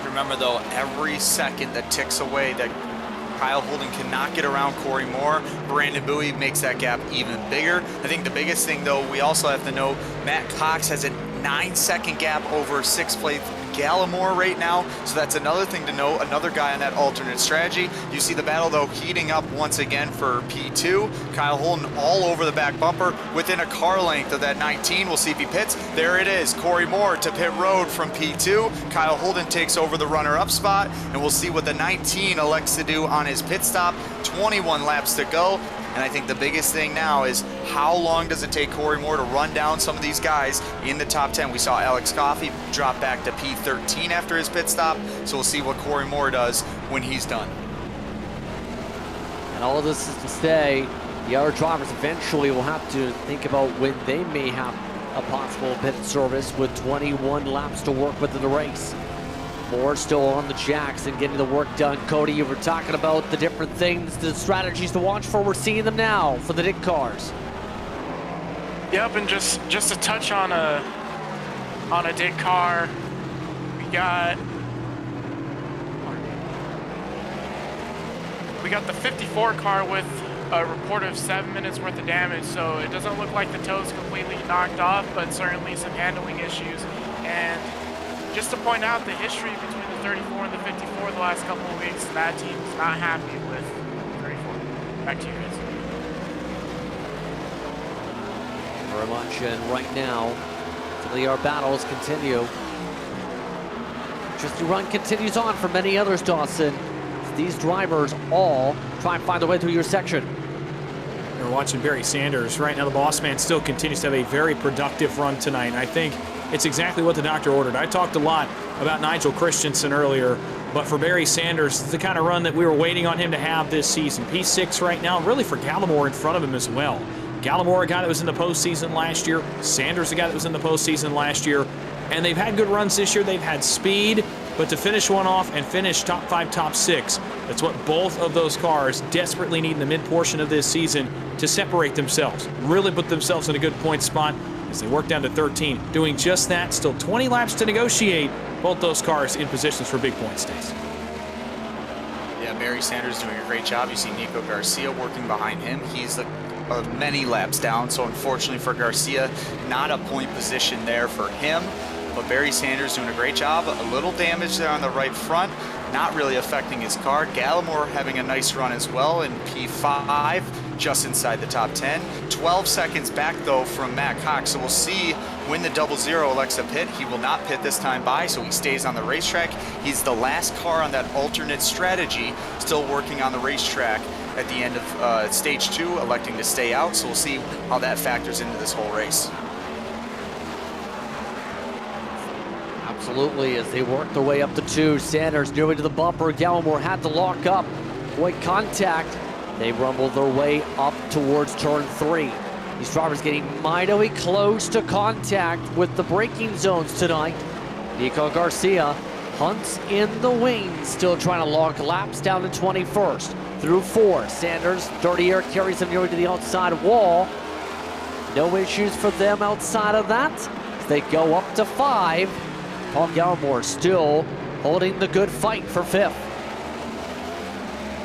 Speaker 5: Remember though, every second that ticks away that Kyle Holden cannot get around Corey Moore, Brandon Bowie makes that gap even bigger. I think the biggest thing though, we also have to know Matt Cox has a 9-second gap over 6th place Gallimore right now, so that's another thing to know, another guy on that alternate strategy. You see the battle though heating up once again for P2. Kyle Holden all over the back bumper within a car length of that 19. We'll see if he pits. There it is, Corey Moore to pit road from P2. Kyle Holden takes over the runner-up spot, and we'll see what the 19 elects to do on his pit stop. 21 laps to go. And I think the biggest thing now is how long does it take Corey Moore to run down some of these guys in the top 10? We saw Alex Coffey drop back to P13 after his pit stop, so we'll see what Corey Moore does when he's done.
Speaker 3: And all of this is to say, the other drivers eventually will have to think about when they may have a possible pit service with 21 laps to work within the race. Moore still on the jacks and getting the work done. Cody, you were talking about the different things, the strategies to watch for. We're seeing them now for the Dig cars.
Speaker 6: Yep, and just to touch on a Dig car, we got the 54 car with a report of 7 minutes worth of damage, so it doesn't look like the toe's completely knocked off, but certainly some handling issues. And just to point out the history between the 34 and the 54 the last couple of weeks, that team is not happy with 34. Back to you guys.
Speaker 3: Very much, and right now, our battles continue. Just the run continues on for many others, Dawson. These drivers all try and find their way through your section.
Speaker 4: We're watching Barry Sanders. Right now, the boss man still continues to have a very productive run tonight. I think it's exactly what the doctor ordered. I talked a lot about Nigel Christensen earlier, but for Barry Sanders, it's the kind of run that we were waiting on him to have this season. P6 right now, really for Gallimore in front of him as well. Gallimore, a guy that was in the postseason last year. Sanders, a guy that was in the postseason last year. And they've had good runs this year. They've had speed, but to finish one off and finish top 5, top 6, that's what both of those cars desperately need in the mid-portion of this season to separate themselves, really put themselves in a good point spot as they work down to 13. Doing just that, still 20 laps to negotiate. Both those cars in positions for big point stays.
Speaker 5: Yeah, Barry Sanders doing a great job. You see Nico Garcia working behind him. He's many laps down, so unfortunately for Garcia, not a point position there for him. But Barry Sanders doing a great job. A little damage there on the right front, not really affecting his car. Gallimore having a nice run as well in P5, just inside the top 10. 12 seconds back though from Matt Cox, so we'll see when the 00 elects to pit. He will not pit this time by, so he stays on the racetrack. He's the last car on that alternate strategy, still working on the racetrack at the end of stage 2, electing to stay out, so we'll see how that factors into this whole race.
Speaker 3: Absolutely, as they work their way up to 2. Sanders nearly to the bumper. Gallimore had to lock up. Avoid contact. They rumble their way up towards turn 3. These drivers getting mightily close to contact with the braking zones tonight. Nico Garcia hunts in the wings, still trying to log laps down to 21st. Through 4, Sanders, dirty air carries him nearly to the outside wall. No issues for them outside of that. As they go up to 5. Paul Gallimore still holding the good fight for 5th.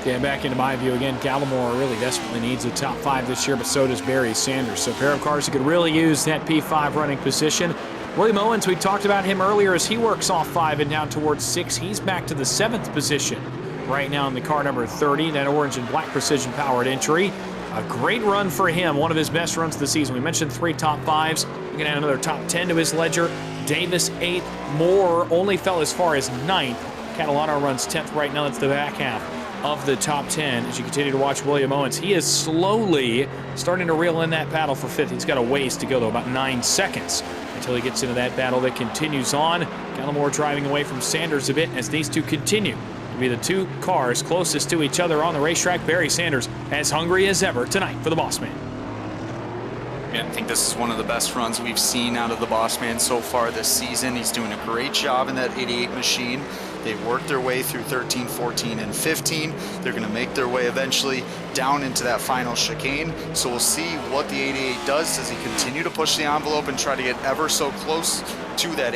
Speaker 4: Getting back into my view again, Gallimore really desperately needs a top 5 this year, but so does Barry Sanders. So a pair of cars that could really use that P5 running position. William Owens, we talked about him earlier as he works off 5 and down towards 6. He's back to the 7th position right now in the car number 30, that orange and black precision powered entry. A great run for him, one of his best runs of the season. We mentioned 3 top 5s. We can add another top 10 to his ledger. Davis 8th, Moore only fell as far as 9th. Catalano runs 10th right now. That's the back half of the top 10. As you continue to watch William Owens, he is slowly starting to reel in that battle for 5th. He's got a ways to go, though, about 9 seconds until he gets into that battle that continues on. Gallimore driving away from Sanders a bit as these two continue to be the 2 cars closest to each other on the racetrack. Barry Sanders as hungry as ever tonight for the boss man.
Speaker 5: I think this is one of the best runs we've seen out of the boss man so far this season. He's doing a great job in that 88 machine. They've worked their way through 13, 14, and 15. They're going to make their way eventually down into that final chicane. So we'll see what the 88 does. Does he continue to push the envelope and try to get ever so close to that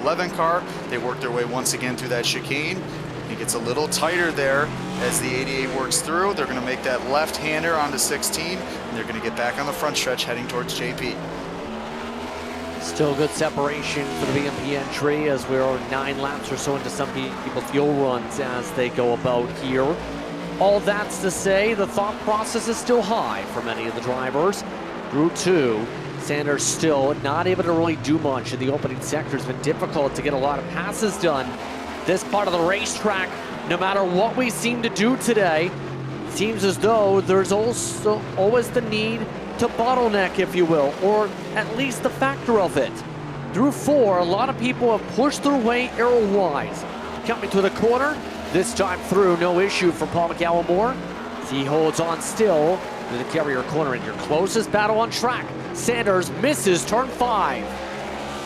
Speaker 5: 11 car? They work their way once again through that chicane. It gets a little tighter there as the 88 works through. They're going to make that left-hander onto 16, and they're going to get back on the front stretch heading towards JP.
Speaker 3: Still good separation for the BMP entry as we're 9 laps or so into some people's fuel runs as they go about here. All that's to say, the thought process is still high for many of the drivers. Through 2, Sanders still not able to really do much in the opening sector. It's been difficult to get a lot of passes done. This part of the racetrack, no matter what we seem to do today, seems as though there's also always the need to bottleneck, if you will, or at least the factor of it. Through 4, a lot of people have pushed their way arrow-wise. Coming to the corner, this time through, no issue for Paul Gallimore. As he holds on still to the carrier corner in your closest battle on track. Sanders misses turn 5.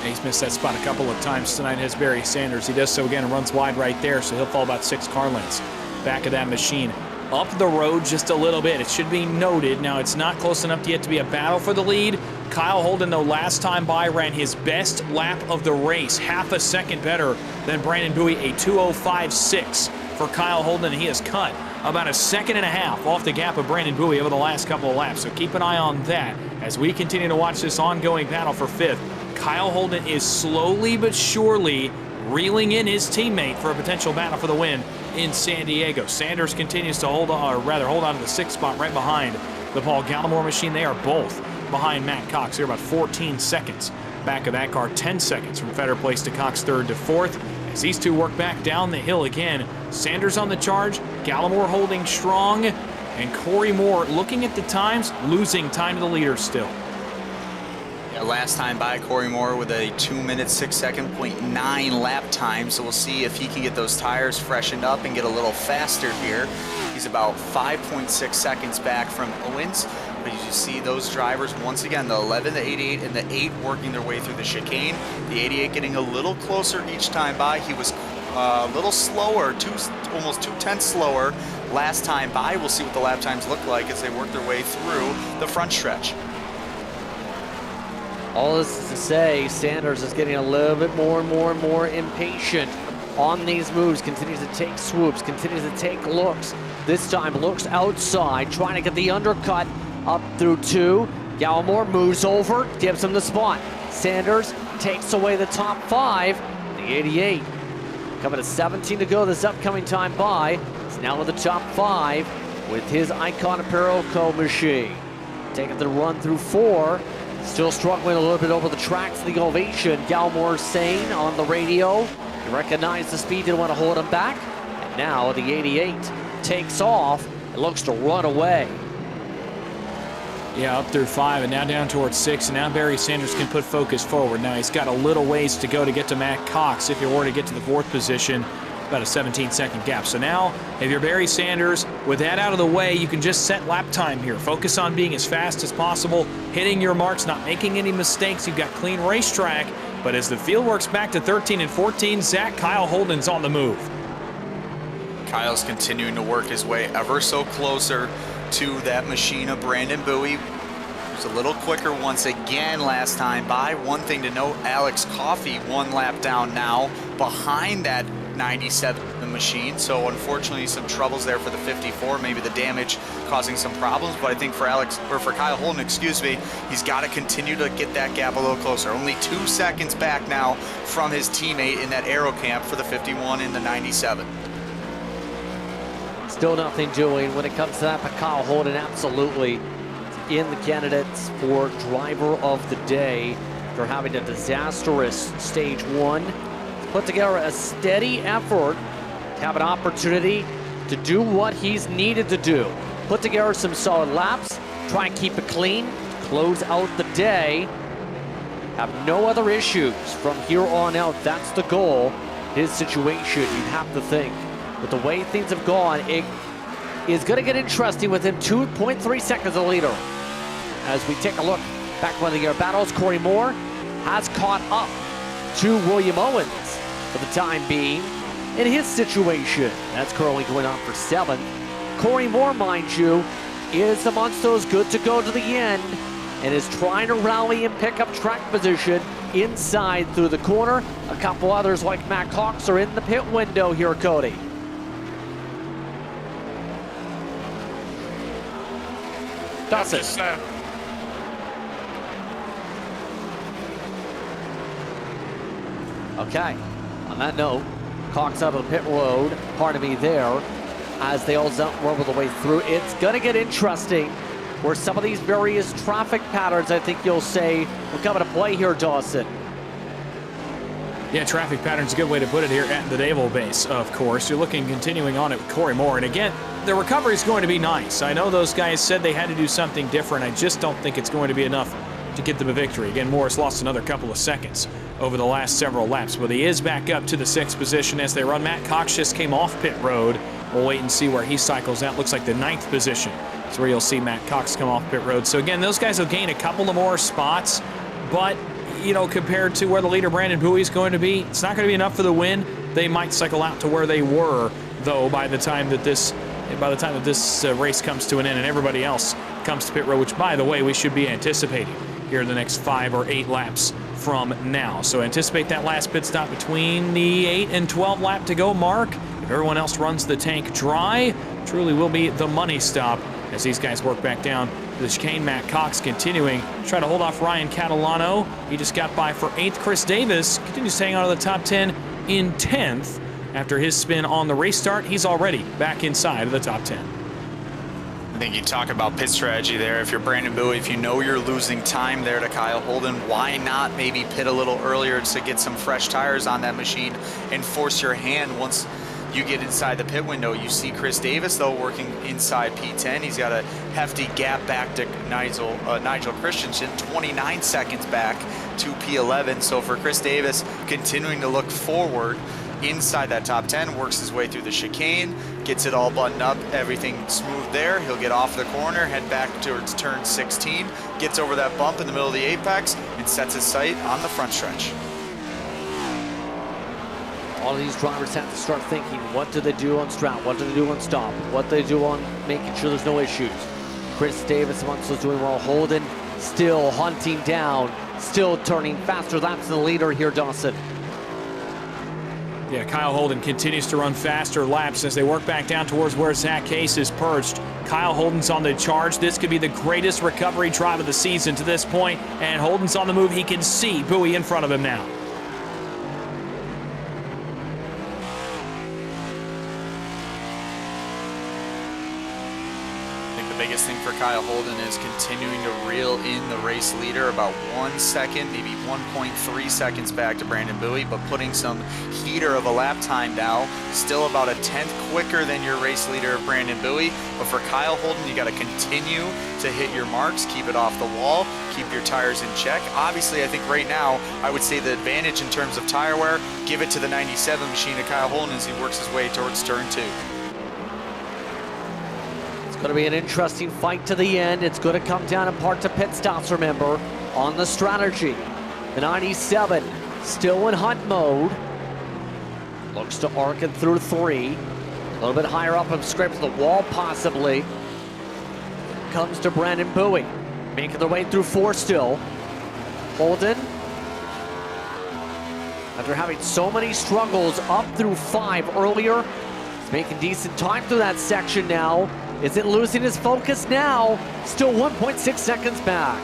Speaker 4: He's missed that spot a couple of times tonight, has Barry Sanders. He does so again and runs wide right there, so he'll fall about 6 car lengths back of that machine. Up the road just a little bit. It should be noted. Now, it's not close enough yet to be a battle for the lead. Kyle Holden, though, last time by ran his best lap of the race, half a second better than Brandon Bowie, a 2:05.6 for Kyle Holden. He has cut about 1.5 seconds off the gap of Brandon Bowie over the last couple of laps, so keep an eye on that as we continue to watch this ongoing battle for 5th. Kyle Holden is slowly but surely reeling in his teammate for a potential battle for the win in San Diego. Sanders continues to hold on to the 6th spot right behind the Paul Gallimore machine. They are both behind Matt Cox. They're about 14 seconds back of that car, 10 seconds from Federer Place to Cox 3rd to 4th. As these two work back down the hill again, Sanders on the charge, Gallimore holding strong, and Corey Moore looking at the times, losing time to the leaders still.
Speaker 5: Last time by, Corey Moore with a 2-minute 6-second 0.9 lap time, so we'll see if he can get those tires freshened up and get a little faster here. He's about 5.6 seconds back from Owens. but you see those drivers once again, the 11, the 88, and the 8 working their way through the chicane. The 88 getting a little closer each time by. He was a little slower, almost 2/10 slower last time by. We'll see what the lap times look like as they work their way through the front stretch.
Speaker 3: All this is to say, Sanders is getting a little bit more and more impatient on these moves, continues to take swoops, continues to take looks. This time looks outside, trying to get the undercut up through 2. Gallimore moves over, gives him the spot. Sanders takes away the top 5. The 88 coming to 17 to go this upcoming time by. He's now with the top 5 with his Icon Apparel Co. machine. Taking the run through 4. Still struggling a little bit over the tracks, the ovation. Gallimore saying on the radio, he recognized the speed, didn't want to hold him back. And now the 88 takes off and looks to run away.
Speaker 4: Yeah, up through 5 and now down towards 6. And now Barry Sanders can put focus forward. Now he's got a little ways to go to get to Matt Cox. If he were to get to the 4th position, about a 17-second gap. So now, if you're Barry Sanders, with that out of the way, you can just set lap time here. Focus on being as fast as possible, hitting your marks, not making any mistakes. You've got clean racetrack. But as the field works back to 13 and 14, Kyle Holden's on the move.
Speaker 5: Kyle's continuing to work his way ever so closer to that machine of Brandon Bowie. He's a little quicker once again last time by. One thing to note, Alex Coffey 1 lap down now behind that 97 machine. So unfortunately some troubles there for the 54, maybe the damage causing some problems, but I think for Kyle Holden, he's got to continue to get that gap a little closer. Only 2 seconds back now from his teammate in that aero camp for the 51 and the 97.
Speaker 3: Still nothing doing when it comes to that, but Kyle Holden absolutely in the candidates for driver of the day. They're having a disastrous stage 1. Put together a steady effort to have an opportunity to do what he's needed to do. Put together some solid laps, try and keep it clean, close out the day, have no other issues from here on out. That's the goal. His situation, you'd have to think, with the way things have gone, it is going to get interesting with him 2.3 seconds of the leader. As we take a look back when the battles, Corey Moore has caught up to William Owens for the time being in his situation. That's currently going on for 7th. Corey Moore, mind you, is amongst those good to go to the end and is trying to rally and pick up track position inside through the corner. A couple others like Matt Cox are in the pit window here, Cody. That's it. Okay, on that note, Cox out of the pit road, there, as they all rumble the way through. It's gonna get interesting where some of these various traffic patterns, I think you'll say, will come into play here, Dawson.
Speaker 4: Yeah, traffic pattern's a good way to put it here at the Naval Base, of course. You're looking, continuing on it with Corey Moore. And again, the recovery is going to be nice. I know those guys said they had to do something different. I just don't think it's going to be enough to get them a victory. Again, Morris lost another couple of seconds over the last several laps, but he is back up to the 6th position as they run. Matt Cox just came off pit road. We'll wait and see where he cycles out. Looks like the 9th position. That's where you'll see Matt Cox come off pit road. So again, those guys will gain a couple of more spots, but you know, compared to where the leader Brandon Bowie is going to be, it's not going to be enough for the win. They might cycle out to where they were, though, by the time that this race comes to an end and everybody else comes to pit road, which, by the way, we should be anticipating here in the next 5 or 8 laps from now. So anticipate that last pit stop between the 8 and 12 lap to go mark. If everyone else runs the tank dry, truly will be the money stop as these guys work back down the chicane. Matt Cox continuing to try to hold off Ryan Catalano. He just got by for 8th. Chris Davis continues to hang on to the top 10 in 10th. After his spin on the race start, he's already back inside of the top 10.
Speaker 5: I think you talk about pit strategy there. If you're Brandon Bowie, if you know you're losing time there to Kyle Holden, why not maybe pit a little earlier to get some fresh tires on that machine and force your hand once you get inside the pit window. You see Chris Davis, though, working inside P10. He's got a hefty gap back to Nigel Christensen, 29 seconds back to P11. So for Chris Davis, continuing to look forward inside that top 10, works his way through the chicane, gets it all buttoned up, everything smooth there. He'll get off the corner, head back towards turn 16, gets over that bump in the middle of the apex, and sets his sight on the front stretch.
Speaker 3: All of these drivers have to start thinking, what do they do on strat? What do they do on stop? What do they do on making sure there's no issues? Chris Davis once was doing well. Holden still hunting down, still turning faster laps than the leader here, Dawson.
Speaker 4: Yeah, Kyle Holden continues to run faster laps as they work back down towards where Zach Case is perched. Kyle Holden's on the charge. This could be the greatest recovery drive of the season to this point, and Holden's on the move. He can see Bowie in front of him now.
Speaker 5: Biggest thing for Kyle Holden is continuing to reel in the race leader about 1 second, maybe 1.3 seconds back to Brandon Bowie, but putting some heater of a lap time now. Still about a 10th quicker than your race leader, Brandon Bowie. But for Kyle Holden, you got to continue to hit your marks, keep it off the wall, keep your tires in check. Obviously, I think right now, I would say the advantage in terms of tire wear, give it to the 97 machine of Kyle Holden as he works his way towards turn 2.
Speaker 3: It's going to be an interesting fight to the end. It's going to come down in part to pit stops, remember, on the strategy. The 97 still in hunt mode. Looks to arc it through 3. A little bit higher up and scrapes the wall possibly. Comes to Brandon Bowie. Making their way through 4 still. Holden, after having so many struggles up through 5 earlier, he's making decent time through that section now. Isn't losing his focus now. Still 1.6 seconds back.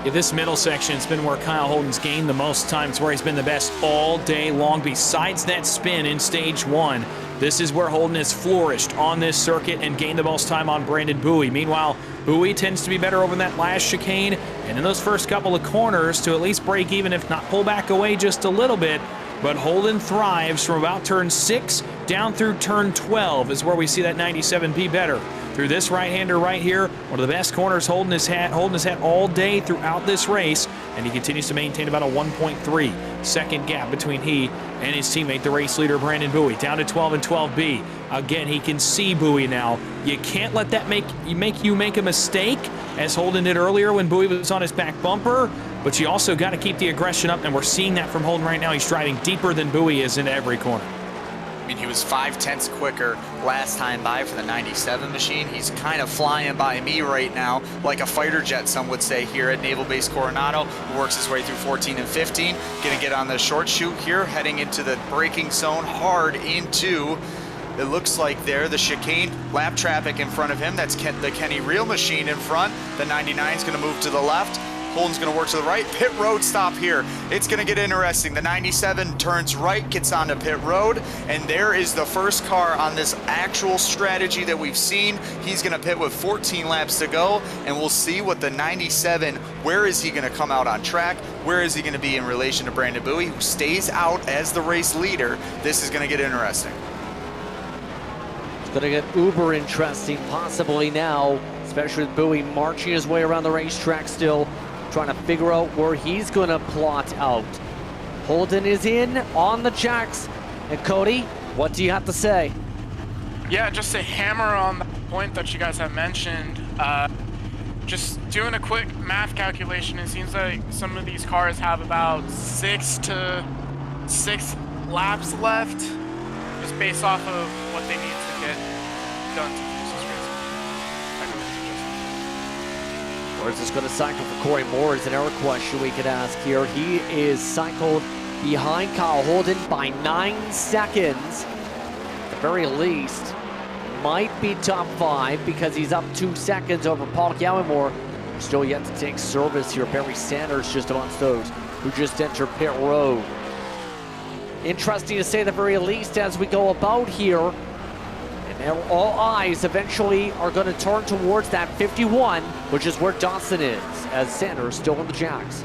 Speaker 4: Yeah, this middle section has been where Kyle Holden's gained the most time. It's where he's been the best all day long. Besides that spin in stage 1, this is where Holden has flourished on this circuit and gained the most time on Brandon Bowie. Meanwhile, Bowie tends to be better over in that last chicane and in those first couple of corners to at least break even, if not pull back away just a little bit. But Holden thrives from about turn 6 down through turn 12 is where we see that 97 be better. Through this right-hander right here, one of the best corners Holden has had all day throughout this race, and he continues to maintain about a 1.3 second gap between he and his teammate, the race leader, Brandon Bowie, down to 12 and 12B. Again, he can see Bowie now. You can't let that make you make a mistake, as Holden did earlier when Bowie was on his back bumper, but you also got to keep the aggression up, and we're seeing that from Holden right now. He's driving deeper than Bowie is into every corner.
Speaker 5: I mean, he was 5/10 quicker last time by for the 97 machine. He's kind of flying by me right now, like a fighter jet, some would say, here at Naval Base Coronado. He works his way through 14 and 15. Gonna get on the short chute here, heading into the braking zone, hard into, it looks like there, the chicane, lap traffic in front of him. That's the Kenny Reel machine in front. The 99's gonna move to the left. Holden's gonna work to the right. Pit road stop here. It's gonna get interesting. The 97 turns right, gets onto pit road, and there is the first car on this actual strategy that we've seen. He's gonna pit with 14 laps to go, and we'll see what the 97, where is he gonna come out on track? Where is he gonna be in relation to Brandon Bowie, who stays out as the race leader? This is gonna get interesting.
Speaker 3: It's gonna get uber interesting possibly now, especially with Bowie marching his way around the racetrack still, trying to figure out where he's going to plot out. Holden is in on the jacks. And Cody, what do you have to say?
Speaker 6: Yeah, just to hammer on the point that you guys have mentioned, just doing a quick math calculation, it seems like some of these cars have about 6 laps left, just based off of what they need to get done to finish this race.
Speaker 3: Or is this going to cycle for Corey Moore is another question we could ask here. He is cycled behind Kyle Holden by 9 seconds. At the very least, might be top 5 because he's up 2 seconds over Paul Gallimore. Still yet to take service here. Barry Sanders just amongst those who just entered pit road. Interesting to say at the very least as we go about here. And all eyes eventually are going to turn towards that 51, which is where Dawson is, as Sanders still in the jacks.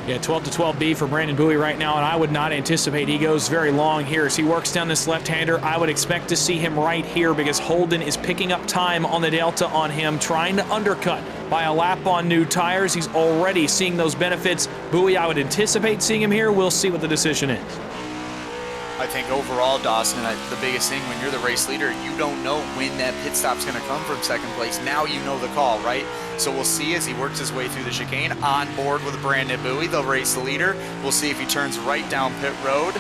Speaker 4: Yeah, 12 to 12B for Brandon Bowie right now, and I would not anticipate he goes very long here. As he works down this left-hander, I would expect to see him right here because Holden is picking up time on the Delta on him, trying to undercut by a lap on new tires. He's already seeing those benefits. Bowie, I would anticipate seeing him here. We'll see what the decision is.
Speaker 5: I think overall, Dawson, the biggest thing when you're the race leader, you don't know when that pit stop's going to come from second place. Now you know the call, right? So we'll see as he works his way through the chicane on board with Brandon Bowie, the race leader. We'll see if he turns right down pit road.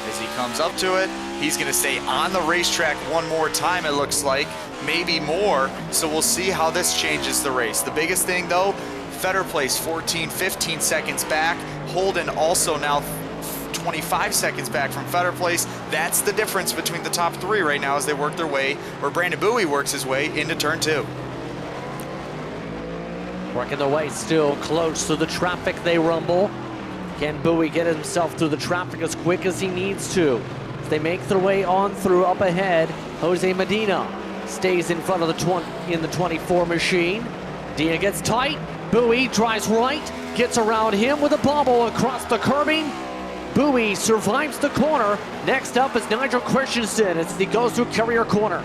Speaker 5: As he comes up to it, he's going to stay on the racetrack one more time, it looks like, maybe more. So we'll see how this changes the race. The biggest thing, though, Fetter Place 14, 15 seconds back. Holden also now 25 seconds back from Fetter Place. That's the difference between the top three right now as they work their way, or Brandon Bowie works his way into turn 2.
Speaker 3: Working their way still close to the traffic, they rumble. Can Bowie get himself through the traffic as quick as he needs to? As they make their way on through up ahead, Jose Medina stays in front of the 24 machine. Medina gets tight. Bowie drives right, gets around him with a bobble across the curbing. Bowie survives the corner. Next up is Nigel Christensen as he goes through Carrier Corner.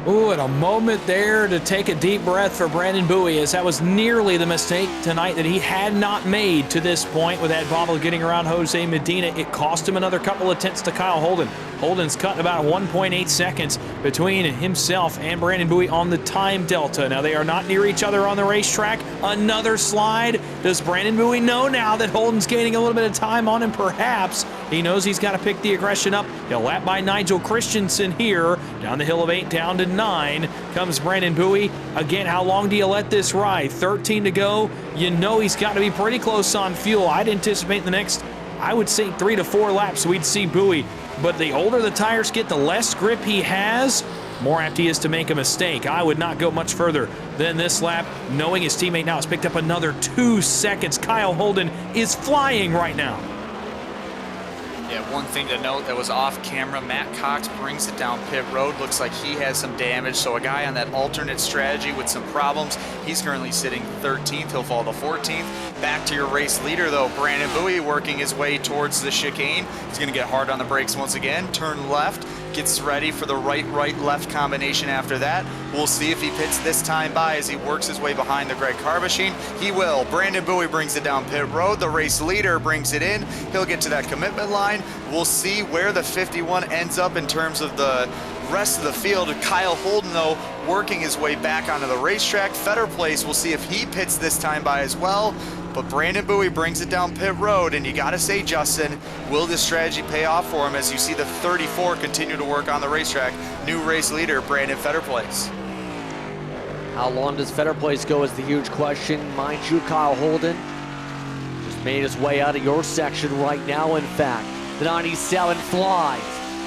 Speaker 4: Ooh, and a moment there to take a deep breath for Brandon Bowie, as that was nearly the mistake tonight that he had not made to this point with that bobble getting around Jose Medina. It cost him another couple of tenths to Kyle Holden. Holden's cut about 1.8 seconds between himself and Brandon Bowie on the time delta. Now they are not near each other on the racetrack. Another slide. Does Brandon Bowie know now that Holden's gaining a little bit of time on him? Perhaps. He knows he's got to pick the aggression up. He'll lap by Nigel Christensen here. Down the hill of 8, down to 9 comes Brandon Bowie. Again, how long do you let this ride? 13 to go. You know he's got to be pretty close on fuel. I'd anticipate the next, I would say 3 to 4 laps we'd see Bowie. But the older the tires get, the less grip he has, more apt he is to make a mistake. I would not go much further than this lap, knowing his teammate now has picked up another 2 seconds. Kyle Holden is flying right now.
Speaker 5: Yeah, one thing to note that was off camera, Matt Cox brings it down pit road. Looks like he has some damage, so a guy on that alternate strategy with some problems. He's currently sitting 13th. He'll fall to 14th. Back to your race leader, though. Brandon Bowie working his way towards the chicane. He's going to get hard on the brakes once again. Turn left. Gets ready for the right-right-left combination after that. We'll see if he pits this time by as he works his way behind the Greg Carr machine. He will. Brandon Bowie brings it down pit road. The race leader brings it in. He'll get to that commitment line. We'll see where the 51 ends up in terms of the rest of the field. Kyle Holden, though, working his way back onto the racetrack. Fetter Place, we'll see if he pits this time by as well. But Brandon Bowie brings it down pit road, and you got to say, Justin, will this strategy pay off for him as you see the 34 continue to work on the racetrack? New race leader, Brandon Fetter Place.
Speaker 3: How long does Fetter Place go is the huge question. Mind you, Kyle Holden just made his way out of your section right now, in fact. The 97 flies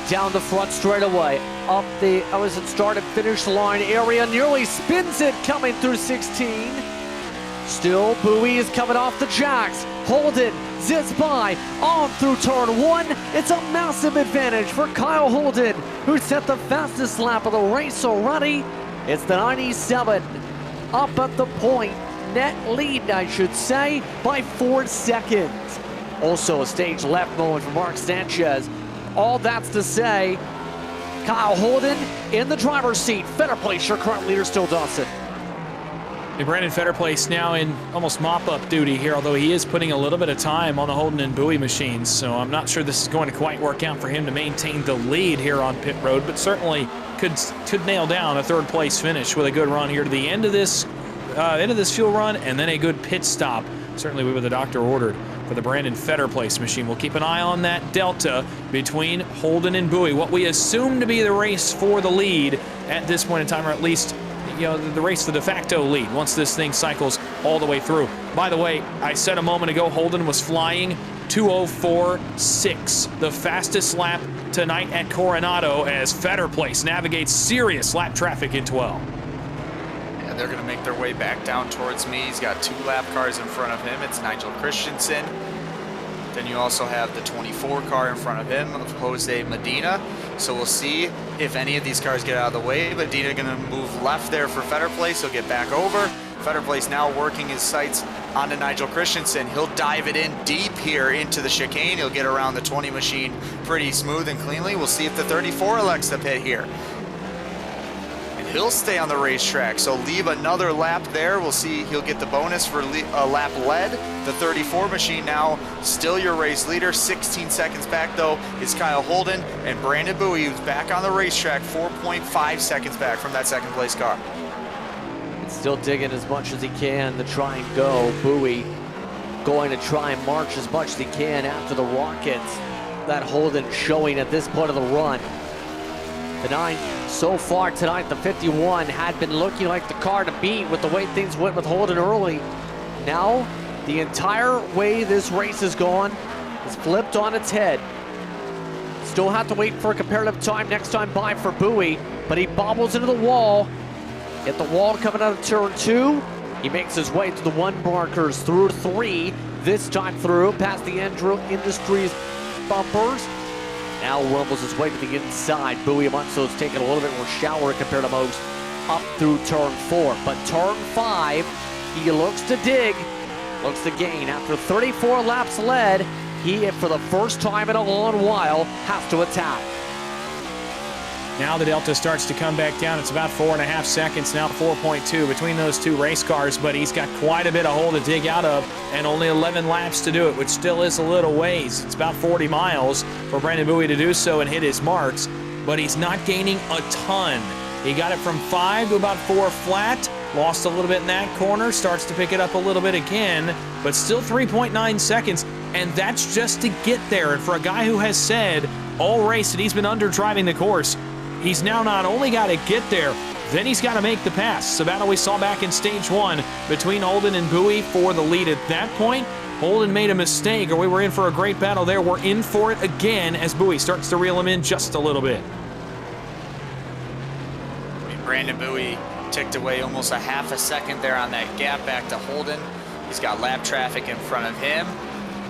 Speaker 3: down the front straightaway, up the start and finish line area, nearly spins it coming through 16. Still, Bowie is coming off the jacks. Holden zips by on through turn 1. It's a massive advantage for Kyle Holden, who set the fastest lap of the race already. It's the 97 up at the point, net lead, I should say, by 4 seconds. Also a stage left moment for Mark Sanchez. All that's to say, Kyle Holden in the driver's seat. Fetter Place, your current leader, still Dawson.
Speaker 4: And Brandon Fetter Place now in almost mop-up duty here, although he is putting a little bit of time on the Holden and Bowie machines, so I'm not sure this is going to quite work out for him to maintain the lead here on pit road, but certainly could nail down a third-place finish with a good run here to the end of this fuel run, and then a good pit stop, certainly what the doctor ordered for the Brandon Fetter Place machine. We'll keep an eye on that delta between Holden and Bowie, what we assume to be the race for the lead at this point in time, or at least the race, the de facto lead, once this thing cycles all the way through. By the way, I said a moment ago Holden was flying 2:04.6, the fastest lap tonight at Coronado, as Fetter Place navigates serious lap traffic in 12.
Speaker 5: Yeah, they're going to make their way back down towards me. He's got 2 lap cars in front of him. It's Nigel Christensen. Then you also have the 24 car in front of him of Jose Medina. So we'll see if any of these cars get out of the way. Medina going to move left there for Fetter Place. He'll get back over. Fetter Place now working his sights onto Nigel Christensen. He'll dive it in deep here into the chicane. He'll get around the 20 machine pretty smooth and cleanly. We'll see if the 34 elects to pit here. And he'll stay on the racetrack. So leave another lap there. We'll see, he'll get the bonus for a lap led. The 34 machine now still your race leader. 16 seconds back though is Kyle Holden, and Brandon Bowie, who's back on the racetrack, 4.5 seconds back from that second place car.
Speaker 3: Still digging as much as he can to try and go. Bowie going to try and march as much as he can after the rockets that Holden showing at this point of the run. The 9 so far tonight, the 51 had been looking like the car to beat with the way things went with Holden early. Now, the entire way this race has gone is flipped on its head. Still have to wait for a comparative time next time by for Bowie, but he bobbles into the wall. Hit the wall coming out of turn 2. He makes his way to the 1 markers through 3. This time through past the Industries bumpers. Now rumbles his way to the inside. Bowie Amonso's taking a little bit more shower compared to most up through turn 4. But turn 5, he looks to dig, looks to gain. After 34 laps led, he, for the first time in a long while, has to attack.
Speaker 4: Now the delta starts to come back down. It's about 4.5 seconds now, 4.2 between those two race cars, but he's got quite a bit of hole to dig out of and only 11 laps to do it, which still is a little ways. It's about 40 miles for Brandon Bowie to do so and hit his marks, but he's not gaining a ton. He got it from 5 to about 4 flat, lost a little bit in that corner, starts to pick it up a little bit again, but still 3.9 seconds, and that's just to get there. And for a guy who has said all race that he's been under driving the course, he's now not only got to get there, then he's got to make the pass. It's a battle we saw back in stage 1 between Holden and Bowie for the lead. At that point, Holden made a mistake, or we were in for a great battle there. We're in for it again as Bowie starts to reel him in just a little bit.
Speaker 5: Brandon Bowie ticked away almost a half a second there on that gap back to Holden. He's got lap traffic in front of him.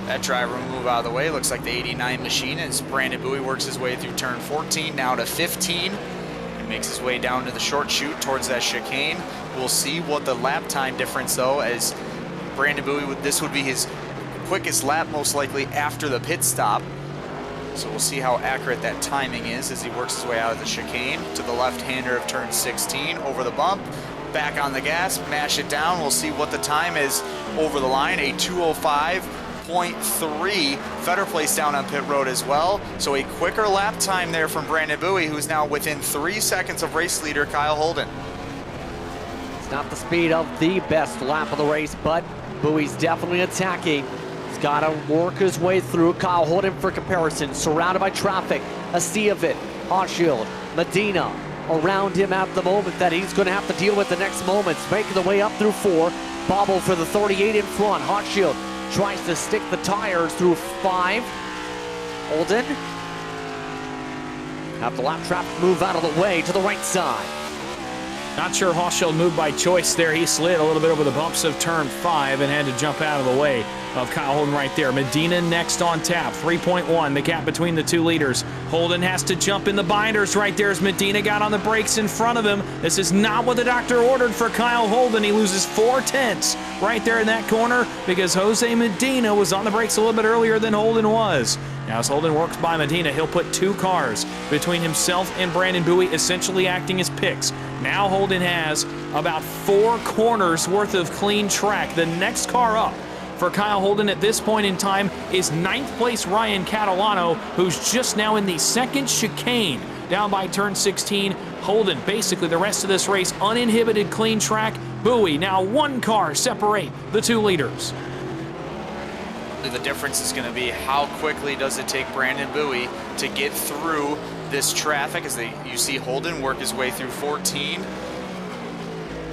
Speaker 5: That driver will move out of the way. Looks like the 89 machine as Brandon Bowie works his way through turn 14, now to 15. He makes his way down to the short chute towards that chicane. We'll see what the lap time difference though, as Brandon Bowie, this would be his quickest lap most likely after the pit stop. So we'll see how accurate that timing is as he works his way out of the chicane to the left-hander of turn 16, over the bump, back on the gas, mash it down. We'll see what the time is over the line, a 2:05.3. Better place down on pit road as well. So a quicker lap time there from Brandon Bowie, who's now within 3 seconds of race leader Kyle Holden.
Speaker 3: It's not the speed of the best lap of the race, but Bowie's definitely attacking. He's got to work his way through. Kyle Holden, for comparison, surrounded by traffic, a sea of it. Hochschild, Medina around him at the moment that he's going to have to deal with the next moments. Making the way up through 4. Bobble for the 38 in front. Hochschild tries to stick the tires through 5. Holden. Have the lap traffic move out of the way to the right side.
Speaker 4: Not sure Hochschild moved by choice there. He slid a little bit over the bumps of turn 5 and had to jump out of the way of Kyle Holden right there. Medina next on tap, 3.1, the gap between the two leaders. Holden has to jump in the binders right there as Medina got on the brakes in front of him. This is not what the doctor ordered for Kyle Holden. He loses 4 tenths right there in that corner because Jose Medina was on the brakes a little bit earlier than Holden was. Now as Holden works by Medina, he'll put 2 cars between himself and Brandon Bowie, essentially acting as picks. Now Holden has about 4 corners worth of clean track. The next car up for Kyle Holden at this point in time is 9th place Ryan Catalano, who's just now in the second chicane down by turn 16. Holden, basically the rest of this race, uninhibited clean track. Bowie, now 1 car separate the 2 leaders.
Speaker 5: The difference is going to be how quickly does it take Brandon Bowie to get through this traffic as you see Holden work his way through 14.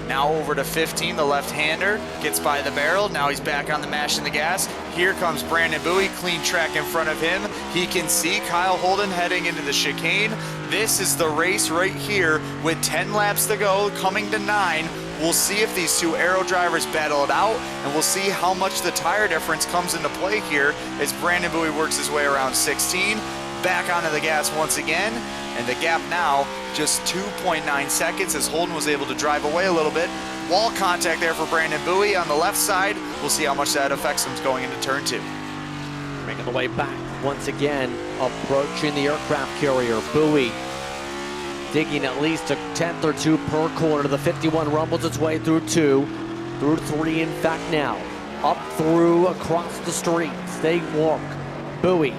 Speaker 5: Now over to 15, the left-hander gets by the barrel. Now he's back on the mash and the gas. Here comes Brandon Bowie, clean track in front of him. He can see Kyle Holden heading into the chicane. This is the race right here with 10 laps to go, coming to 9. We'll see if these 2 aero drivers battle it out, and we'll see how much the tire difference comes into play here as Brandon Bowie works his way around 16, back onto the gas once again, and the gap now just 2.9 seconds as Holden was able to drive away a little bit. Wall contact there for Brandon Bowie on the left side. We'll see how much that affects him going into turn 2.
Speaker 3: Making the way back once again, approaching the aircraft carrier. Bowie digging at least a tenth or two per corner. The 51 rumbles its way through 2, through 3 in fact now. Up through across the streets. They work. Bowie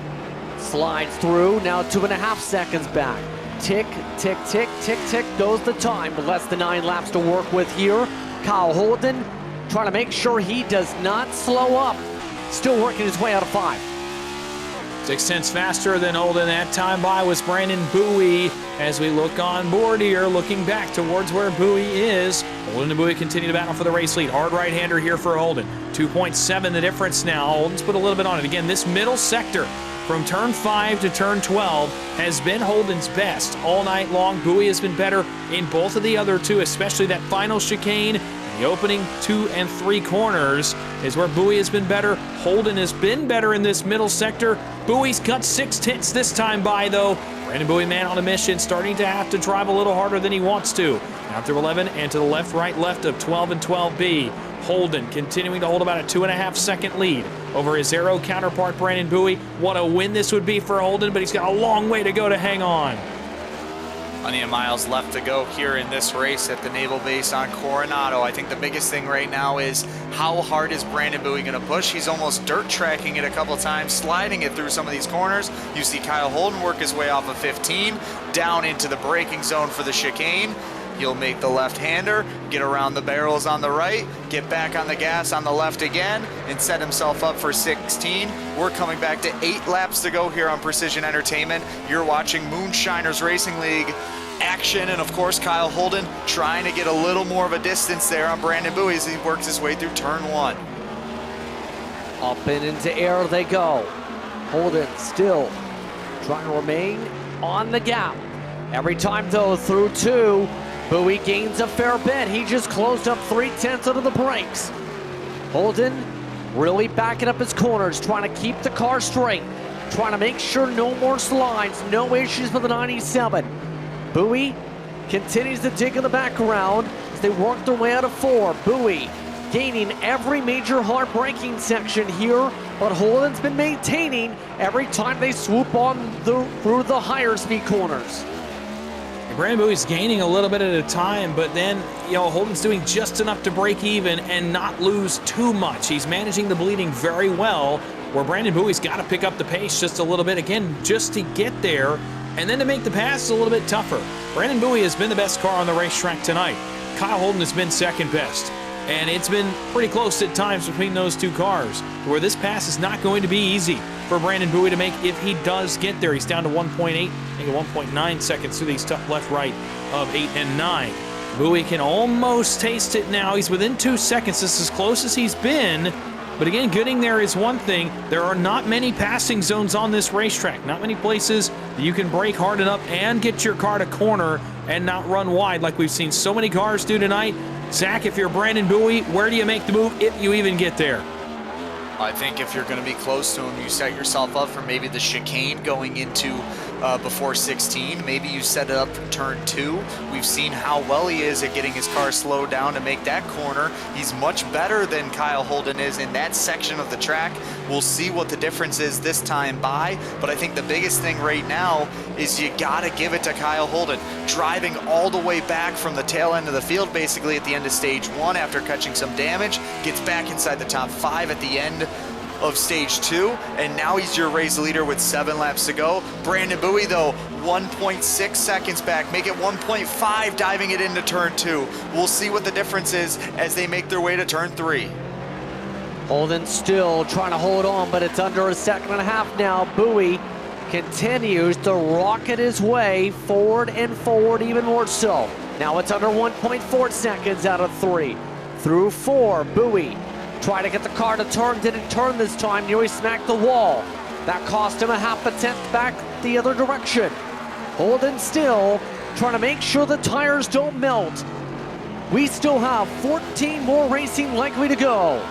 Speaker 3: slides through, now 2.5 seconds back. Tick, tick, tick, tick, tick goes the time. Less than 9 laps to work with here. Kyle Holden trying to make sure he does not slow up. Still working his way out of 5.
Speaker 4: 6/10 faster than Holden. That time by was Brandon Bowie. As we look on board here, looking back towards where Bowie is. Holden and Bowie continue to battle for the race lead. Hard right-hander here for Holden. 2.7 the difference now. Holden's put a little bit on it. Again, this middle sector from turn 5 to turn 12 has been Holden's best all night long. Bowie has been better in both of the other two, especially that final chicane. The opening 2 and 3 corners is where Bowie has been better. Holden has been better in this middle sector. Bowie's got 6/10 this time by, though. Brandon Bowie, man on a mission, starting to have to drive a little harder than he wants to. Out through 11 and to the left, right, left of 12 and 12B. Holden continuing to hold about a 2.5 second lead over his Aero counterpart, Brandon Bowie. What a win this would be for Holden, but he's got a long way to go to hang on.
Speaker 5: Plenty of miles left to go here in this race at the Naval Base on Coronado. I think the biggest thing right now is how hard is Brandon Bowie going to push? He's almost dirt tracking it a couple times, sliding it through some of these corners. You see Kyle Holden work his way off of 15, down into the braking zone for the chicane. He'll make the left-hander, get around the barrels on the right, get back on the gas on the left again, and set himself up for 16. We're coming back to 8 laps to go here on Precision Entertainment. You're watching Moonshiners Racing League action, and of course Kyle Holden trying to get a little more of a distance there on Brandon Bowie as he works his way through turn 1.
Speaker 3: Up and into air they go. Holden still trying to remain on the gap. Every time though through 2, Bowie gains a fair bit. He just closed up 3/10 under the brakes. Holden really backing up his corners, trying to keep the car straight, trying to make sure no more slides, no issues with the 97. Bowie continues to dig in the background as they work their way out of 4. Bowie gaining every major hard braking section here, but Holden's been maintaining every time they swoop on through the higher speed corners.
Speaker 4: Brandon Bowie's gaining a little bit at a time, but then, Holden's doing just enough to break even and not lose too much. He's managing the bleeding very well, where Brandon Bowie's got to pick up the pace just a little bit, again, just to get there, and then to make the pass a little bit tougher. Brandon Bowie has been the best car on the racetrack tonight. Kyle Holden has been second best, and it's been pretty close at times between those two cars, where this pass is not going to be easy for Brandon Bowie to make if he does get there. He's down to 1.8, I think 1.9 seconds through these tough left-right of 8 and 9. Bowie can almost taste it now. He's within 2 seconds. This is as close as he's been. But again, getting there is one thing. There are not many passing zones on this racetrack. Not many places that you can brake hard enough and get your car to corner and not run wide like we've seen so many cars do tonight. Zach, if you're Brandon Bowie, where do you make the move if you even get there?
Speaker 5: I think if you're going to be close to him, you set yourself up for maybe the chicane going into before 16. Maybe you set it up for turn 2. We've seen how well he is at getting his car slowed down to make that corner. He's much better than Kyle Holden is in that section of the track. We'll see what the difference is this time by, but I think the biggest thing right now is you got to give it to Kyle Holden. Driving all the way back from the tail end of the field, basically at the end of stage 1 after catching some damage, gets back inside the top 5 at the end of stage 2, and now he's your race leader with 7 laps to go. Brandon Bowie, though, 1.6 seconds back, make it 1.5 diving it into turn 2. We'll see what the difference is as they make their way to turn 3.
Speaker 3: Holden still trying to hold on, but it's under a second and a half now. Bowie continues to rocket his way forward and forward even more so. Now it's under 1.4 seconds out of 3. Through 4, Bowie trying to get the car to turn, didn't turn this time, nearly smacked the wall. That cost him a half a tenth back the other direction. Holden still trying to make sure the tires don't melt. We still have 14 more racing likely to go.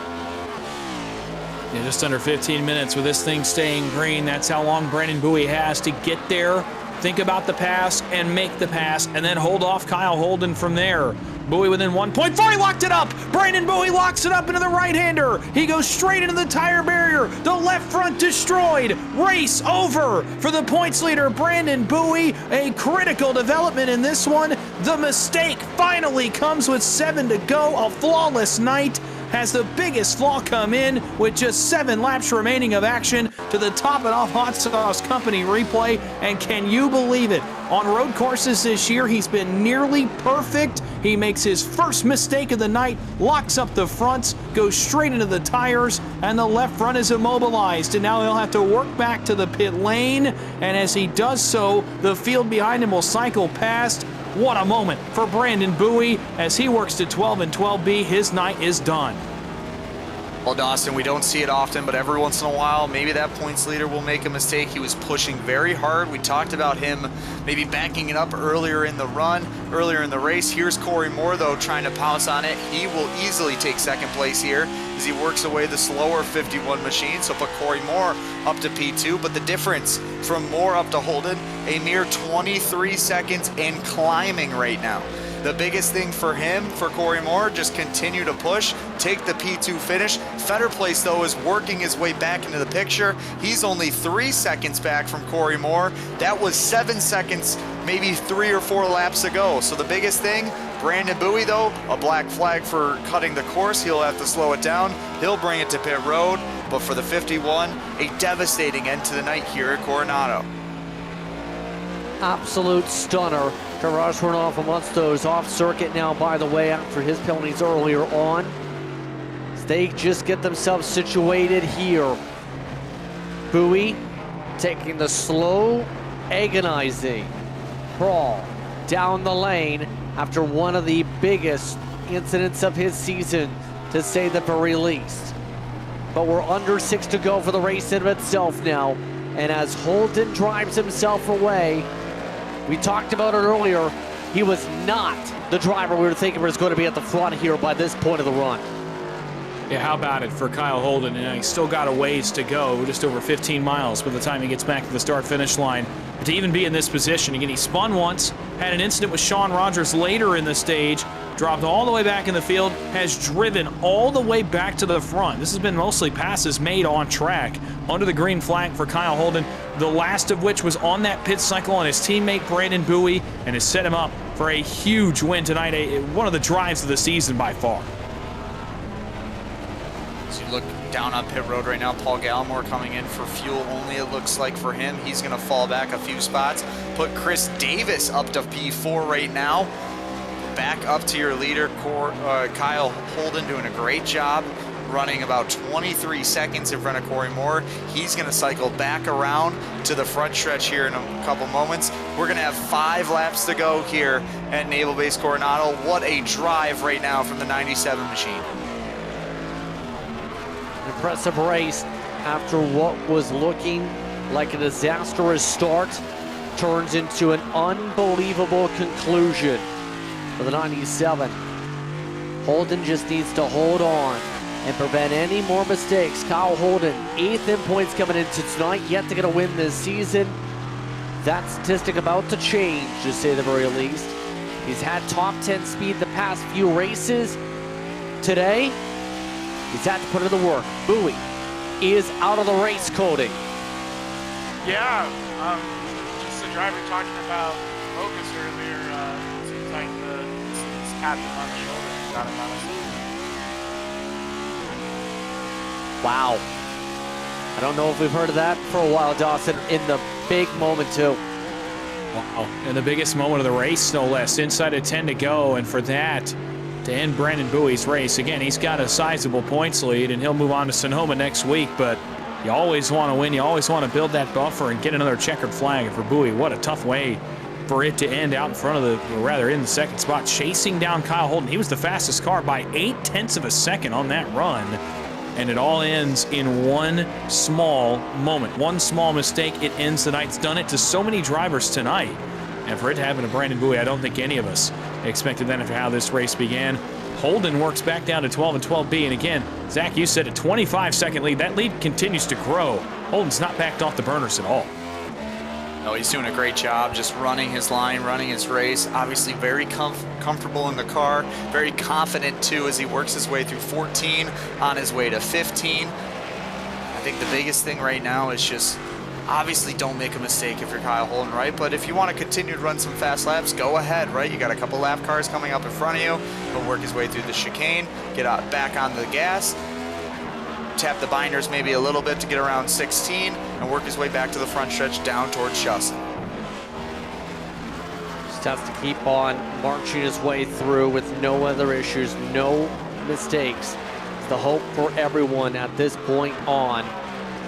Speaker 4: Yeah, just under 15 minutes with this thing staying green. That's how long Brandon Bowie has to get there, think about the pass and make the pass, and then hold off Kyle Holden from there. Bowie within 1.4, he locked it up. Brandon Bowie locks it up into the right-hander. He goes straight into the tire barrier. The left front destroyed. Race over for the points leader, Brandon Bowie. A critical development in this one. The mistake finally comes with 7 to go. A flawless night. Has the biggest flaw come in with just 7 laps remaining of action to the Top It Off Hot Sauce Company replay. And can you believe it? On road courses this year, he's been nearly perfect. He makes his first mistake of the night, locks up the fronts, goes straight into the tires, and the left front is immobilized. And now he'll have to work back to the pit lane. And as he does so, the field behind him will cycle past. What a moment for Brandon Bowie as he works to 12 and 12B. His night is done.
Speaker 5: Well, Dawson, we don't see it often, but every once in a while, maybe that points leader will make a mistake. He was pushing very hard. We talked about him maybe backing it up earlier in the run, earlier in the race. Here's Corey Moore, though, trying to pounce on it. He will easily take second place here as he works away the slower 51 machine. So put Corey Moore up to P2, but the difference from Moore up to Holden, a mere 23 seconds and climbing right now. The biggest thing for him, for Corey Moore, just continue to push, take the P2 finish. Fetter Place, though, is working his way back into the picture. He's only 3 seconds back from Corey Moore. That was 7 seconds, maybe 3 or 4 laps ago. So the biggest thing, Brandon Bowie, though, a black flag for cutting the course. He'll have to slow it down. He'll bring it to pit road. But for the 51, a devastating end to the night here at Coronado.
Speaker 3: Absolute stunner. Garage run off amongst those off circuit now, by the way, after his penalties earlier on. They just get themselves situated here. Bowie taking the slow, agonizing crawl down the lane after one of the biggest incidents of his season, to say the very least. But we're under 6 to go for the race in itself now. And as Holden drives himself away, we talked about it earlier, he was not the driver we were thinking was going to be at the front here by this point of the run.
Speaker 4: Yeah, how about it for Kyle Holden? And he's still got a ways to go, just over 15 miles by the time he gets back to the start-finish line. But to even be in this position, again, he spun once, had an incident with Sean Rogers later in the stage, dropped all the way back in the field, has driven all the way back to the front. This has been mostly passes made on track under the green flag for Kyle Holden, the last of which was on that pit cycle on his teammate Brandon Bowie, and has set him up for a huge win tonight, one of the drives of the season by far.
Speaker 5: So you look down on pit road right now, Paul Gallimore coming in for fuel only, it looks like, for him. He's going to fall back a few spots. Put Chris Davis up to P4 right now. Back up to your leader, Kyle Holden, doing a great job, running about 23 seconds in front of Corey Moore. He's going to cycle back around to the front stretch here in a couple moments. We're going to have 5 laps to go here at Naval Base Coronado. What a drive right now from the 97 machine.
Speaker 3: Impressive race after what was looking like a disastrous start turns into an unbelievable conclusion for the 97. Holden just needs to hold on and prevent any more mistakes. Kyle Holden, 8th in points coming into tonight, yet to get a win this season. That statistic about to change, to say the very least. He's had top 10 speed the past few races. Today, he's had to put in the work. Bowie is out of the race, Cody.
Speaker 6: Yeah, just the driver talking about focus earlier. Seems like this tapped him on the shoulder. Got him out of it.
Speaker 3: Wow. I don't know if we've heard of that for a while, Dawson, in the big moment too.
Speaker 4: Wow, and the biggest moment of the race, no less. Inside of 10 to go, and for that to end Brandon Bowie's race. Again, he's got a sizable points lead, and he'll move on to Sonoma next week, but you always want to win. You always want to build that buffer and get another checkered flag. And for Bowie, what a tough way for it to end out in front of the, or rather in the second spot, chasing down Kyle Holden. He was the fastest car by 0.8 of a second on that run. And it all ends in one small moment. One small mistake, it ends the night. It's done it to so many drivers tonight. And for it to happen to Brandon Bowie, I don't think any of us expected that after how this race began. Holden works back down to 12 and 12B. And again, Zach, you said a 25-second lead. That lead continues to grow. Holden's not backed off the burners at all.
Speaker 5: No, he's doing a great job just running his line, running his race. Obviously very comfortable in the car, very confident too as he works his way through 14 on his way to 15. I think the biggest thing right now is just obviously don't make a mistake if you're Kyle Holden, right? But if you want to continue to run some fast laps, go ahead, right? You got a couple lap cars coming up in front of you. He'll work his way through the chicane, get out back on the gas, tap the binders maybe a little bit to get around 16, and work his way back to the front stretch down towards Justin.
Speaker 3: Just has to keep on marching his way through with no other issues, no mistakes. It's the hope for everyone at this point on.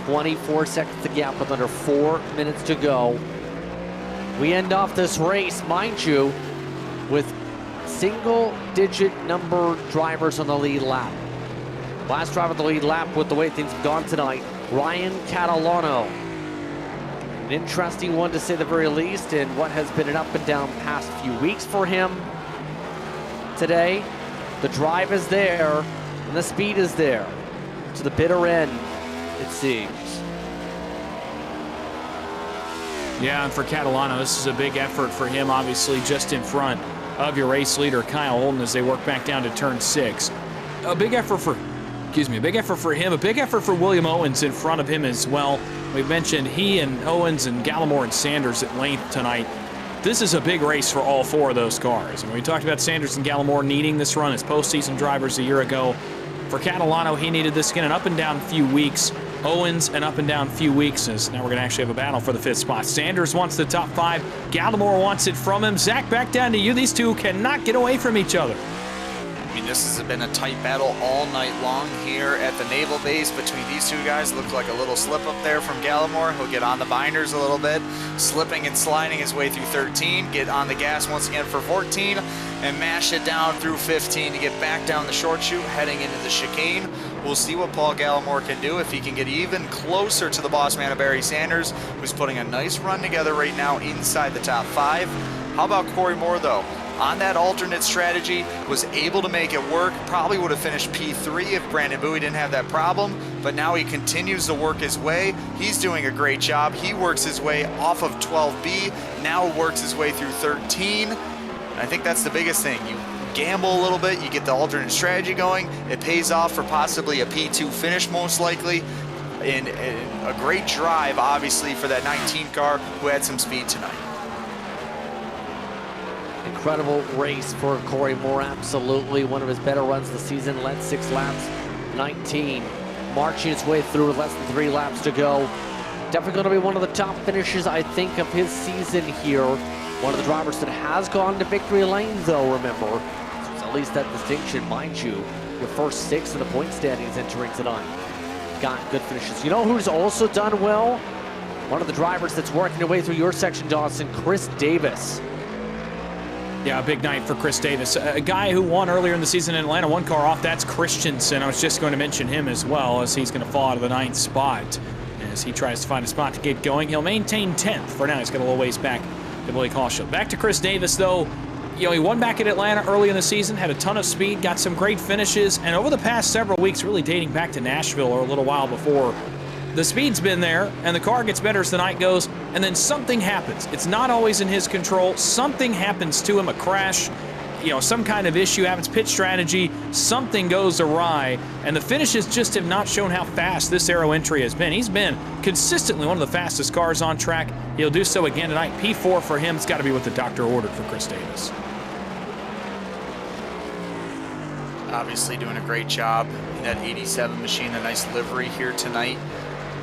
Speaker 3: 24 seconds to gap with under 4 minutes to go. We end off this race, mind you, with single-digit number drivers on the lead lap. Last driver on the lead lap with the way things have gone tonight, Ryan Catalano. An interesting one to say the very least, and what has been an up and down past few weeks for him. Today, the drive is there, and the speed is there. To the bitter end, it seems.
Speaker 4: Yeah, and for Catalano, this is a big effort for him, obviously just in front of your race leader, Kyle Holden, as they work back down to turn 6. A big effort for him, a big effort for William Owens in front of him as well. We've mentioned he and Owens and Gallimore and Sanders at length tonight. This is a big race for all 4 of those cars. And we talked about Sanders and Gallimore needing this run as postseason drivers a year ago. For Catalano, he needed this again, an up and down few weeks. Owens, an up and down few weeks, as now we're going to actually have a battle for the 5th spot. Sanders wants the top 5. Gallimore wants it from him. Zach, back down to you. These two cannot get away from each other.
Speaker 5: I mean, this has been a tight battle all night long here at the Naval Base between these two guys. Looked like a little slip up there from Gallimore. He'll get on the binders a little bit, slipping and sliding his way through 13, get on the gas once again for 14, and mash it down through 15 to get back down the short chute, heading into the chicane. We'll see what Paul Gallimore can do if he can get even closer to the boss man of Barry Sanders, who's putting a nice run together right now inside the top 5. How about Corey Moore, though? On that alternate strategy, was able to make it work. Probably would have finished P3 if Brandon Bowie didn't have that problem, but now he continues to work his way. He's doing a great job. He works his way off of 12B, now works his way through 13. I think that's the biggest thing. You gamble a little bit, you get the alternate strategy going. It pays off for possibly a P2 finish most likely. And a great drive, obviously, for that 19 car who had some speed tonight.
Speaker 3: Incredible race for Corey Moore, absolutely. One of his better runs of the season, led 6 laps, 19. Marching his way through with less than 3 laps to go. Definitely going to be one of the top finishes, I think, of his season here. One of the drivers that has gone to victory lane, though, remember. So it's at least that distinction, mind you. Your first 6 of the point standings entering tonight. Got good finishes. You know who's also done well? One of the drivers that's working their way through your section, Dawson, Chris Davis.
Speaker 4: Yeah, a big night for Chris Davis. A guy who won earlier in the season in Atlanta, 1 car off, that's Christensen. I was just going to mention him as well, as he's going to fall out of the 9th spot. As he tries to find a spot to get going, he'll maintain 10th. For now, he's got a little ways back to Blake Hawshill. Back to Chris Davis, though. You know, he won back at Atlanta early in the season, had a ton of speed, got some great finishes, and over the past several weeks, really dating back to Nashville or a little while before, the speed's been there, and the car gets better as the night goes, and then something happens. It's not always in his control. Something happens to him, a crash, you know, some kind of issue happens, pitch strategy, something goes awry, and the finishes just have not shown how fast this Aero entry has been. He's been consistently one of the fastest cars on track. He'll do so again tonight. P4 for him. It's got to be what the doctor ordered for Chris Davis.
Speaker 5: Obviously doing a great job in that 87 machine, a nice livery here tonight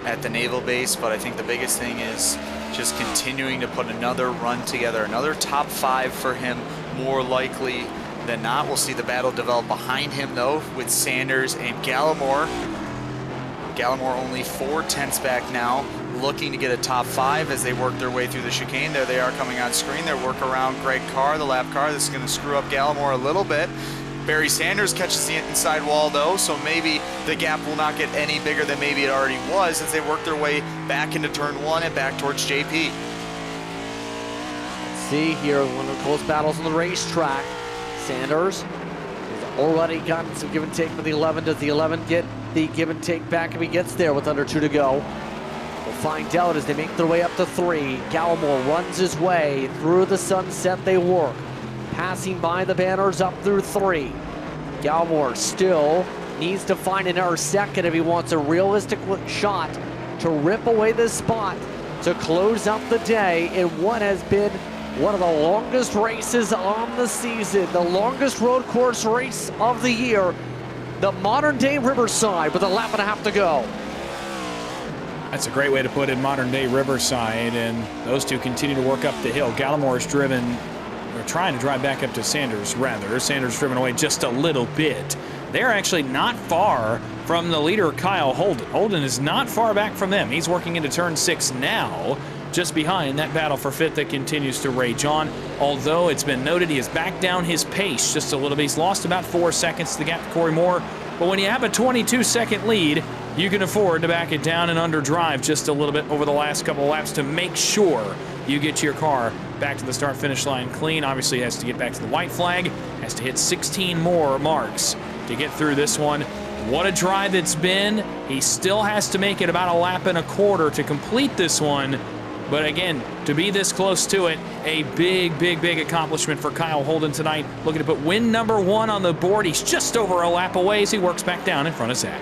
Speaker 5: at the Naval Base, but I think the biggest thing is just continuing to put another run together, another top 5 for him, more likely than not. We'll see the battle develop behind him, though, with Sanders and Gallimore. Gallimore only 4 tenths back now, looking to get a top 5 as they work their way through the chicane. There they are coming on screen. Their work around Greg Carr, the lap car. This is going to screw up Gallimore a little bit. Barry Sanders catches the inside wall, though, so maybe the gap will not get any bigger than maybe it already was as they work their way back into turn 1 and back towards JP.
Speaker 3: Let's see here, one of the close battles on the racetrack. Sanders has already gotten some give and take with the 11. Does the 11 get the give and take back if he gets there with under 2 to go? We'll find out as they make their way up to 3. Gallimore runs his way through the sunset. They work, passing by the banners up through 3. Gallimore still needs to find another second if he wants a realistic shot to rip away this spot to close up the day in what has been one of the longest races on the season, the longest road course race of the year, the modern day Riverside with a lap and a half to go.
Speaker 4: That's a great way to put it, modern day Riverside, and those two continue to work up the hill. Gallimore's driven, or trying to drive back up to Sanders, rather. Sanders driven away just a little bit. They're actually not far from the leader, Kyle Holden. Holden is not far back from them. He's working into turn 6 now, just behind that battle for 5th that continues to rage on. Although it's been noted he has backed down his pace just a little bit. He's lost about 4 seconds to the gap to Corey Moore. But when you have a 22-second lead, you can afford to back it down and underdrive just a little bit over the last couple of laps to make sure you get your car back to the start-finish line clean. Obviously, he has to get back to the white flag, has to hit 16 more marks to get through this one. What a drive it's been. He still has to make it about a lap and a quarter to complete this one. But again, to be this close to it, a big, big, big accomplishment for Kyle Holden tonight. Looking to put win number 1 on the board. He's just over a lap away as he works back down in front of Zach.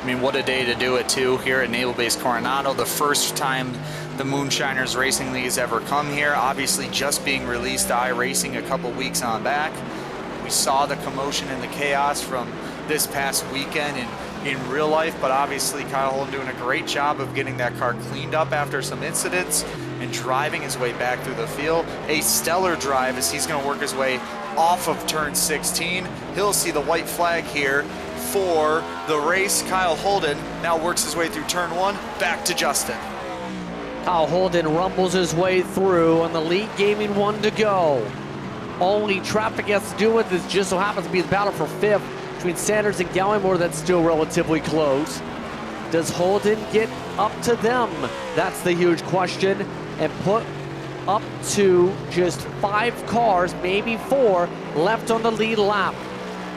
Speaker 5: I mean, what a day to do it, too, here at Naval Base Coronado. The first time the Moonshiners Racing League has ever come here. Obviously, just being released to iRacing a couple weeks on back. We saw the commotion and the chaos from this past weekend in real life, but obviously Kyle Holden doing a great job of getting that car cleaned up after some incidents and driving his way back through the field. A stellar drive as he's going to work his way off of turn 16. He'll see the white flag here for the race. Kyle Holden now works his way through turn 1, back to Justin.
Speaker 3: Kyle Holden rumbles his way through on the lead, gaming 1 to go. Only traffic he has to do with is just so happens to be the battle for 5th between Sanders and Gallimore. That's still relatively close. Does Holden get up to them? That's the huge question. And put up to just 5 cars, maybe 4, left on the lead lap.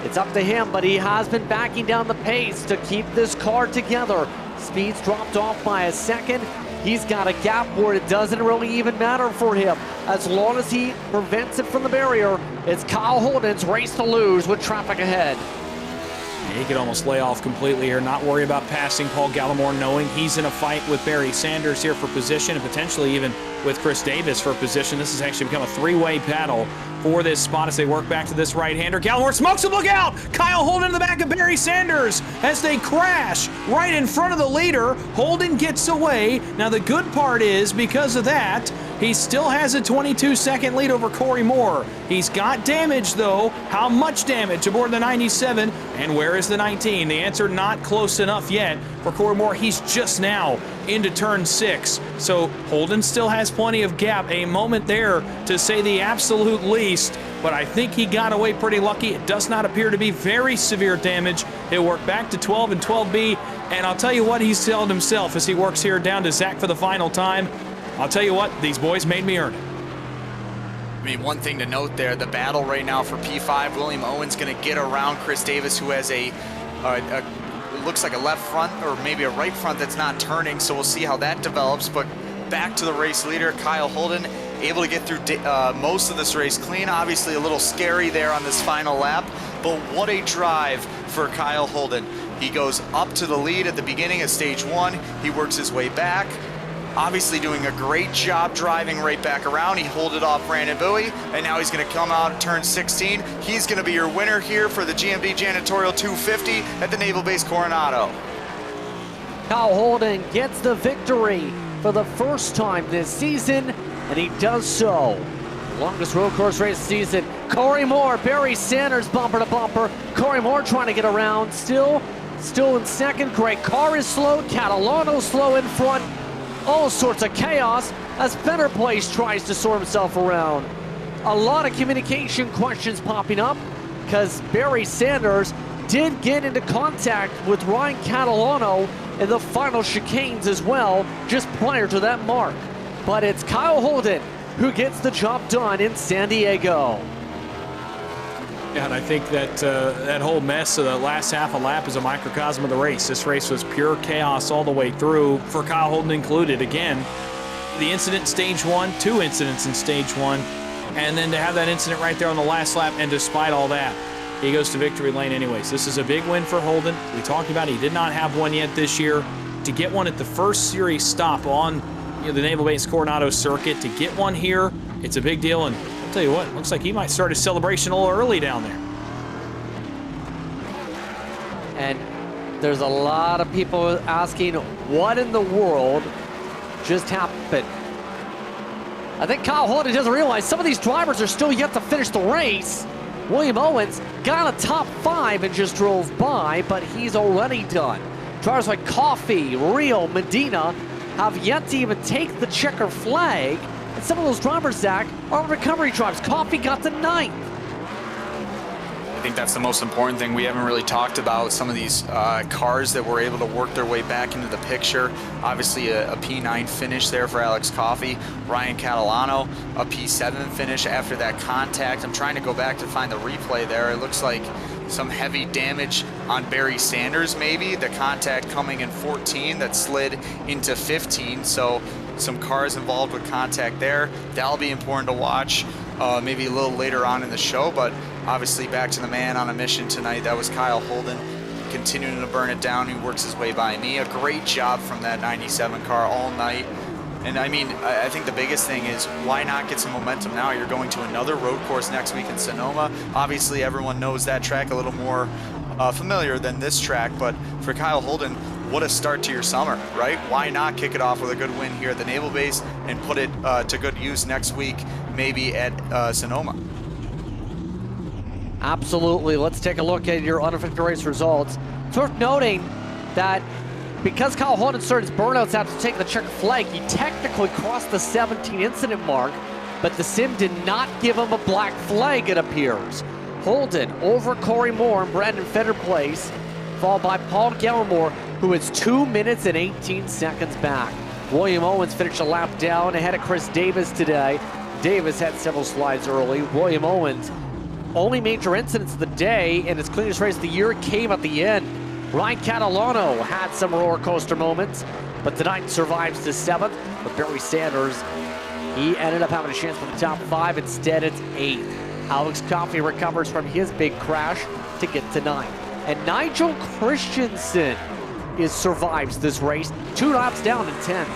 Speaker 3: It's up to him, but he has been backing down the pace to keep this car together. Speed's dropped off by a second. He's got a gap where it doesn't really even matter for him. As long as he prevents it from the barrier, it's Kyle Holden's race to lose with traffic ahead.
Speaker 4: He could almost lay off completely here, not worry about passing Paul Gallimore, knowing he's in a fight with Barry Sanders here for position and potentially even with Chris Davis for position. This has actually become a 3-way battle for this spot as they work back to this right-hander. Gallimore smokes him, look out! Kyle Holden in the back of Barry Sanders as they crash right in front of the leader. Holden gets away. Now the good part is, because of that, he still has a 22-second lead over Corey Moore. He's got damage, though. How much damage aboard the 97? And where is the 19? The answer, not close enough yet for Corey Moore. He's just now into turn 6. So Holden still has plenty of gap. A moment there to say the absolute least. But I think he got away pretty lucky. It does not appear to be very severe damage. He'll work back to 12 and 12B. And I'll tell you what he's told himself as he works here down to Zach for the final time. I'll tell you what, these boys made me earn it.
Speaker 5: I mean, one thing to note there, the battle right now for P5, William Owen's going to get around Chris Davis, who has it looks like a left front or maybe a right front that's not turning, so we'll see how that develops. But back to the race leader, Kyle Holden, able to get through most of this race clean. Obviously a little scary there on this final lap, but what a drive for Kyle Holden. He goes up to the lead at the beginning of stage 1. He works his way back. Obviously doing a great job driving right back around. He holded off Brandon Bowie, and now he's going to come out at turn 16. He's going to be your winner here for the GMD Janitorial 250 at the Naval Base Coronado.
Speaker 3: Kyle Holden gets the victory for the first time this season, and he does so. Longest road course race season. Corey Moore, Barry Sanders bumper to bumper. Corey Moore trying to get around, still in second. Great car is slow. Catalano slow in front. All sorts of chaos as Better Place tries to sort himself around. A lot of communication questions popping up because Barry Sanders did get into contact with Ryan Catalano in the final chicanes as well, just prior to that mark. But it's Kyle Holden who gets the job done in San Diego.
Speaker 4: Yeah, and I think that that whole mess of the last half a lap is a microcosm of the race. This race was pure chaos all the way through, for Kyle Holden included. Again, the incident in stage 1, 2 incidents in stage 1, and then to have that incident right there on the last lap, and despite all that, he goes to victory lane anyways. This is a big win for Holden. We talked about he did not have one yet this year. To get one at the first series stop on the Naval Base Coronado circuit, to get one here, it's a big deal, and I'll tell you what, looks like he might start his celebration a little early down there.
Speaker 3: And there's a lot of people asking what in the world just happened. I think Kyle Holden doesn't realize some of these drivers are still yet to finish the race. William Owens got a top 5 and just drove by, but he's already done. Drivers like Coffey, Rio, Medina have yet to even take the checker flag. And some of those drivers, Zach, are recovery drives. Coffey got to 9th.
Speaker 5: I think that's the most important thing. We haven't really talked about some of these cars that were able to work their way back into the picture. Obviously a P9 finish there for Alex Coffey. Ryan Catalano, a P7 finish after that contact. I'm trying to go back to find the replay there. It looks like some heavy damage on Barry Sanders maybe. The contact coming in 14 that slid into 15. So some cars involved with contact there. That'll be important to watch maybe a little later on in the show, but obviously back to the man on a mission tonight. That was Kyle Holden, continuing to burn it down. He works his way by me. A great job from that 97 car all night. And I mean, I think the biggest thing is why not get some momentum now? You're going to another road course next week in Sonoma. Obviously, everyone knows that track a little more familiar than this track, but for Kyle Holden, what a start to your summer, right? Why not kick it off with a good win here at the Naval Base and put it to good use next week, maybe at Sonoma?
Speaker 3: Absolutely. Let's take a look at your unaffected race results. It's worth noting that because Kyle Holden started his burnouts after taking the checker flag, he technically crossed the 17 incident mark, but the sim did not give him a black flag, it appears. Holden over Corey Moore and Brandon Feder place, followed by Paul Gallimore, who is 2 minutes and 18 seconds back. William Owens finished a lap down ahead of Chris Davis today. Davis had several slides early. William Owens, only major incidents of the day, and his cleanest race of the year came at the end. Ryan Catalano had some roller coaster moments, but tonight survives to 7th. But Barry Sanders, he ended up having a chance for the top 5. Instead, it's 8th. Alex Coffey recovers from his big crash to get to 9th. And Nigel Christensen survives this race, 2 laps down in 10th.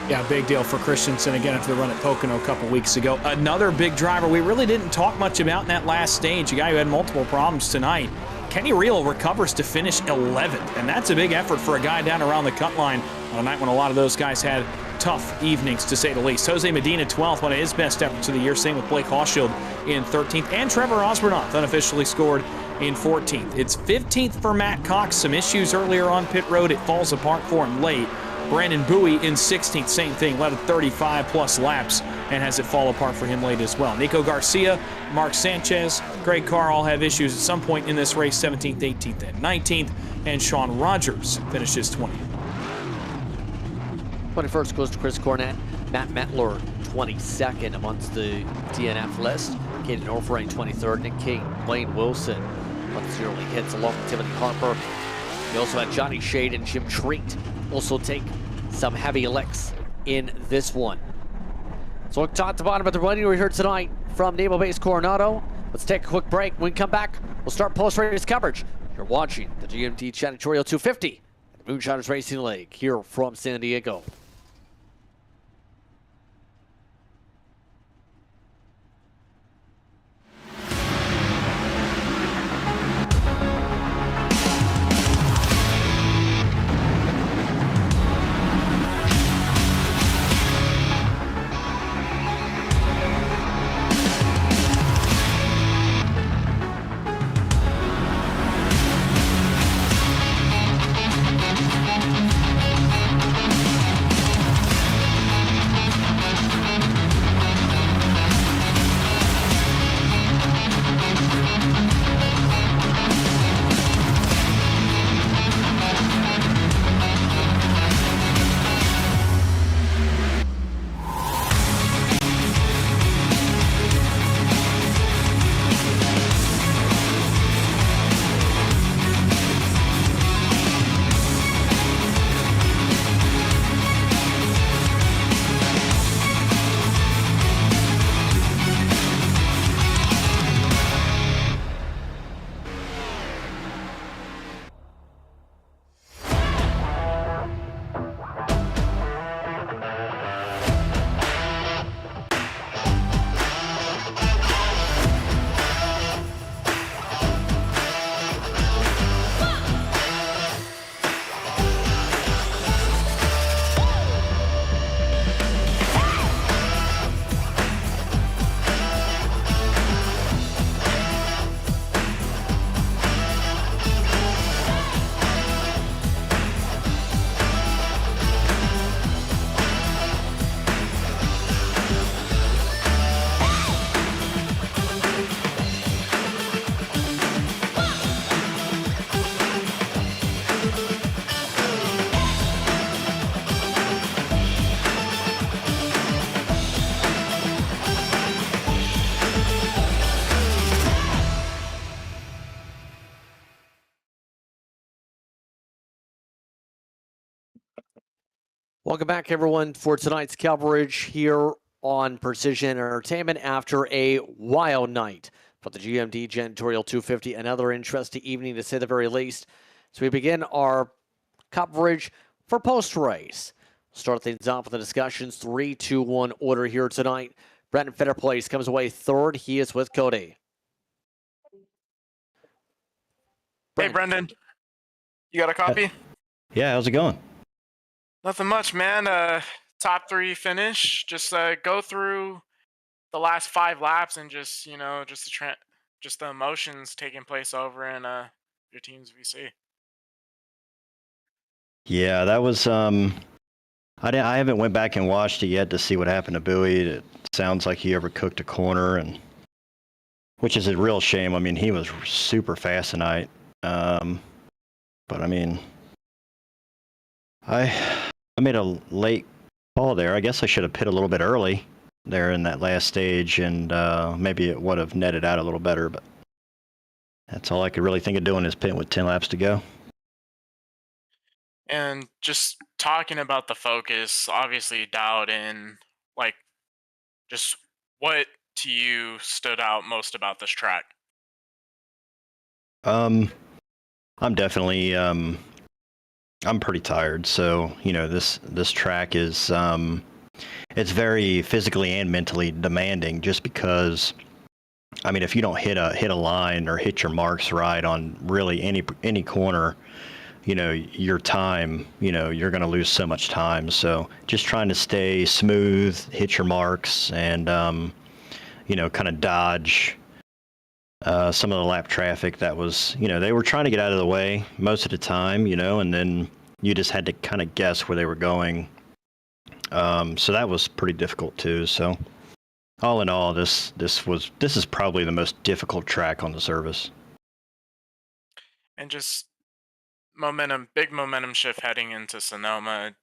Speaker 4: Yeah, big deal for Christensen again after the run at Pocono a couple weeks ago. Another big driver we really didn't talk much about in that last stage, a guy who had multiple problems tonight. Kenny Reel recovers to finish 11th, and that's a big effort for a guy down around the cut line on a night when a lot of those guys had tough evenings, to say the least. Jose Medina, 12th, one of his best efforts of the year. Same with Blake Hawshield in 13th, and Trevor Osbornoff unofficially scored in 14th. It's 15th for Matt Cox. Some issues earlier on pit road. It falls apart for him late. Brandon Bowie in 16th, same thing, led 35-plus laps and has it fall apart for him late as well. Nico Garcia, Mark Sanchez, Greg Carr all have issues at some point in this race, 17th, 18th, and 19th, and Sean Rogers finishes 20th.
Speaker 3: 21st goes to Chris Cornett. Matt Metler, 22nd amongst the DNF list. Caden Orfrain, 23rd. Nick King, Lane Wilson, 1-0 hits along with Timothy Harper. We also had Johnny Shade and Jim Treat also take some heavy licks in this one. So we'll talk to the bottom of the running we heard tonight from Naval Base Coronado. Let's take a quick break. When we come back, we'll start post-race coverage. You're watching the GMD Janitorial 250 at the Moonshiners Racing League here from San Diego. Welcome back, everyone, for tonight's coverage here on Precision Entertainment after a wild night for the GMD Janitorial 250. Another interesting evening, to say the very least. So we begin our coverage for post-race. Start things off with the discussions. 3-2-1 order here tonight. Brendan Fetterplace comes away third. He is with Cody.
Speaker 6: Hey, Brendan. You got a copy?
Speaker 9: Yeah, how's it going?
Speaker 6: Nothing much, man. Top 3 finish. Just go through the last 5 laps and just, just the emotions taking place over in your team's VC.
Speaker 9: Yeah, that was I haven't went back and watched it yet to see what happened to Bowie. It sounds like he overcooked a corner, and which is a real shame. I mean, he was super fast tonight. But I mean, I made a late call there. I guess I should have pit a little bit early there in that last stage, and maybe it would have netted out a little better, but that's all I could really think of doing is pitting with 10 laps to go.
Speaker 6: And just talking about the focus, obviously dialed in, like, just what to you stood out most about this track?
Speaker 9: I'm definitely I'm pretty tired, so this track is it's very physically and mentally demanding, just because I mean, if you don't hit a line or hit your marks right on really any corner, your time, you're going to lose so much time. So just trying to stay smooth, hit your marks, and kind of dodge some of the lap traffic that was, they were trying to get out of the way most of the time, and then you just had to kind of guess where they were going. So that was pretty difficult too. So all in all, this is probably the most difficult track on the service.
Speaker 6: And just big momentum shift heading into Sonoma.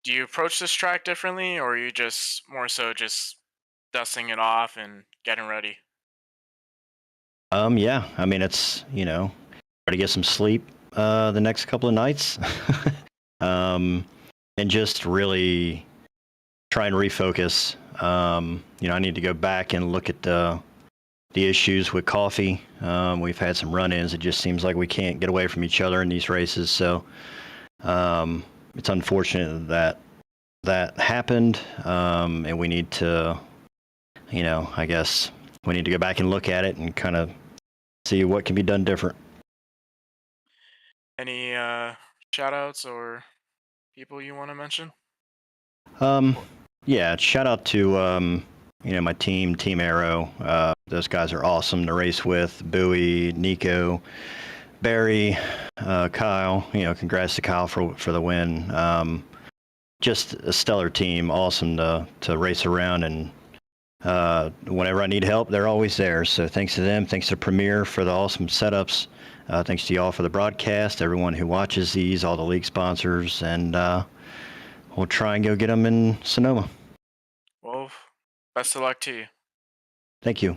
Speaker 6: Do you approach this track differently, or are you just more so just dusting it off and getting ready?
Speaker 9: Yeah, I mean, it's, try to get some sleep the next couple of nights. And just really try and refocus. I need to go back and look at the issues with coffee. We've had some run-ins. It just seems like we can't get away from each other in these races. So it's unfortunate that happened. And we need to, I guess we need to go back and look at it and kind of see what can be done different.
Speaker 6: Any shout outs or people you want to mention?
Speaker 9: Yeah, shout out to my Team Arrow. Those guys are awesome to race with. Bowie, Nico, Barry, Kyle. Congrats to Kyle for the win. Just a stellar team, awesome to race around, and whenever I need help, they're always there. So thanks to them, thanks to Premier for the awesome setups. Thanks to y'all for the broadcast, everyone who watches these, all the league sponsors, and we'll try and go get them in Sonoma.
Speaker 6: Well, best of luck to you.
Speaker 9: Thank you.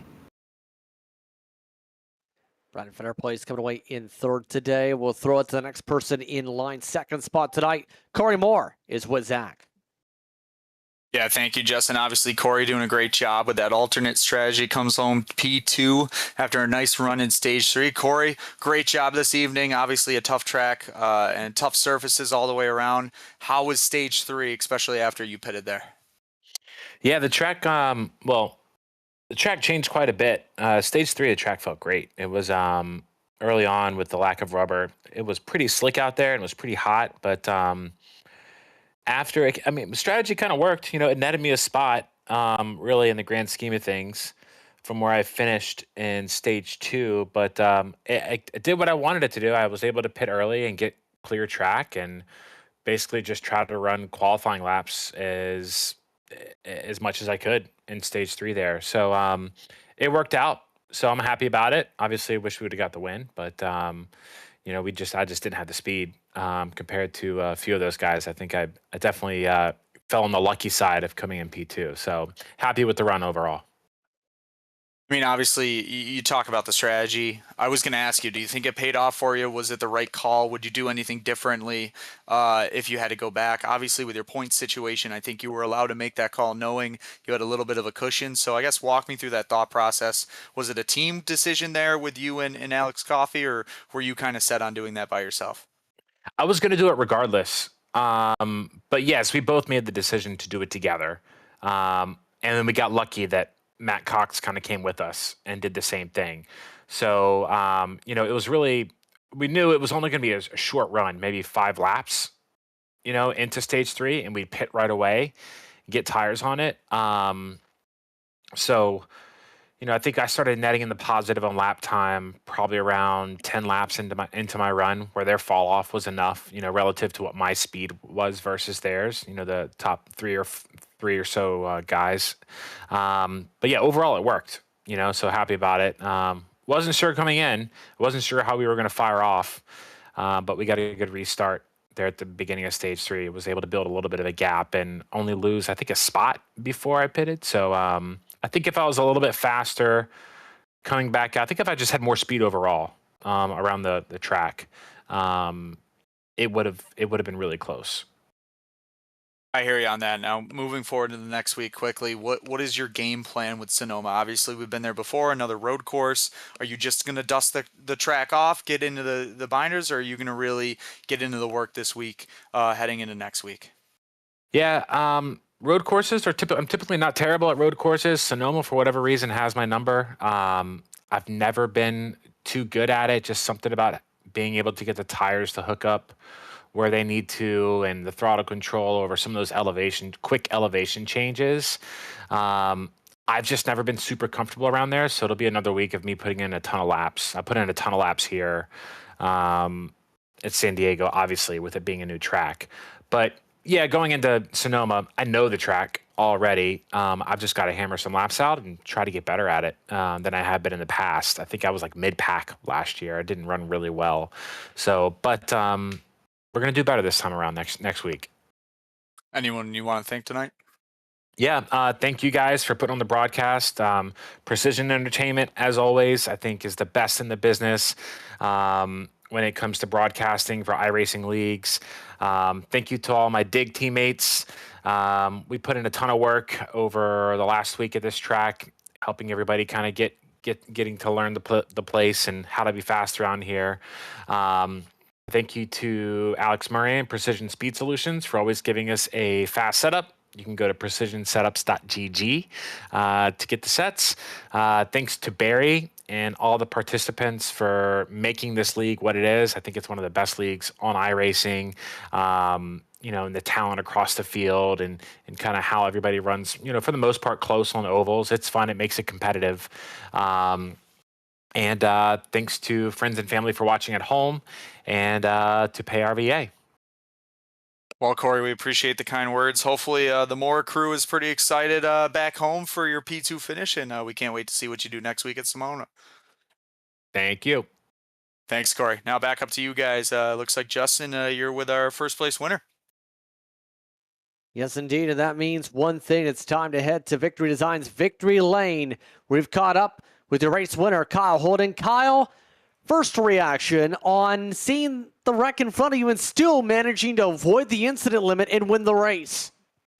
Speaker 3: Brandon Fetterplace coming away in third today. We'll throw it to the next person in line. Second spot tonight, Corey Moore is with Zach.
Speaker 5: Yeah, thank you, Justin. Obviously, Corey doing a great job with that alternate strategy. Comes home P2 after a nice run in stage 3. Corey, great job this evening. Obviously, a tough track and tough surfaces all the way around. How was stage 3, especially after you pitted there?
Speaker 8: Yeah, the track, the track changed quite a bit. Stage 3, the track felt great. It was early on with the lack of rubber. It was pretty slick out there and it was pretty hot, but after, strategy kind of worked. It netted me a spot, really, in the grand scheme of things, from where I finished in stage 2. But it did what I wanted it to do. I was able to pit early and get clear track, and basically just try to run qualifying laps as much as I could in stage 3 there. So it worked out. So I'm happy about it. Obviously, I wish we would have got the win, but I just didn't have the speed compared to a few of those guys. I think I definitely fell on the lucky side of coming in P2. So happy with the run overall.
Speaker 5: I mean, obviously, you talk about the strategy. I was going to ask you, do you think it paid off for you? Was it the right call? Would you do anything differently if you had to go back? Obviously, with your point situation, I think you were allowed to make that call knowing you had a little bit of a cushion. So I guess walk me through that thought process. Was it a team decision there with you and Alex Coffey, or were you kind of set on doing that by yourself?
Speaker 8: I was going to do it regardless. But yes, we both made the decision to do it together. And then we got lucky that Matt Cox kind of came with us and did the same thing. So, it was really, we knew it was only going to be a short run, maybe 5 laps, into stage 3, and we'd pit right away, get tires on it. So, I think I started netting in the positive on lap time probably around 10 laps into my run, where their fall off was enough, relative to what my speed was versus theirs. The top three or so guys. But yeah, overall it worked. So happy about it. Wasn't sure coming in. Wasn't sure how we were going to fire off, but we got a good restart there at the beginning of stage 3. Was able to build a little bit of a gap and only lose, I think, a spot before I pitted. So I think if I was a little bit faster coming back, I think if I just had more speed overall around the track, it would have been really close.
Speaker 5: I hear you on that. Now, moving forward to the next week quickly, what is your game plan with Sonoma? Obviously, we've been there before, another road course. Are you just going to dust the track off, get into the binders, or are you going to really get into the work this week heading into next week?
Speaker 8: Yeah, road courses are I'm typically not terrible at road courses. Sonoma, for whatever reason, has my number. I've never been too good at it. Just something about being able to get the tires to hook up where they need to, and the throttle control over some of those quick elevation changes. I've just never been super comfortable around there, so it'll be another week of me putting in a ton of laps. I put in a ton of laps here at San Diego, obviously, with it being a new track. But yeah, going into Sonoma, I know the track already. I've just got to hammer some laps out and try to get better at it than I have been in the past. I think I was like mid-pack last year. I didn't run really well. So, but we're going to do better this time around next week.
Speaker 5: Anyone you want to thank tonight?
Speaker 8: Yeah, thank you guys for putting on the broadcast. Precision Entertainment, as always, I think is the best in the business when it comes to broadcasting for iRacing leagues. Thank you to all my DIG teammates. We put in a ton of work over the last week at this track, helping everybody kind of getting to learn the place and how to be fast around here. Thank you to Alex Murray and Precision Speed Solutions for always giving us a fast setup. You can go to precisionsetups.gg to get the sets. Thanks to Barry and all the participants for making this league what it is. I think it's one of the best leagues on iRacing, and the talent across the field and kind of how everybody runs, for the most part, close on ovals. It's fun. It makes it competitive. And thanks to friends and family for watching at home, and to Pay RVA.
Speaker 5: Well, Corey, we appreciate the kind words. Hopefully the Moore crew is pretty excited back home for your P2 finish, and we can't wait to see what you do next week at Sonoma.
Speaker 8: Thank you.
Speaker 5: Thanks, Corey. Now back up to you guys. Looks like, Justin, you're with our first place winner.
Speaker 3: Yes, indeed, and that means one thing. It's time to head to Victory Design's Victory Lane. We've caught up with the race winner, Kyle Holden. Kyle, first reaction on seeing the wreck in front of you and still managing to avoid the incident limit and win the race.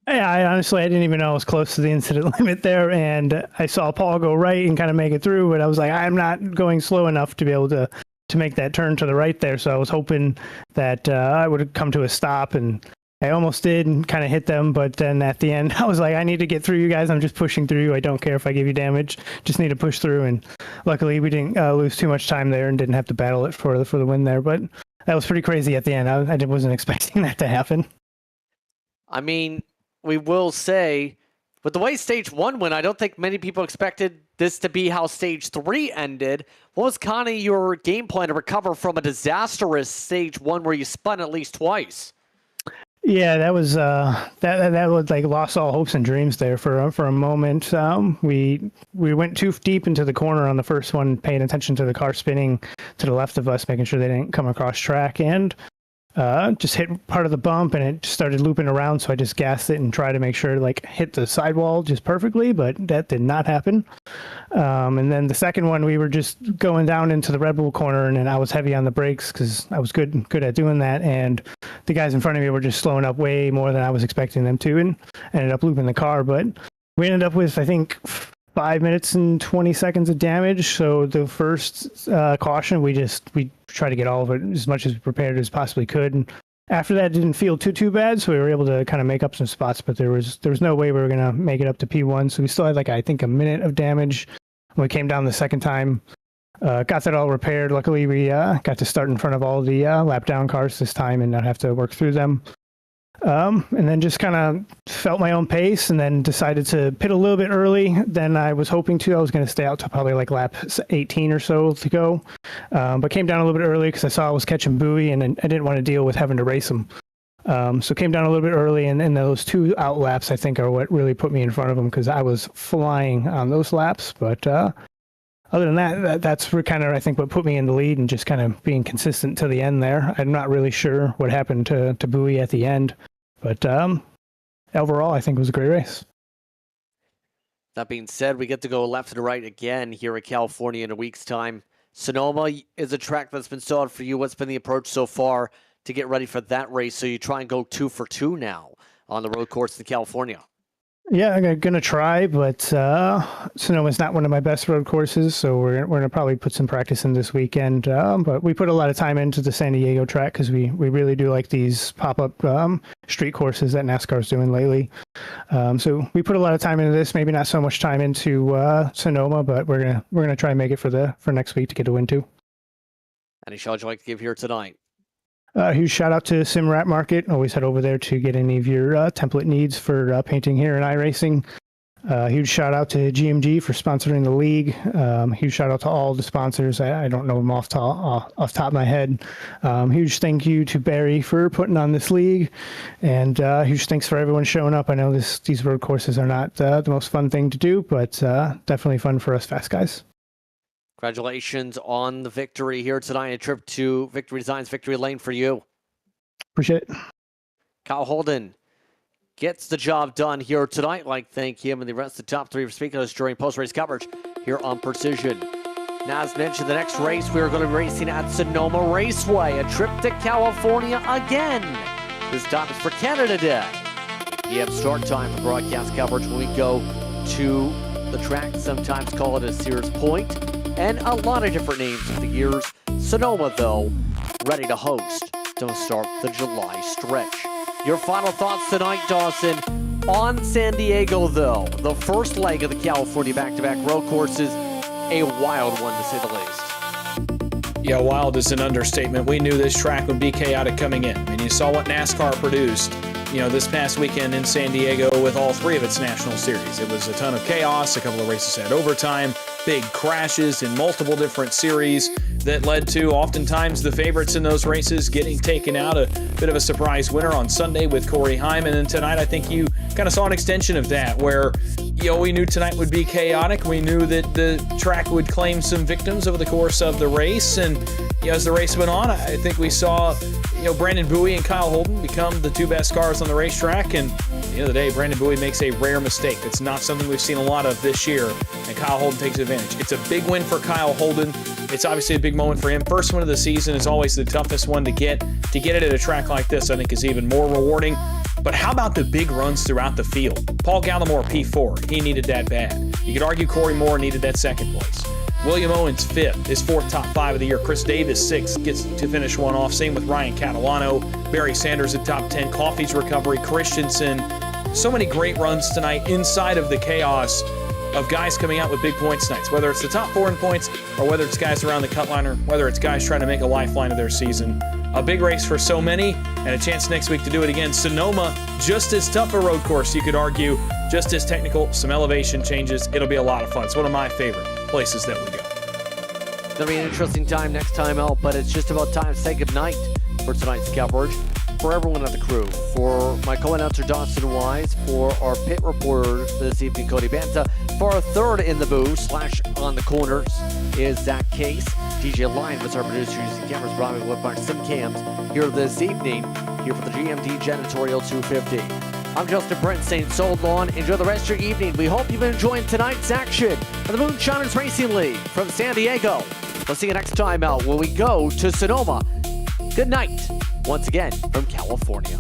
Speaker 10: Yeah, I didn't even know I was close to the incident limit there, and I saw Paul go right and kind of make it through, but I was like, I'm not going slow enough to be able to make that turn to the right there, so I was hoping that I would come to a stop, and I almost did and kind of hit them, but then at the end, I was like, I need to get through you guys. I'm just pushing through you. I don't care if I give you damage. Just need to push through, and luckily we didn't lose too much time there and didn't have to battle it for the win there, but that was pretty crazy at the end. I wasn't expecting that to happen.
Speaker 3: I mean, we will say, with the way Stage 1 went, I don't think many people expected this to be how Stage 3 ended. What was kind of your game plan to recover from a disastrous Stage 1 where you spun at least twice?
Speaker 10: Yeah, that was that was like lost all hopes and dreams there for a moment. We went too deep into the corner on the first one, paying attention to the car spinning to the left of us, making sure they didn't come across track, and just hit part of the bump and it just started looping around. So I just gassed it and tried to make sure like hit the sidewall just perfectly, but that did not happen. And then the second one, we were just going down into the Red Bull corner, and then I was heavy on the brakes because I was good at doing that. And the guys in front of me were just slowing up way more than I was expecting them to, and ended up looping the car. But we ended up with, I think, 5 minutes and 20 seconds of damage. So the first caution, we tried to get all of it as much as prepared as possibly could. And after that, it didn't feel too bad. So we were able to kind of make up some spots, but there was no way we were going to make it up to P1. So we still had I think a minute of damage when we came down the second time. Got that all repaired. Luckily, we got to start in front of all the lap down cars this time and not have to work through them. And then just kind of felt my own pace, and then decided to pit a little bit early than I was hoping to. I was going to stay out to probably lap 18 or so to go, but came down a little bit early because I saw I was catching buoy, and I didn't want to deal with having to race them. So came down a little bit early, and those 2 out laps I think are what really put me in front of them because I was flying on those laps. But other than that, that's kind of I think what put me in the lead, and just kind of being consistent to the end there. I'm not really sure what happened to buoy at the end. But overall, I think it was a great race.
Speaker 3: That being said, we get to go left and right again here at California in a week's time. Sonoma is a track that's been solid for you. What's been the approach so far to get ready for that race? So you try and go 2 for 2 now on the road course in California.
Speaker 10: Yeah, I'm going to try, but Sonoma's not one of my best road courses, so we're going to probably put some practice in this weekend. But we put a lot of time into the San Diego track because we really do like these pop-up street courses that NASCAR's doing lately. So we put a lot of time into this, maybe not so much time into Sonoma, but we're gonna try and make it for next week to get a win too.
Speaker 3: Any shout you'd like to give here tonight?
Speaker 10: Huge shout out to SimRat Market. Always head over there to get any of your template needs for painting here in iRacing. Huge shout out to GMD for sponsoring the league. Huge shout out to all the sponsors. I don't know them off top of my head. Huge thank you to Barry for putting on this league, and huge thanks for everyone showing up. I know these road courses are not the most fun thing to do, but definitely fun for us fast guys.
Speaker 3: Congratulations on the victory here tonight. A trip to Victory Designs Victory Lane for you.
Speaker 10: Appreciate it.
Speaker 3: Kyle Holden gets the job done here tonight. Like, thank him and the rest of the top 3 for speaking to us during post-race coverage here on Precision. Now, as mentioned, the next race we are going to be racing at Sonoma Raceway. A trip to California again. This time it's for Canada Day. You have start time for broadcast coverage when we go to the track. Sometimes call it a Sears Point, and a lot of different names for the years. Sonoma, though, ready to host to start the July stretch. Your final thoughts tonight, Dawson, on San Diego, though. The first leg of the California back-to-back road courses, a wild one to say the least.
Speaker 4: Yeah, wild is an understatement. We knew this track would be chaotic coming in. And you saw what NASCAR produced, this past weekend in San Diego with all 3 of its national series. It was a ton of chaos. A couple of races had overtime, big crashes in multiple different series that led to oftentimes the favorites in those races getting taken out. A bit of a surprise winner on Sunday with Corey Heim. And then tonight, I think you kind of saw an extension of that where, we knew tonight would be chaotic. We knew that the track would claim some victims over the course of the race. And, as the race went on, I think we saw, Brandon Bowie and Kyle Holden become the 2 best cars on the racetrack. And at the end of the day, Brandon Bowie makes a rare mistake. It's not something we've seen a lot of this year. And Kyle Holden takes advantage. It's a big win for Kyle Holden. It's obviously a big moment for him. First win of the season is always the toughest one to get. To get it at a track like this, I think, is even more rewarding. But how about the big runs throughout the field? Paul Gallimore, P4. He needed that bad. You could argue Corey Moore needed that second place. William Owens, 5th, his 4th top 5 of the year. Chris Davis, 6th, gets to finish one off. Same with Ryan Catalano. Barry Sanders at top 10. Coffey's recovery. Christensen. So many great runs tonight inside of the chaos of guys coming out with big points nights, whether it's the top 4 in points or whether it's guys around the cut line or whether it's guys trying to make a lifeline of their season. A big race for so many, and a chance next week to do it again. Sonoma, just as tough a road course, you could argue, just as technical, some elevation changes. It'll be a lot of fun. It's one of my favorite places that we go.
Speaker 3: It's going to be an interesting time next time out, but it's just about time to say goodnight for tonight's coverage. for everyone at the crew, for my co-announcer Dawson Wise, for our pit reporter this evening, Cody Banta, for our third in the booth / on the corners is Zach Case. DJ Lyon was our producer using cameras brought with our sim cams here this evening, here for the GMD Janitorial 250. I'm Justin Brent saying so long. Enjoy the rest of your evening. We hope you've been enjoying tonight's action of the Moonshiners Racing League from San Diego. We'll see you next time out when we go to Sonoma. Good night, once again, from California.